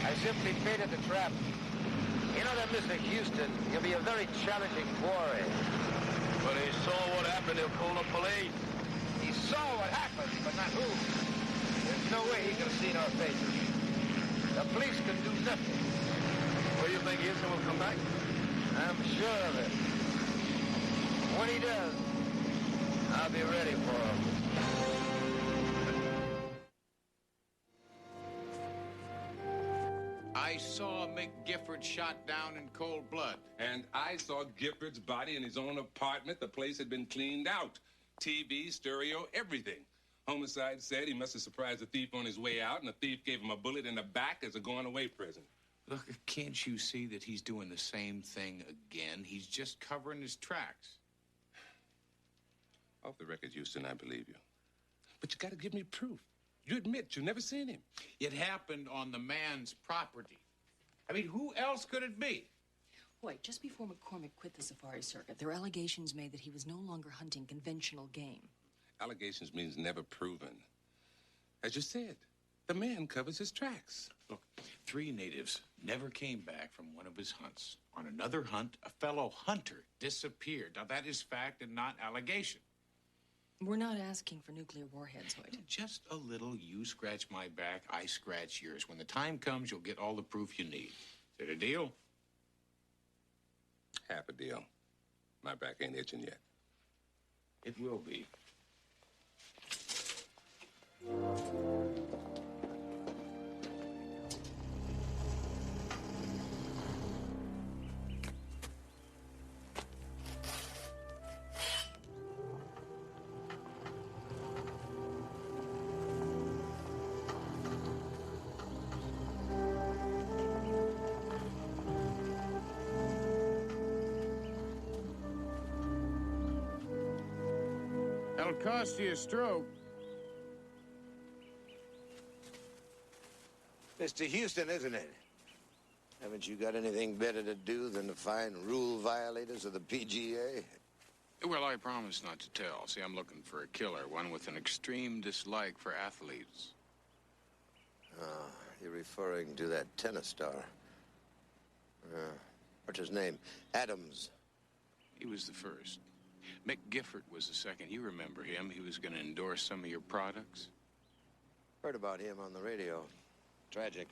I simply baited the trap. You know that Mr. Houston, he'll be a very challenging quarry. But he saw what happened. He'll call the police. He saw what happened, but not who. There's no way he could have seen our faces. The police can do nothing. Well, you think Houston will come back? I'm sure of it. When he does, I'll be ready for him. I saw Mick Gifford shot down in cold blood. And I saw Gifford's body in his own apartment. The place had been cleaned out. TV, stereo, everything. Homicide said he must have surprised the thief on his way out, and the thief gave him a bullet in the back as a going-away present. Look, can't you see that he's doing the same thing again? He's just covering his tracks. Off the record, Houston, I believe you. But you gotta give me proof. You admit you never seen him. It happened on the man's property. I mean, who else could it be? Wait, just before McCormick quit the safari circuit, there were allegations made that he was no longer hunting conventional game. Allegations means never proven. As you said, the man covers his tracks. Look, 3 natives never came back from one of his hunts. On another hunt, a fellow hunter disappeared. Now, that is fact and not allegation. We're not asking for nuclear warheads, Hoyt. Just a little you scratch my back, I scratch yours. When the time comes, you'll get all the proof you need. Is it a deal? Half a deal. My back ain't itching yet. It will be. That'll cost you a stroke. Mr. Houston, isn't it? Haven't you got anything better to do than to find rule violators of the PGA? Well, I promise not to tell. See, I'm looking for a killer, one with an extreme dislike for athletes. Ah, you're referring to that tennis star. What's his name? Adams. He was the first. Mick Gifford was the second. You remember him. He was going to endorse some of your products. Heard about him on the radio. Tragic.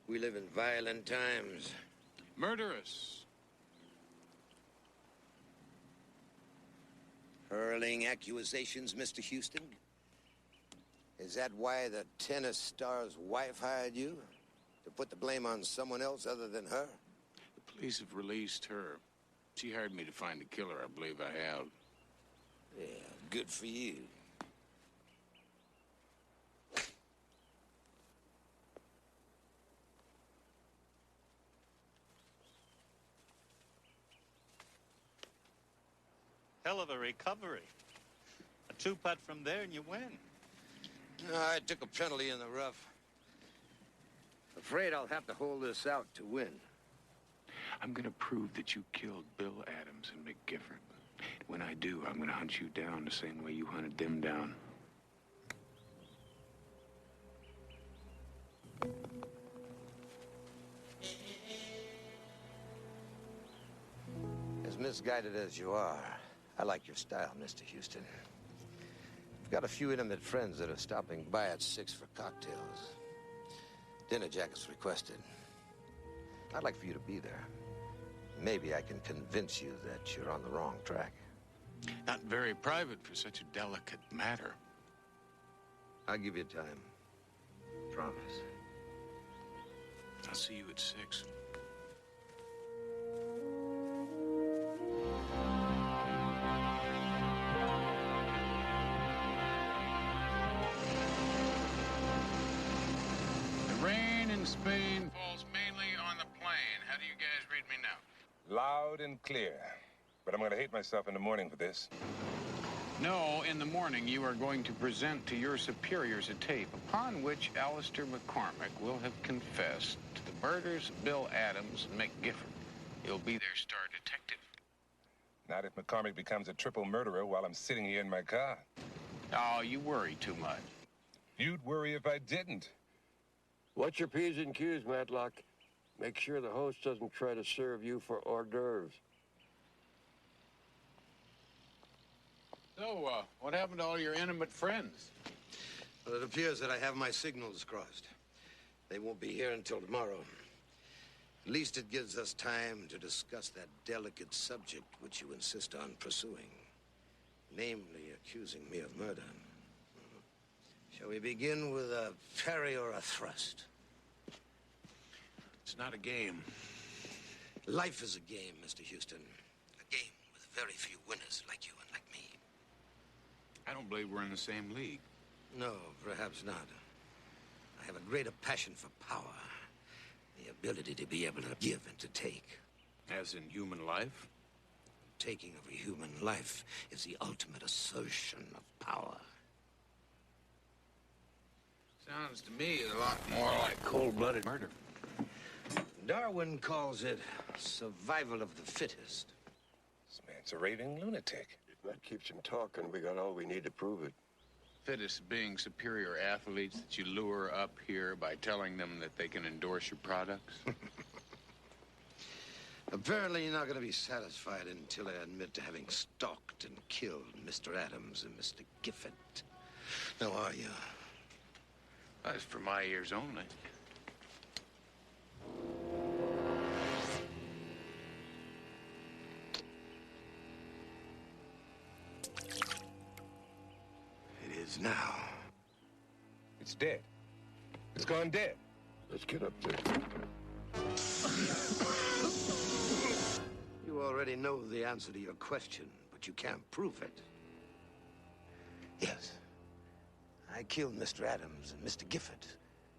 We live in violent times. Murderous. Hurling accusations, Mr. Houston? Is that why the tennis star's wife hired you? To put the blame on someone else other than her? The police have released her. She hired me to find a killer. I believe I have. Yeah, good for you. Hell of a recovery. A 2-putt from there and you win. No, I took a penalty in the rough. Afraid I'll have to hold this out to win. I'm going to prove that you killed Bill Adams and Mick Gifford. When I do, I'm going to hunt you down the same way you hunted them down. As misguided as you are, I like your style, Mr. Houston. I've got a few intimate friends that are stopping by at 6 for cocktails. Dinner jackets requested. I'd like for you to be there. Maybe I can convince you that you're on the wrong track. Not very private for such a delicate matter. I'll give you time. Promise. I'll see you at 6. The rain in Spain falls mainly on the plain. How do you guys read me now? Loud and clear. But I'm going to hate myself in the morning for this. No, in the morning you are going to present to your superiors a tape upon which Alistair McCormick will have confessed to the murders of Bill Adams and Mick Gifford. He'll be their star detective. Not if McCormick becomes a triple murderer while I'm sitting here in my car. Oh, you worry too much. You'd worry if I didn't. Watch your P's and Q's, Matlock. Make sure the host doesn't try to serve you for hors d'oeuvres. So, what happened to all your intimate friends? Well, it appears that I have my signals crossed. They won't be here until tomorrow. At least it gives us time to discuss that delicate subject which you insist on pursuing. Namely, accusing me of murder. Shall we begin with a parry or a thrust? It's not a game. Life is a game, Mr. Houston. A game with very few winners like you and like me. I don't believe we're in the same league. No, perhaps not. I have a greater passion for power. The ability to be able to give and to take. As in human life? Taking of a human life is the ultimate assertion of power. Sounds to me a lot more like cold-blooded murder. Darwin calls it survival of the fittest. This man's a raving lunatic. If that keeps him talking, we got all we need to prove it. Fittest being superior athletes that you lure up here by telling them that they can endorse your products? Apparently, you're not going to be satisfied until I admit to having stalked and killed Mr. Adams and Mr. Gifford. Now, are you? That's for my ears only. It is now. It's dead. It's gone dead. Let's get up there. You already know the answer to your question, but you can't prove it. Yes. I killed Mr. Adams and Mr. Gifford,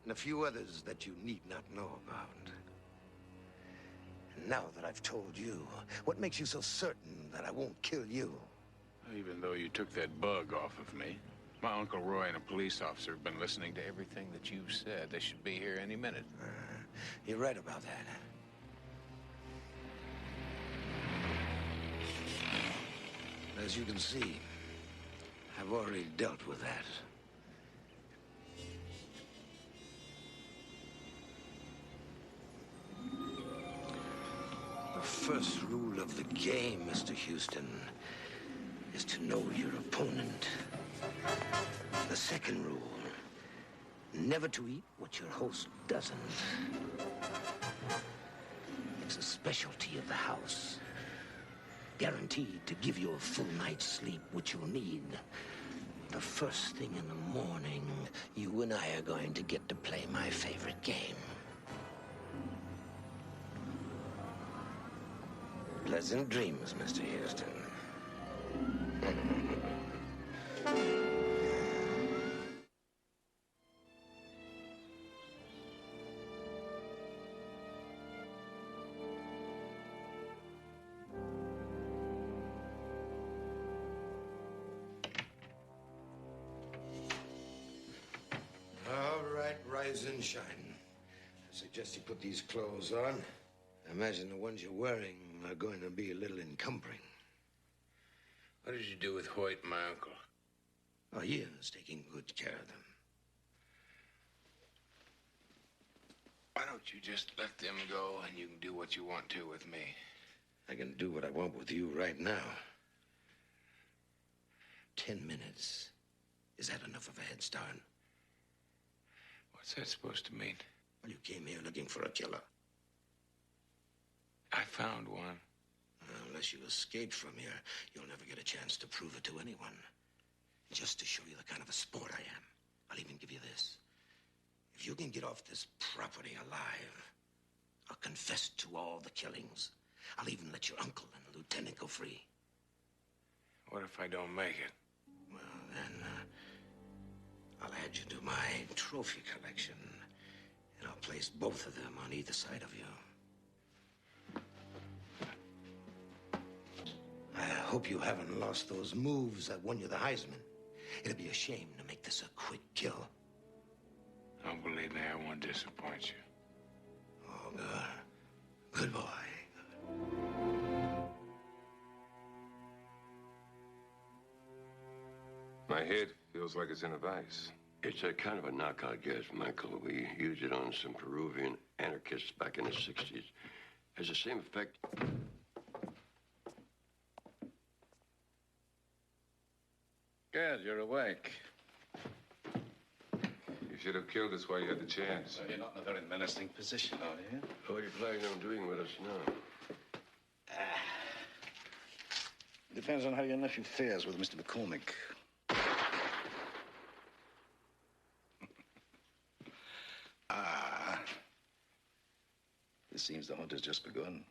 and a few others that you need not know about. And now that I've told you, what makes you so certain that I won't kill you? Even though you took that bug off of me, my Uncle Roy and a police officer have been listening to everything that you've said. They should be here any minute. You're right about that. As you can see, I've already dealt with that. The first rule of the game, Mr. Houston, is to know your opponent. The second rule, never to eat what your host doesn't. It's a specialty of the house. Guaranteed to give you a full night's sleep, which you'll need. The first thing in the morning, you and I are going to get to play my favorite game. Pleasant dreams, Mr. Houston. All right, rise and shine. I suggest you put these clothes on. I imagine the ones you're wearing are going to be a little encumbering. What did you do with Hoyt and my uncle? Oh, Ian's taking good care of them. Why don't you just let them go and you can do what you want to with me? I can do what I want with you right now. 10 minutes. Is that enough of a head start? What's that supposed to mean? Well, you came here looking for a killer. I found one. Unless you escaped from here, you'll never get a chance to prove it to anyone. Just to show you the kind of a sport I am, I'll even give you this. If you can get off this property alive, I'll confess to all the killings. I'll even let your uncle and the lieutenant go free. What if I don't make it? Well, then, I'll add you to my trophy collection, and I'll place both of them on either side of you. I hope you haven't lost those moves that won you the Heisman. It'd be a shame to make this a quick kill. Don't believe me, I won't disappoint you. Oh, good. Good boy. My head feels like it's in a vice. It's a kind of a knockout gas, Michael. We used it on some Peruvian anarchists back in the 60s. Has the same effect. Good, you're awake. You should have killed us while you had the chance. Well, you're not in a very menacing position, are you? What are you planning on doing with us now? Depends on how your nephew fares with Mr. McCormick. It seems the hunt has just begun.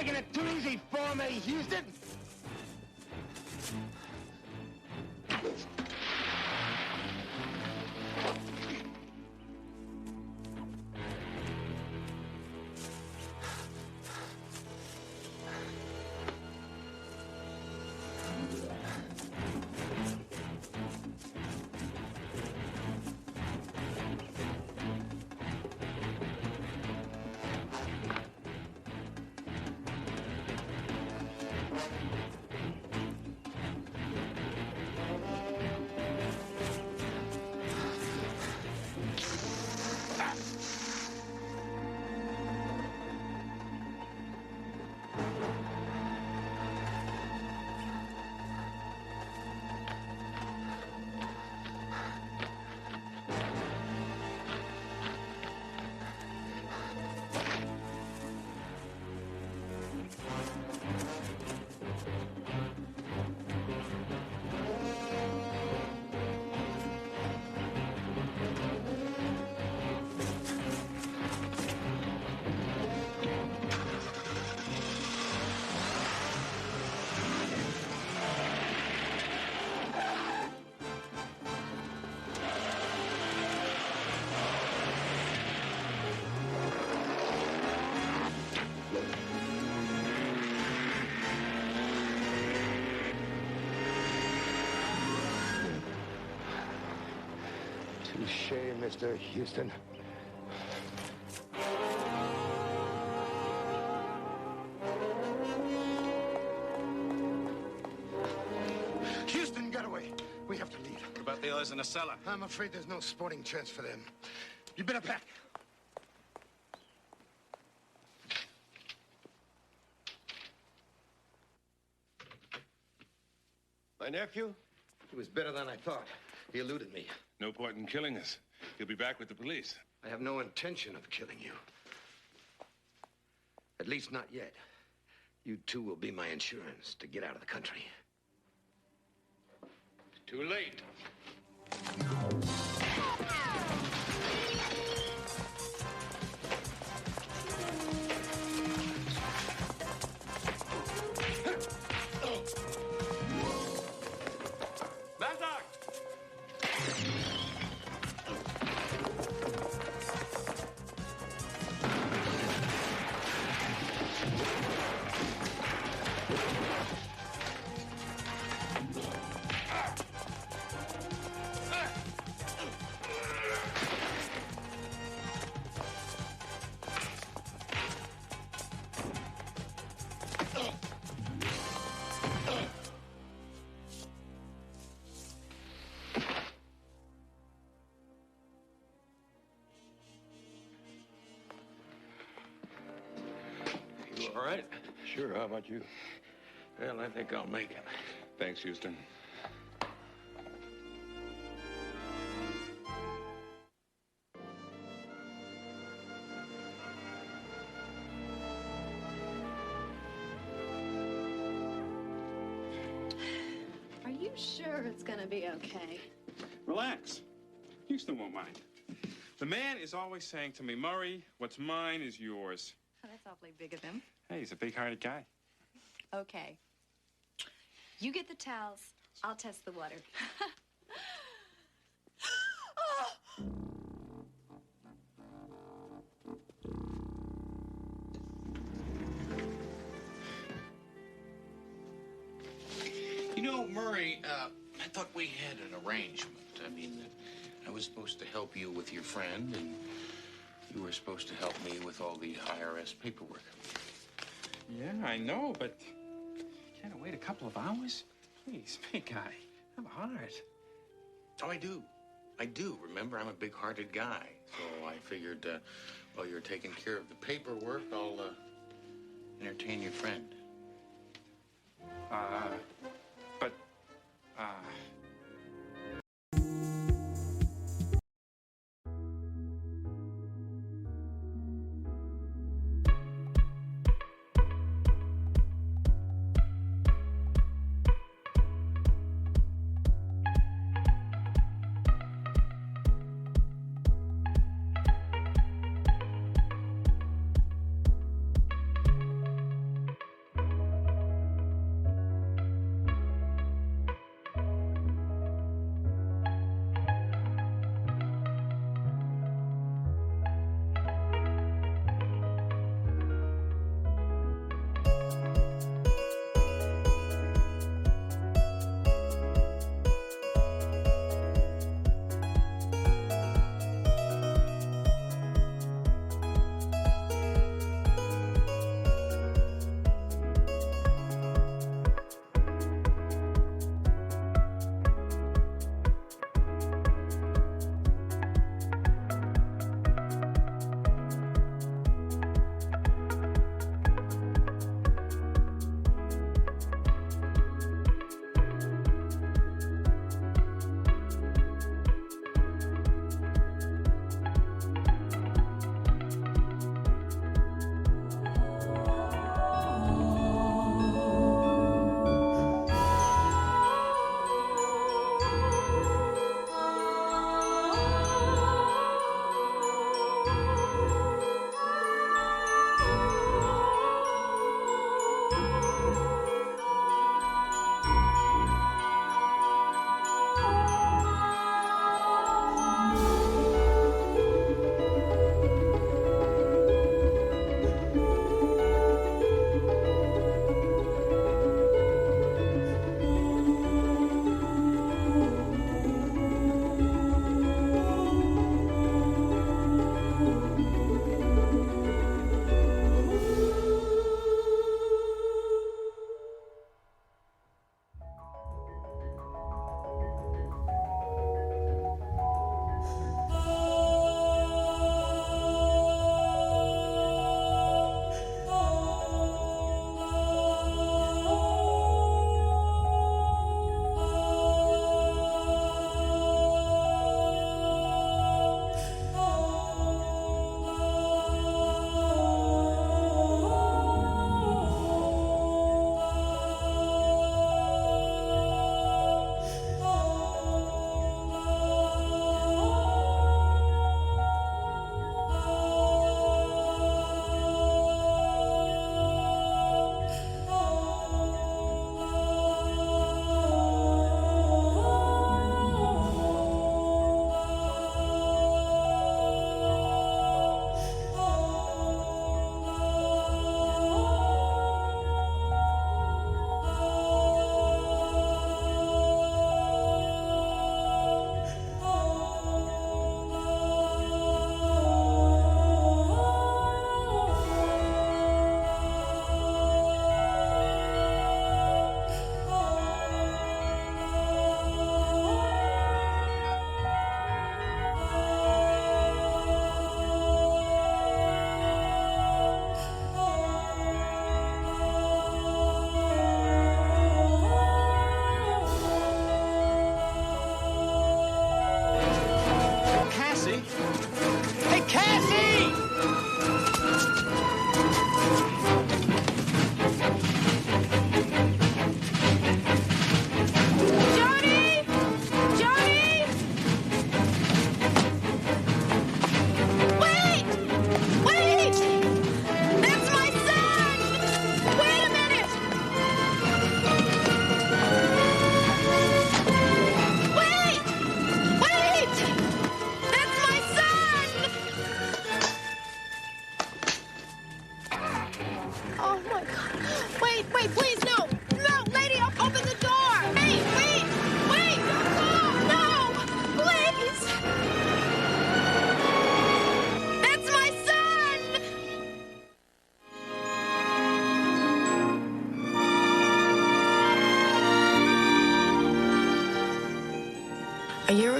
making it too easy for me, Houston? Touche, Mr. Houston. Houston, get away. We have to leave. What about the others in the cellar? I'm afraid there's no sporting chance for them. You better pack. My nephew? He was better than I thought. He eluded me. No point in killing us. He'll be back with the police. I have no intention of killing you. At least not yet. You two will be my insurance to get out of the country. Too late. You all right? Sure, how about you? Well, I think I'll make it. Thanks, Houston. Are you sure it's gonna be okay? Relax. Houston won't mind. The man is always saying to me, Murray, what's mine is yours. Oh, that's awfully big of him. Hey, he's a big-hearted guy. Okay. You get the towels. I'll test the water. You know, Murray, I thought we had an arrangement. I mean, I was supposed to help you with your friend, and you were supposed to help me with all the IRS paperwork. Yeah, I know, but can't I wait a couple of hours? Please, big guy, have a heart. Oh, I do. I do. Remember, I'm a big-hearted guy. So I figured, while you're taking care of the paperwork, I'll, entertain your friend. But,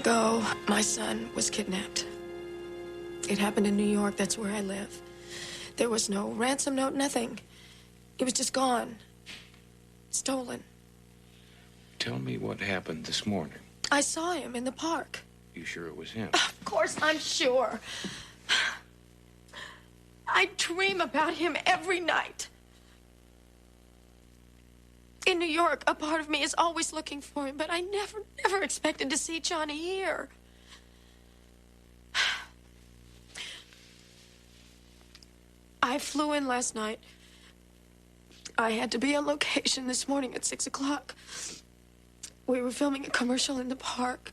ago, my son was kidnapped. It happened in New York. That's where I live. There was no ransom note, nothing. He was just gone. Stolen. Tell me what happened this morning. I saw him in the park. You sure it was him? Of course, I'm sure. I dream about him every night. In New York, a part of me is always looking for him, but I never expected to see Johnny here. I flew in last night. I had to be on location this morning at 6 o'clock. We were filming a commercial in the park.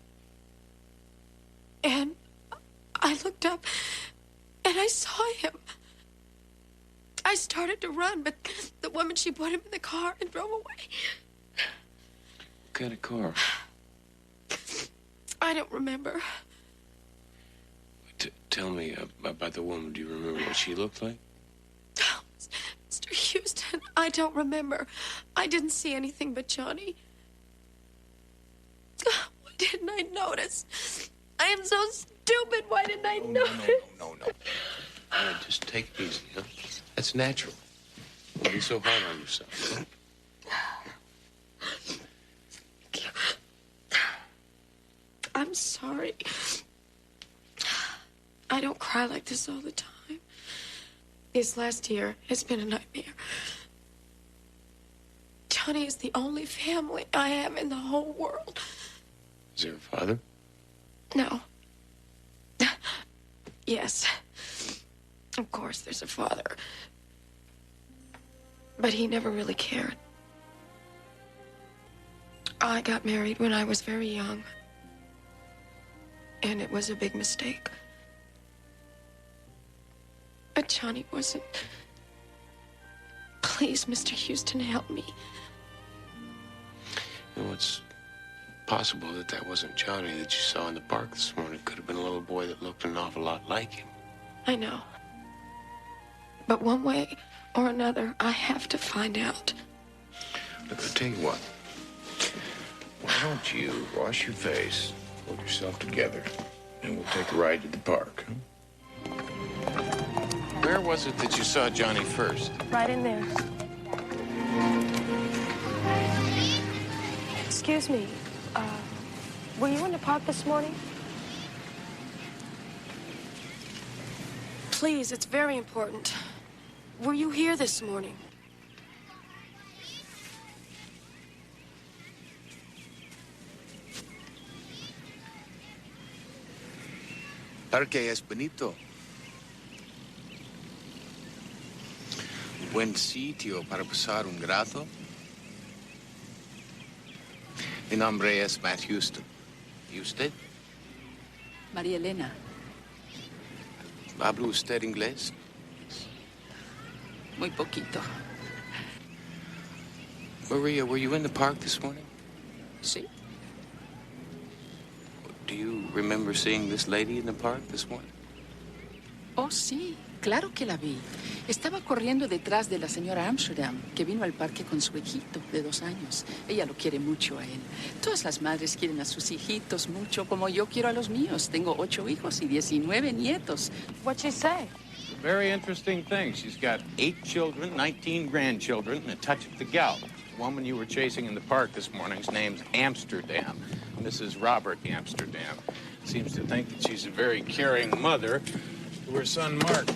And I looked up and I saw him. I started to run, but the woman, she put him in the car and drove away. What kind of car? I don't remember. Tell me about the woman. Do you remember what she looked like? Mr. Houston, I don't remember. I didn't see anything but Johnny. Why didn't I notice? I am so stupid. Why didn't I notice? No. Just take it easy, huh? That's natural. Don't be so hard on yourself. I'm sorry. I don't cry like this all the time. This last year has been a nightmare. Johnny is the only family I have in the whole world. Is there a father? No. Yes. Of course, there's a father. But he never really cared. I got married when I was very young. And it was a big mistake. But Johnny wasn't. Please, Mr. Houston, help me. You know, it's possible that wasn't Johnny that you saw in the park this morning. It could have been a little boy that looked an awful lot like him. I know. But one way or another, I have to find out. Look, I'll tell you what. Why don't you wash your face, hold yourself together, and we'll take a ride to the park, huh? Where was it that you saw Johnny first? Right in there. Excuse me. Were you in the park this morning? Please, it's very important. Were you here this morning? Parque es bonito. Buen sitio para pasar un grato. Mi nombre es Matt Houston. ¿Y usted? María Elena. ¿Habla usted inglés? Muy poquito. Maria, were you in the park this morning? Sí. Do you remember seeing this lady in the park this morning? Oh, sí. Claro que la vi. Estaba corriendo detrás de la señora Amsterdam, que vino al parque con su hijito de 2 años. Ella lo quiere mucho a él. Todas las madres quieren a sus hijitos mucho, como yo quiero a los míos. Tengo 8 hijos y 19 nietos. What'd she say? Very interesting thing. She's got 8 children, 19 grandchildren, and a touch of the gout. The woman you were chasing in the park this morning's name's Amsterdam. Mrs. Robert Amsterdam. Seems to think that she's a very caring mother to her son, Mark.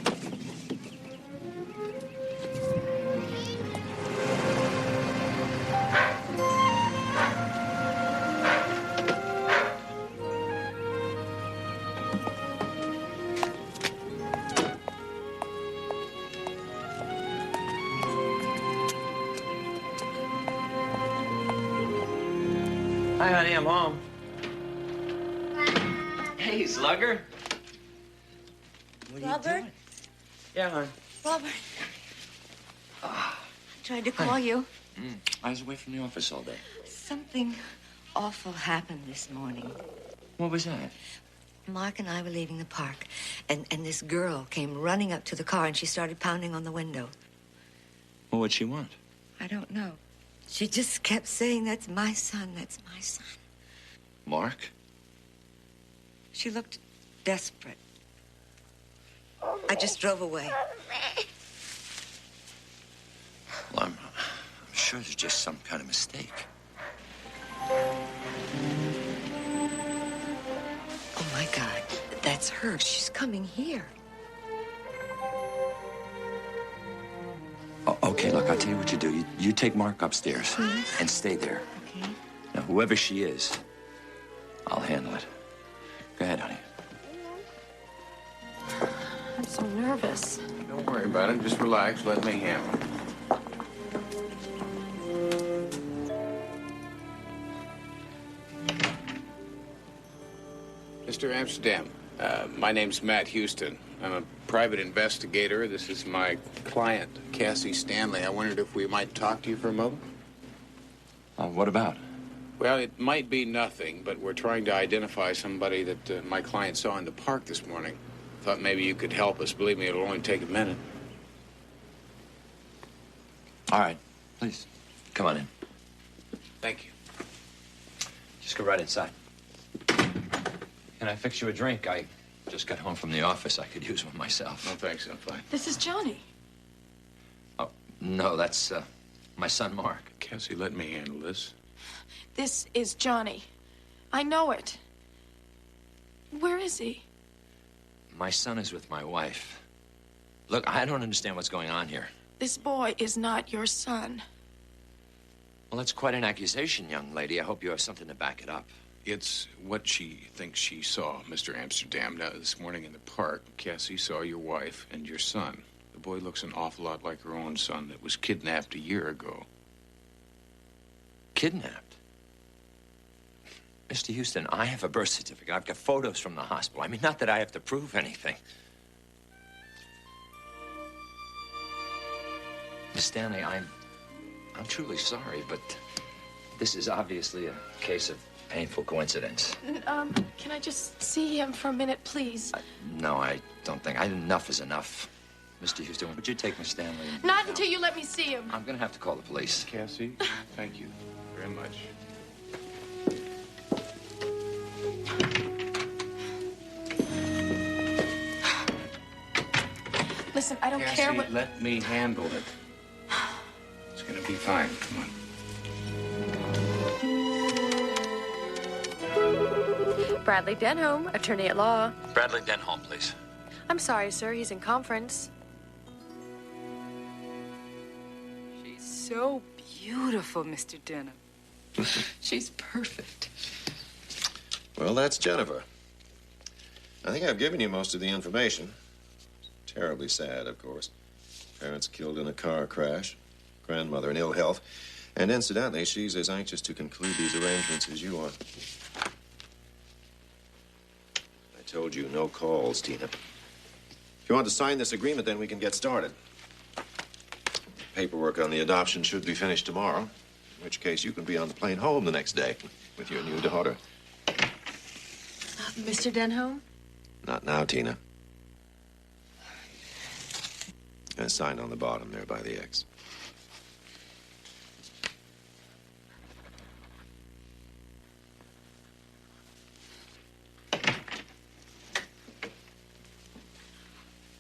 Hi, honey, I'm home. Hey, Slugger. What are you Robert? doing? Yeah, hon. Robert. I tried to call you. I was away from the office all day. Something awful happened this morning. What was that? Mark and I were leaving the park, and this girl came running up to the car, and she started pounding on the window. Well, what'd she want? I don't know. She just kept saying, "That's my son, that's my son." Mark? She looked desperate. I just drove away. Well, I'm sure there's just some kind of mistake. Oh, my God. That's her. She's coming here. Oh, okay, look, I'll tell you what you do. You take Mark upstairs and stay there. Okay. Now, whoever she is, I'll handle it. Go ahead, honey. I'm so nervous. Don't worry about it. Just relax. Let me handle it. Mr. Amsterdam, my name's Matt Houston. I'm a private investigator. This is my client, Cassie Stanley. I wondered if we might talk to you for a moment. What about? Well, it might be nothing, but we're trying to identify somebody that my client saw in the park this morning. Thought maybe you could help us. Believe me, it'll only take a minute. All right, please, come on in. Thank you. Just go right inside. Can I fix you a drink? I just got home from the office. I could use one myself. No, thanks. I'm fine. This is Johnny. Oh, no, that's my son, Mark. Cassie, let me handle this. This is Johnny. I know it. Where is he? My son is with my wife. Look, I don't understand what's going on here. This boy is not your son. Well, that's quite an accusation, young lady. I hope you have something to back it up. It's what she thinks she saw, Mr. Amsterdam. Now, this morning in the park, Cassie saw your wife and your son. The boy looks an awful lot like her own son that was kidnapped a year ago. Kidnapped? Mr. Houston, I have a birth certificate. I've got photos from the hospital. I mean, not that I have to prove anything. Miss Stanley, I'm truly sorry, but this is obviously a case of painful coincidence. Can I just see him for a minute, please? No, I don't think. Enough is enough. Mr. Houston, would you take Miss Stanley? Not until you let me see him. I'm going to have to call the police. Cassie, thank you very much. Listen, I don't Cassie, care what... let me handle it. It's gonna be fine. Come on. Bradley Denholm, attorney at law. Bradley Denholm, please. I'm sorry, sir. He's in conference. She's so beautiful, Mr. Denham. She's perfect. Well, that's Jennifer. I think I've given you most of the information. Terribly sad, of course. Parents killed in a car crash. Grandmother in ill health. And incidentally, she's as anxious to conclude these arrangements as you are. I told you, no calls, Tina. If you want to sign this agreement, then we can get started. Paperwork on the adoption should be finished tomorrow, in which case you can be on the plane home the next day with your new daughter. Mr. Denholm? Not now, Tina. A sign on the bottom there by the X.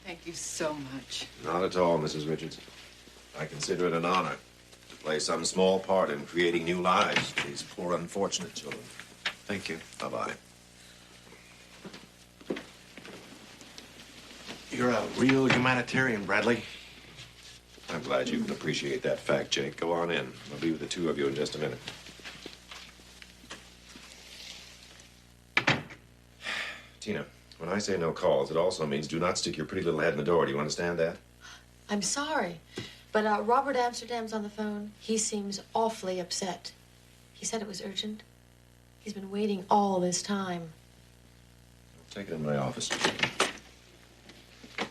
Thank you so much. Not at all, Mrs. Richards. I consider it an honor to play some small part in creating new lives for these poor, unfortunate children. Thank you. Bye-bye. You're a real humanitarian, Bradley. I'm glad you can appreciate that fact, Jake. Go on in. I'll be with the two of you in just a minute. Tina, when I say no calls, it also means do not stick your pretty little head in the door. Do you understand that? I'm sorry, but Robert Amsterdam's on the phone. He seems awfully upset. He said it was urgent. He's been waiting all this time. Take it in my office.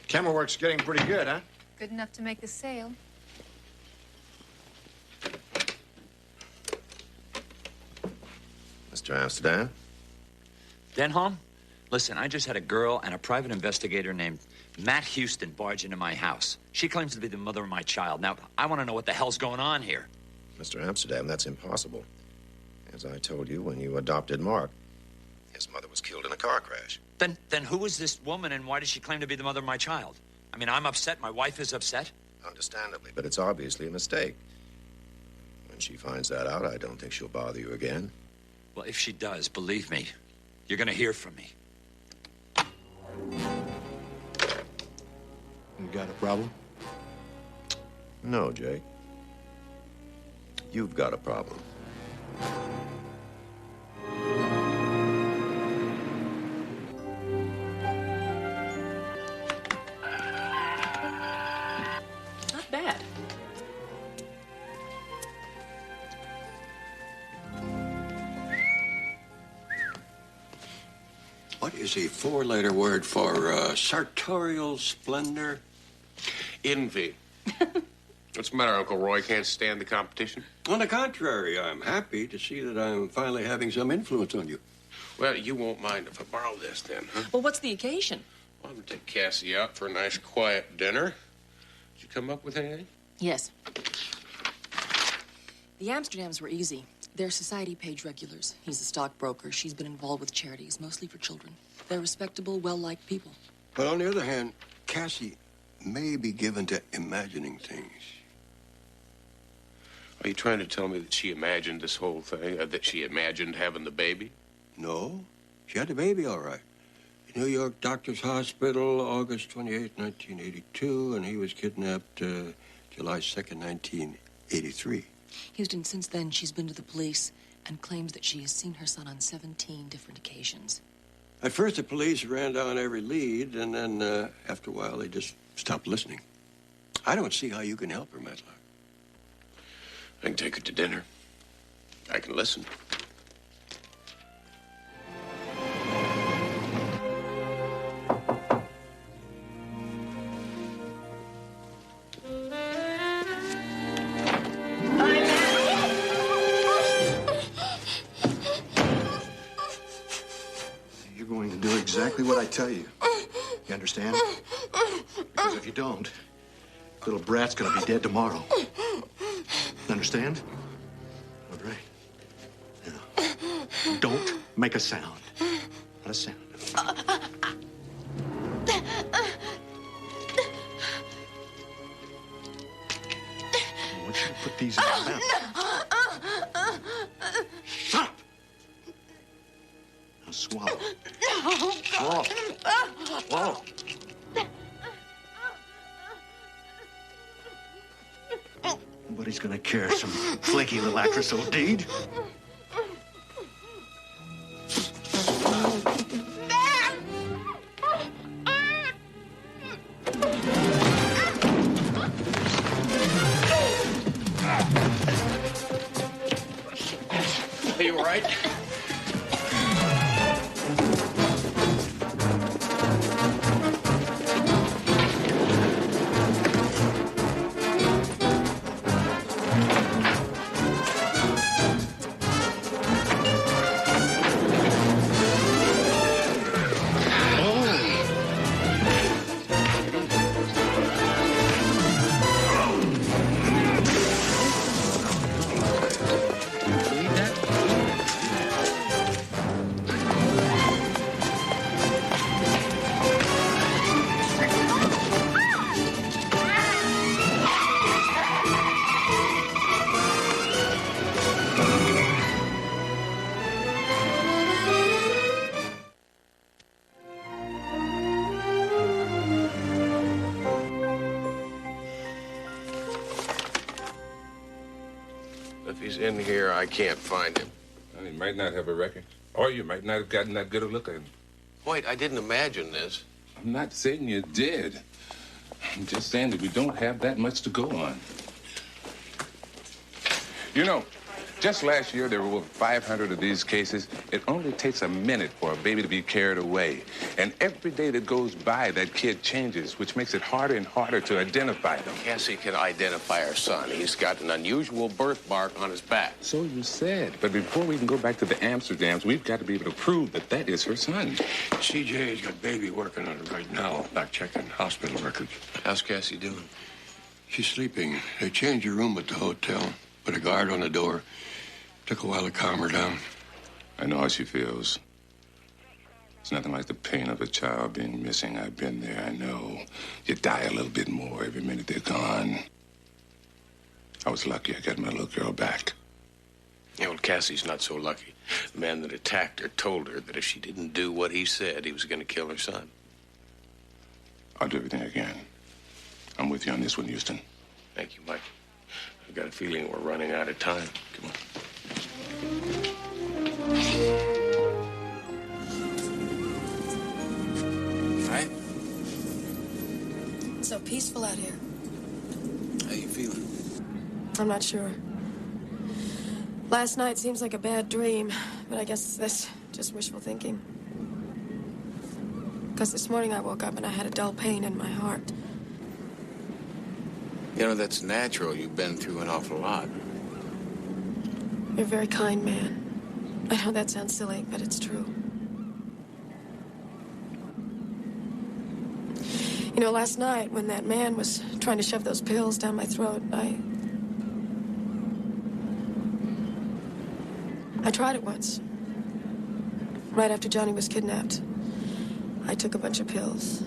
Camera work's getting pretty good, huh? Good enough to make the sale. Mr. Amsterdam? Denholm? Listen, I just had a girl and a private investigator named Matt Houston barge into my house. She claims to be the mother of my child. Now, I want to know what the hell's going on here. Mr. Amsterdam, that's impossible. As I told you when you adopted Mark, His mother was killed in a car crash. Then who is this woman and why does she claim to be the mother of my child? I mean, I'm upset. My wife is upset. Understandably, but it's obviously a mistake. When she finds that out, I don't think she'll bother you again. Well, if she does, believe me, you're going to hear from me. You got a problem? No, Jake. You've got a problem. Not bad. What is a four-letter word for sartorial splendor? Envy. What's the matter, Uncle Roy? Can't stand the competition? On the contrary, I'm happy to see that I'm finally having some influence on you. Well, you won't mind if I borrow this then, huh? Well, what's the occasion? Well, I'm going to take Cassie out for a nice, quiet dinner. Did you come up with anything? Yes. The Amsterdams were easy. They're society page regulars. He's a stockbroker. She's been involved with charities, mostly for children. They're respectable, well-liked people. But on the other hand, Cassie may be given to imagining things. Are you trying to tell me that she imagined this whole thing? That she imagined having the baby? No, she had the baby all right. New York Doctors Hospital, August 28, 1982, and he was kidnapped July 2nd, 1983. Houston, since then, she's been to the police and claims that she has seen her son on 17 different occasions. At first, the police ran down every lead, and then after a while, they just stopped listening. I don't see how you can help her, Matlock. I can take her to dinner. I can listen. You're going to do exactly what I tell you. You understand? Because if you don't, little brat's gonna be dead tomorrow. Understand? All right. Now, don't make a sound. Not a sound. I want you to put these in your mouth. Shut up! Now swallow. Swallow. Swallow. Nobody's gonna care some flaky little actress old deed. Are you all right? If he's in here, I can't find him. Well, he might not have a record. Or you might not have gotten that good a look at him. Wait, I didn't imagine this. I'm not saying you did. I'm just saying that we don't have that much to go on. You know, just last year, there were over 500 of these cases. It only takes a minute for a baby to be carried away. And every day that goes by, that kid changes, which makes it harder and harder to identify them. Cassie can identify her son. He's got an unusual birthmark on his back. So you said. But before we can go back to the Amsterdams, we've got to be able to prove that that is her son. CJ's got baby working on it right now, back checking hospital records. How's Cassie doing? She's sleeping. They changed her room at the hotel, put a guard on the door. Took a while to calm her down. I know how she feels. It's nothing like the pain of a child being missing. I've been there, I know. You die a little bit more every minute they're gone. I was lucky I got my little girl back. Yeah, well, Cassie's not so lucky. The man that attacked her told her that if she didn't do what he said, he was going to kill her son. I'll do everything I can. I'm with you on this one, Houston. Thank you, Mike. I've got a feeling we're running out of time. Come on. Right? It's so peaceful out here. How you feeling? I'm not sure. Last night seems like a bad dream, but I guess that's just wishful thinking. Because this morning I woke up and I had a dull pain in my heart. You know, that's natural. You've been through an awful lot. You're a very kind man. I know that sounds silly, but it's true. You know, last night when that man was trying to shove those pills down my throat, I tried it once. Right after Johnny was kidnapped. I took a bunch of pills.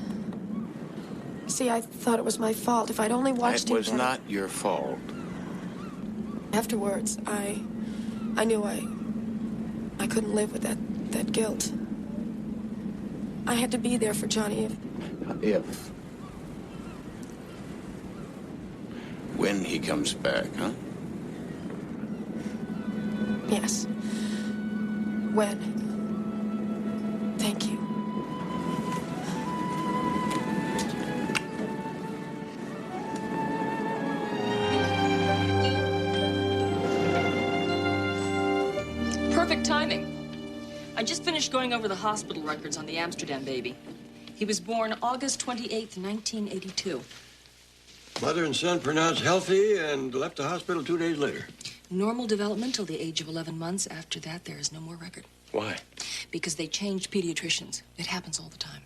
See, I thought it was my fault. If I'd only watched him. It was not your fault. Afterwards, I knew I couldn't live with that guilt. I had to be there for Johnny When he comes back, huh? Yes. When? Thank you. Perfect timing. I just finished going over the hospital records on the Amsterdam baby. He was born August 28th, 1982. Mother and son pronounced healthy and left the hospital 2 days later. Normal development till the age of 11 months. After that, there is no more record. Why? Because they changed pediatricians. It happens all the time.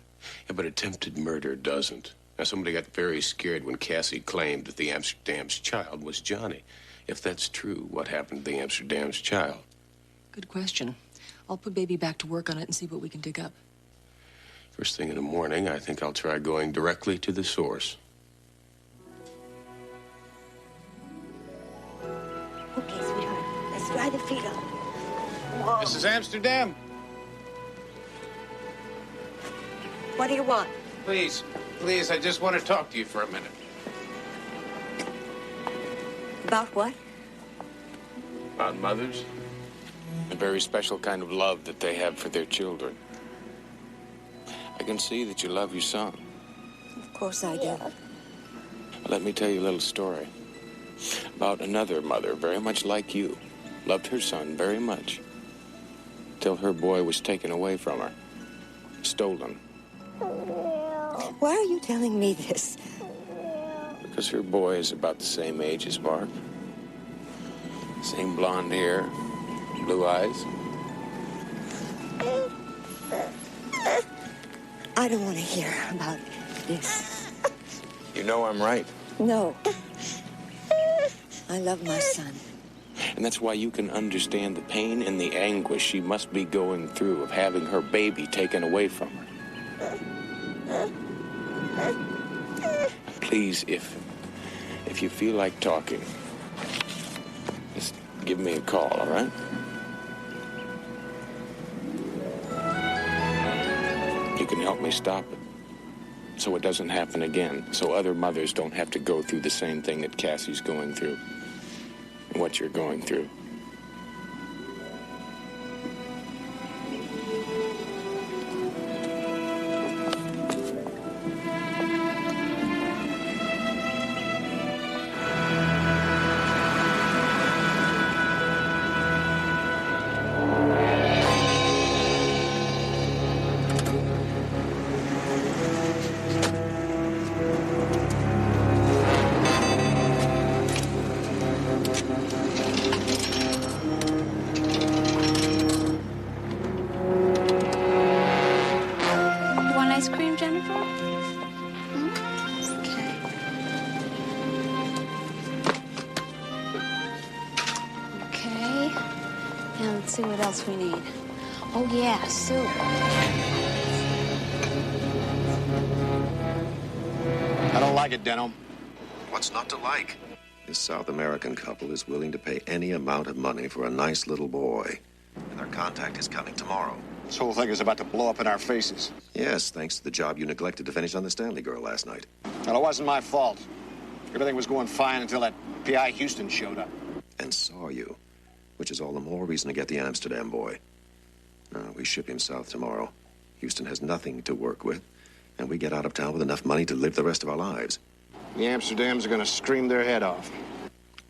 Yeah, but attempted murder doesn't. Now, somebody got very scared when Cassie claimed that the Amsterdam's child was Johnny. If that's true, what happened to the Amsterdam's child? Good question. I'll put baby back to work on it and see what we can dig up. First thing in the morning, I think I'll try going directly to the source. Okay, sweetheart. Let's dry the feet up. Mrs. Amsterdam. What do you want? Please, I just want to talk to you for a minute. About what? About mothers. A very special kind of love that they have for their children. I can see that you love your son. Of course I do. Let me tell you a little story about another mother very much like you. Loved her son very much. Till her boy was taken away from her. Stolen. Why are you telling me this? Because her boy is about the same age as Mark. Same blonde hair, blue eyes. I don't want to hear about this. You know I'm right. No. I love my son. And that's why you can understand the pain and the anguish she must be going through of having her baby taken away from her. Please, if you feel like talking, just give me a call, all right? You can help me stop it so it doesn't happen again, so other mothers don't have to go through the same thing that Cassie's going through and what you're going through. Ice cream, Jennifer? Okay. Now let's see what else we need. Oh, yeah, soup. like it, Denham. What's not to like? This South American couple is willing to pay any amount of money for a nice little boy. And their contact is coming tomorrow. This whole thing is about to blow up in our faces. Yes, thanks to the job you neglected to finish on the Stanley girl last night. Well, it wasn't my fault. Everything was going fine until that P.I. Houston showed up. And saw you, which is all the more reason to get the Amsterdam boy. We ship him south tomorrow. Houston has nothing to work with, and we get out of town with enough money to live the rest of our lives. The Amsterdams are going to scream their head off.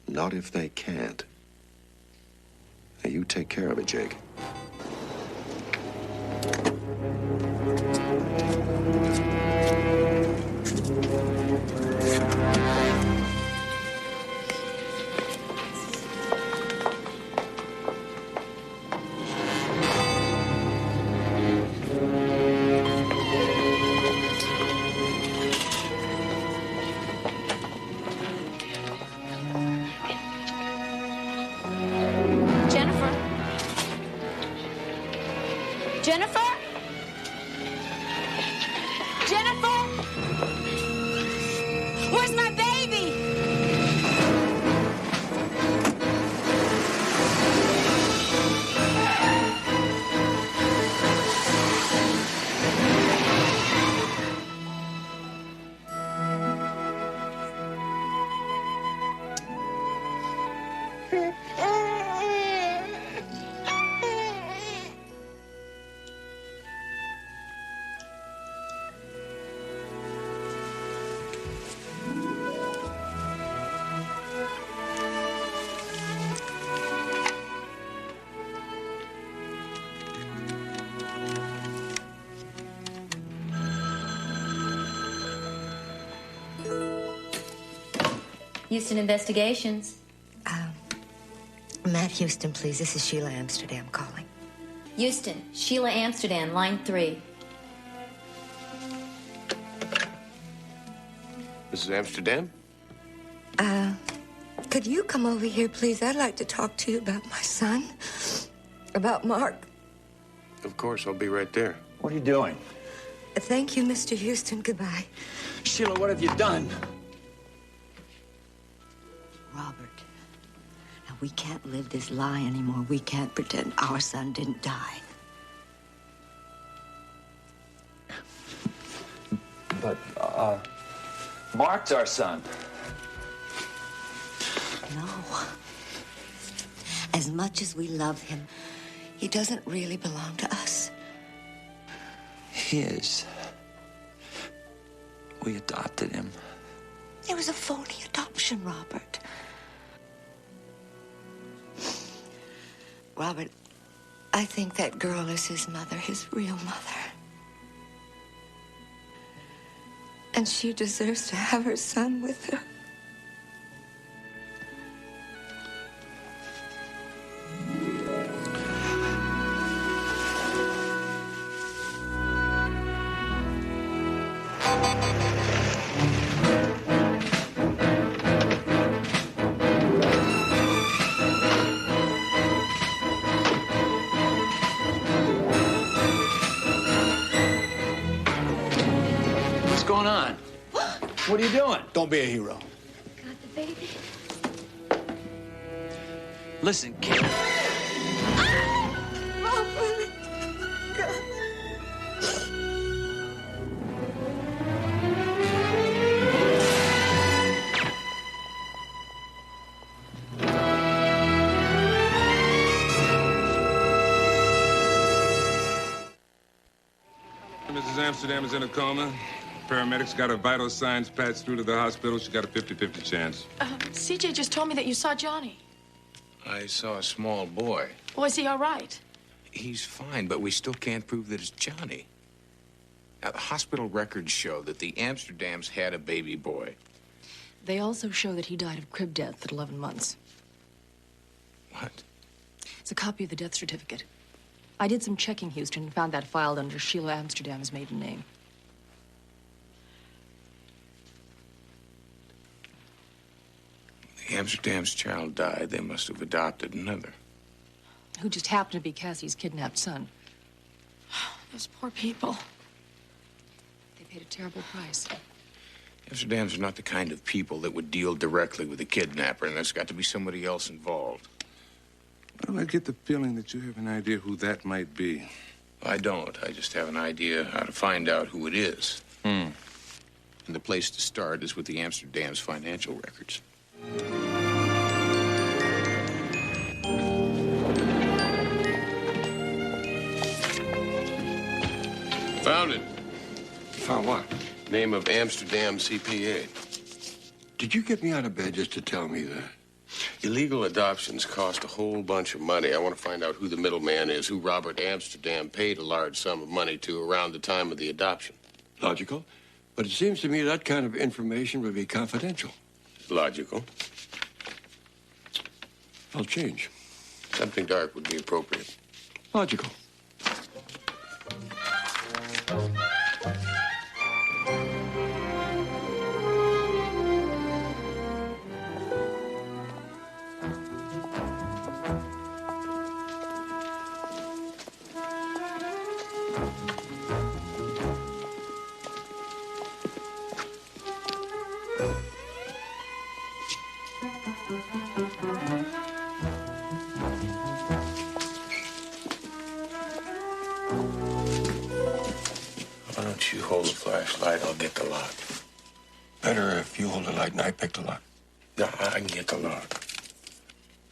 Not if they can't. Now, you take care of it, Jake. Jennifer? Jennifer? Where's my baby? Houston Investigations. Matt Houston, please. This is Sheila Amsterdam calling. Houston, Sheila Amsterdam, line 3. Mrs. Amsterdam? Could you come over here, please? I'd like to talk to you about my son. About Mark. Of course, I'll be right there. What are you doing? Thank you, Mr. Houston. Goodbye. Sheila, what have you done? Robert, now we can't live this lie anymore. We can't pretend our son didn't die. But, Mark's our son. No. As much as we love him, he doesn't really belong to us. His. We adopted him. It was a phony adoption, Robert. Robert, I think that girl is his mother, his real mother. And she deserves to have her son with her. What's going on? What are you doing? Don't be a hero. Got the baby? Listen, kid. Robert! Mrs. Amsterdam is in a coma. Paramedics got her vital signs patched through to the hospital. She got a 50-50 chance. CJ just told me that you saw Johnny. I saw a small boy. Was he all right? He's fine, but we still can't prove that it's Johnny. Now, the hospital records show that the Amsterdams had a baby boy. They also show that he died of crib death at 11 months. What? It's a copy of the death certificate. I did some checking, Houston, and found that filed under Sheila Amsterdam's maiden name. The Amsterdam's child died. They must have adopted another. Who just happened to be Cassie's kidnapped son. Those poor people. They paid a terrible price. Amsterdam's are not the kind of people that would deal directly with a kidnapper, and there's got to be somebody else involved. Well, I get the feeling that you have an idea who that might be. I don't. I just have an idea how to find out who it is. And the place to start is with the Amsterdam's financial records. Found it. Found what? Name of Amsterdam CPA. Did you get me out of bed just to tell me that? Illegal adoptions cost a whole bunch of money. I want to find out who the middleman is, who Robert Amsterdam paid a large sum of money to around the time of the adoption. Logical. But it seems to me that kind of information would be confidential. Logical. I'll change. Something dark would be appropriate. Logical. Why don't you hold the flashlight? I'll get the lock. Better if you hold the light and I pick the lock. No, I can get the lock.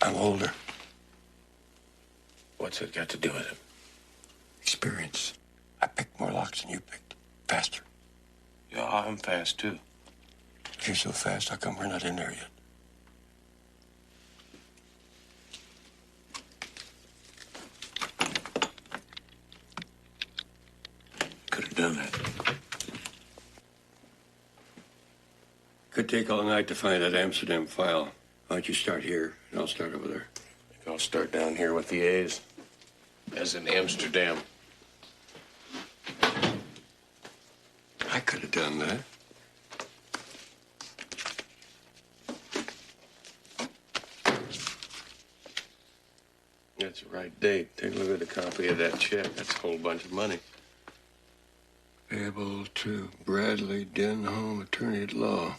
I'm older. What's it got to do with it? Experience. I picked more locks than you picked. Faster. Yeah, I'm fast, too. If you're so fast, how come we're not in there yet? Could have done that. Could take all night to find that Amsterdam file. Why don't you start here, and I'll start over there. I think I'll start down here with the A's. As in Amsterdam. I could have done that. That's the right date. Take a look at the copy of that check. That's a whole bunch of money. Payable to Bradley Denholm, attorney at law.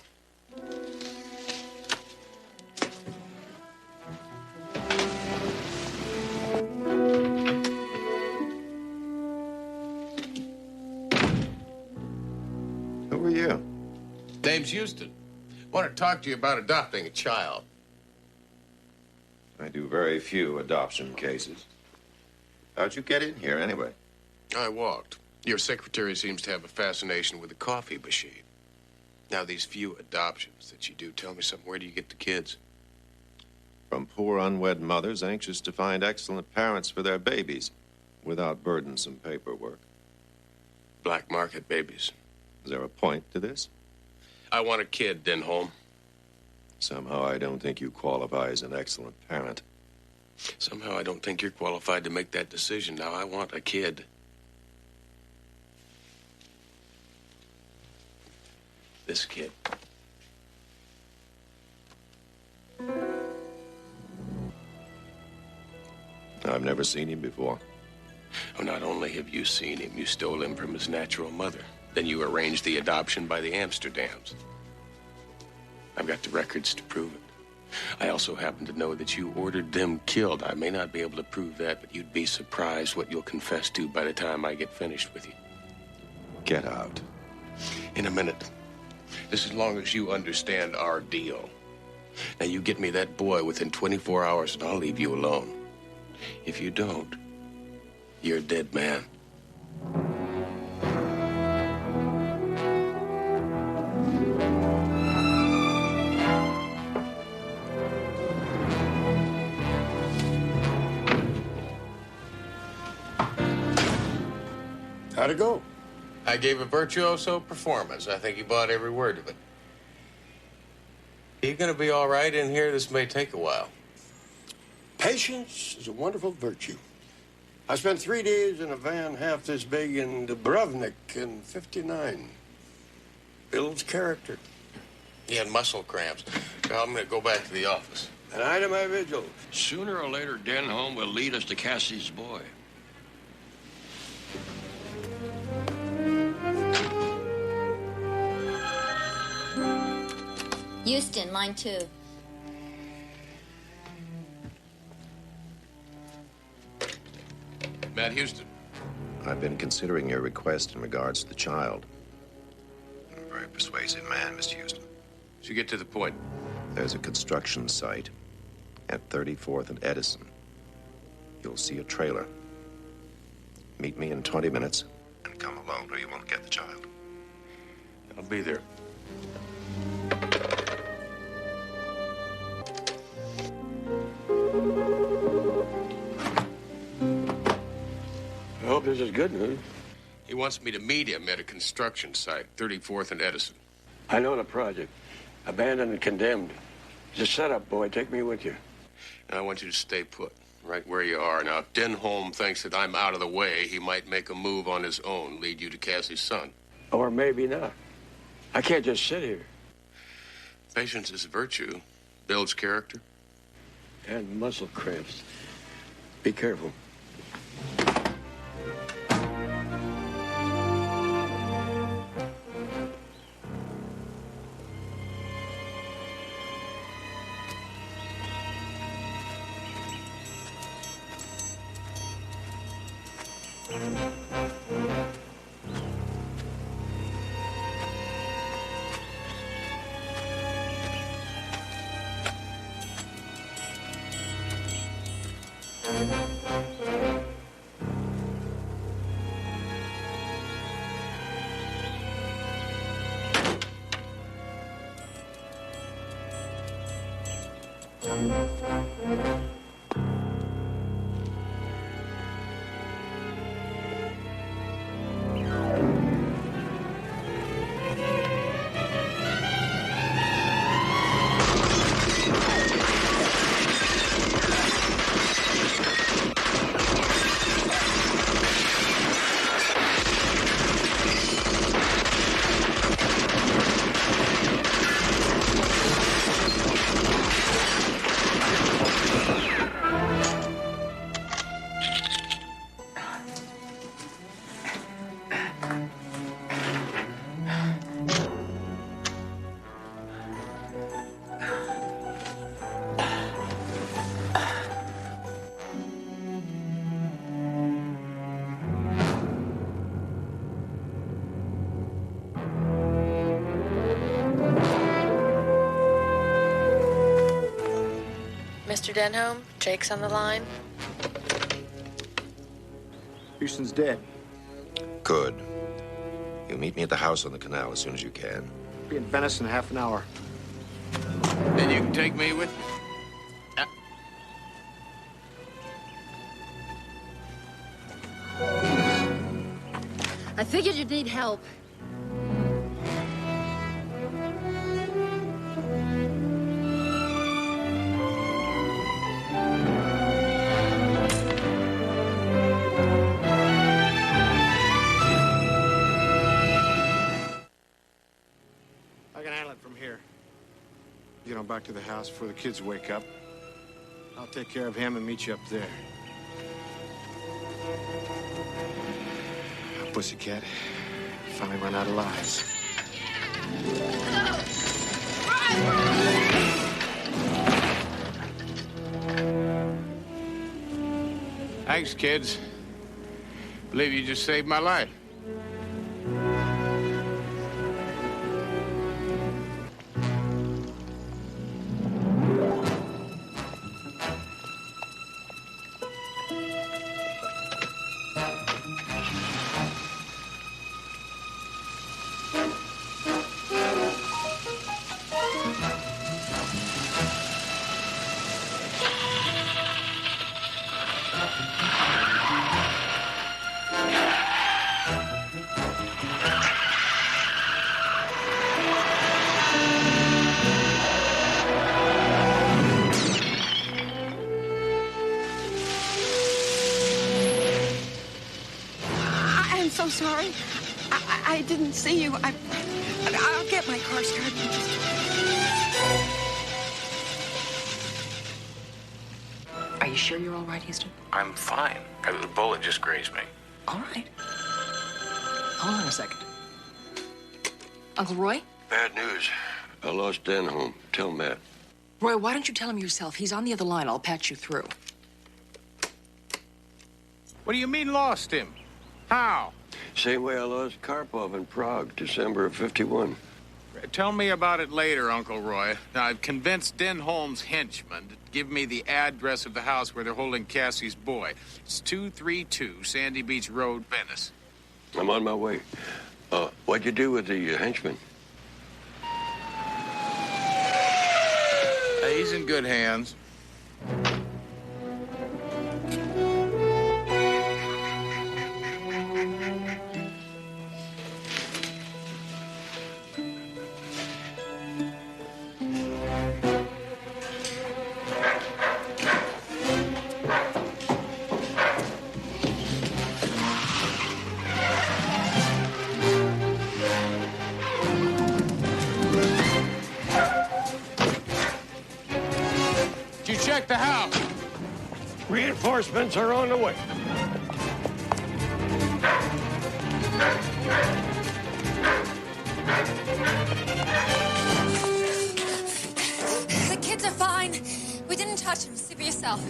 Who are you? Name's Houston. Want to talk to you about adopting a child. I do very few adoption cases. How'd you get in here, anyway? I walked. Your secretary seems to have a fascination with the coffee machine. Now, these few adoptions that you do, tell me something. Where do you get the kids? From poor unwed mothers anxious to find excellent parents for their babies without burdensome paperwork. Black market babies. Is there a point to this? I want a kid, Denholm. Somehow I don't think you qualify as an excellent parent. Somehow I don't think you're qualified to make that decision. Now, I want a kid. This kid. I've never seen him before. Oh, not only have you seen him, you stole him from his natural mother. Then you arranged the adoption by the Amsterdams. I've got the records to prove it. I also happen to know that you ordered them killed. I may not be able to prove that, but you'd be surprised what you'll confess to by the time I get finished with you. Get out. In a minute. Just as long as you understand our deal. Now, you get me that boy within 24 hours, and I'll leave you alone. If you don't, you're a dead man. How'd it go? I gave a virtuoso performance. I think you bought every word of it. You gonna be all right in here? This may take a while. Patience is a wonderful virtue. I spent 3 days in a van half this big in Dubrovnik in '59. Builds character. He had muscle cramps. Well, I'm gonna go back to the office. An eye to my vigil. Sooner or later, Denholm will lead us to Cassie's boy. Houston, line 2. Matt Houston. I've been considering your request in regards to the child. You're a very persuasive man, Mr. Houston. Should get to the point. There's a construction site at 34th and Edison. You'll see a trailer. Meet me in 20 minutes and come alone or you won't get the child. I'll be there. I hope this is good news. He wants me to meet him at a construction site, 34th and Edison. I know the project. Abandoned and condemned. It's a setup, boy. Take me with you. And I want you to stay put, right where you are. Now, if Denholm thinks that I'm out of the way, he might make a move on his own, lead you to Cassie's son. Or maybe not. I can't just sit here. Patience is a virtue. Builds character. And muscle cramps. Be careful. Mr. Denholm, Jake's on the line. Houston's dead. Good. You'll meet me at the house on the canal as soon as you can. Be in Venice in half an hour. Then you can take me with I figured you'd need help. I can handle it from here. Get on back to the house before the kids wake up. I'll take care of him and meet you up there. Pussycat. Finally run out of lies. Thanks, kids. Believe you just saved my life. I'm so sorry. I didn't see you. I'll get my car started. Are you sure you're all right, Houston? I'm fine. The bullet just grazed me. All right. Hold on a second. Uncle Roy? Bad news. I lost Denholm. Tell Matt. Roy, why don't you tell him yourself? He's on the other line. I'll patch you through. What do you mean lost him? How? Same way I lost Karpov in Prague, December of '51. Tell me about it later, Uncle Roy. Now, I've convinced Denholm's henchmen to give me the address of the house where they're holding Cassie's boy. It's 232 Sandy Beach Road, Venice. I'm on my way. What'd you do with the henchman? He's in good hands. Check the house. Reinforcements are on the way. The kids are fine. We didn't touch them. See for yourself.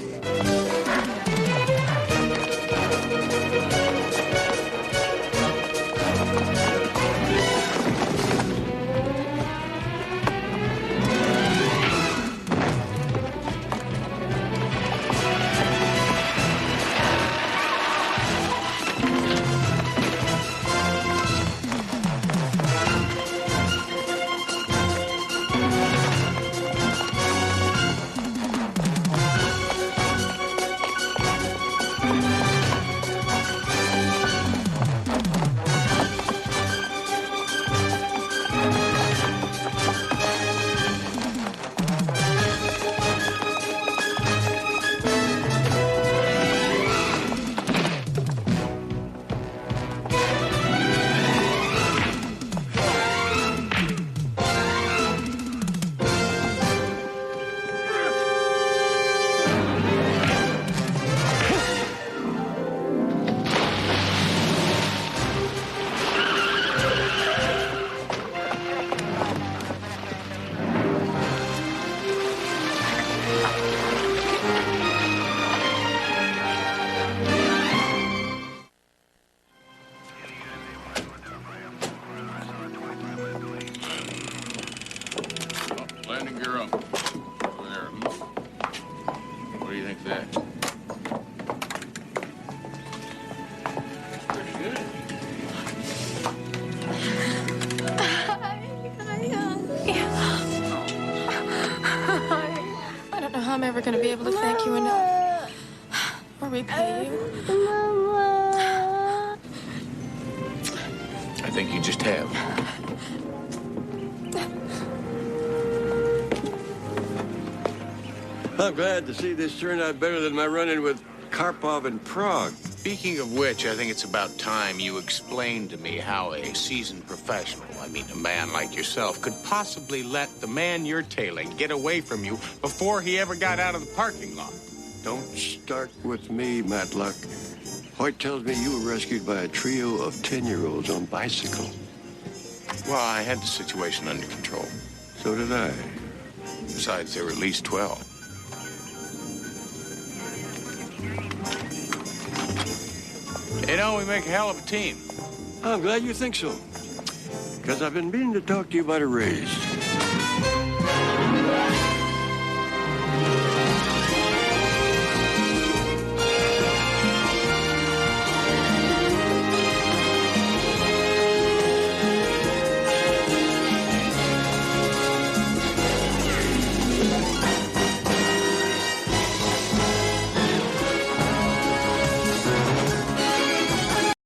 Landing gear up. Over there. What do you think of that? Pretty good. I don't know how I'm ever going to be able to thank you enough. Or repay you. I think you just have. I'm glad to see this turned out better than my run-in with Karpov in Prague. Speaking of which, I think it's about time you explained to me how a seasoned professional, I mean a man like yourself, could possibly let the man you're tailing get away from you before he ever got out of the parking lot. Don't start with me, Matlock. Hoyt tells me you were rescued by a trio of 10-year-olds on bicycle. Well, I had the situation under control. So did I. Besides, there were at least 12. You know, we make a hell of a team. I'm glad you think so. Because I've been meaning to talk to you about a raise.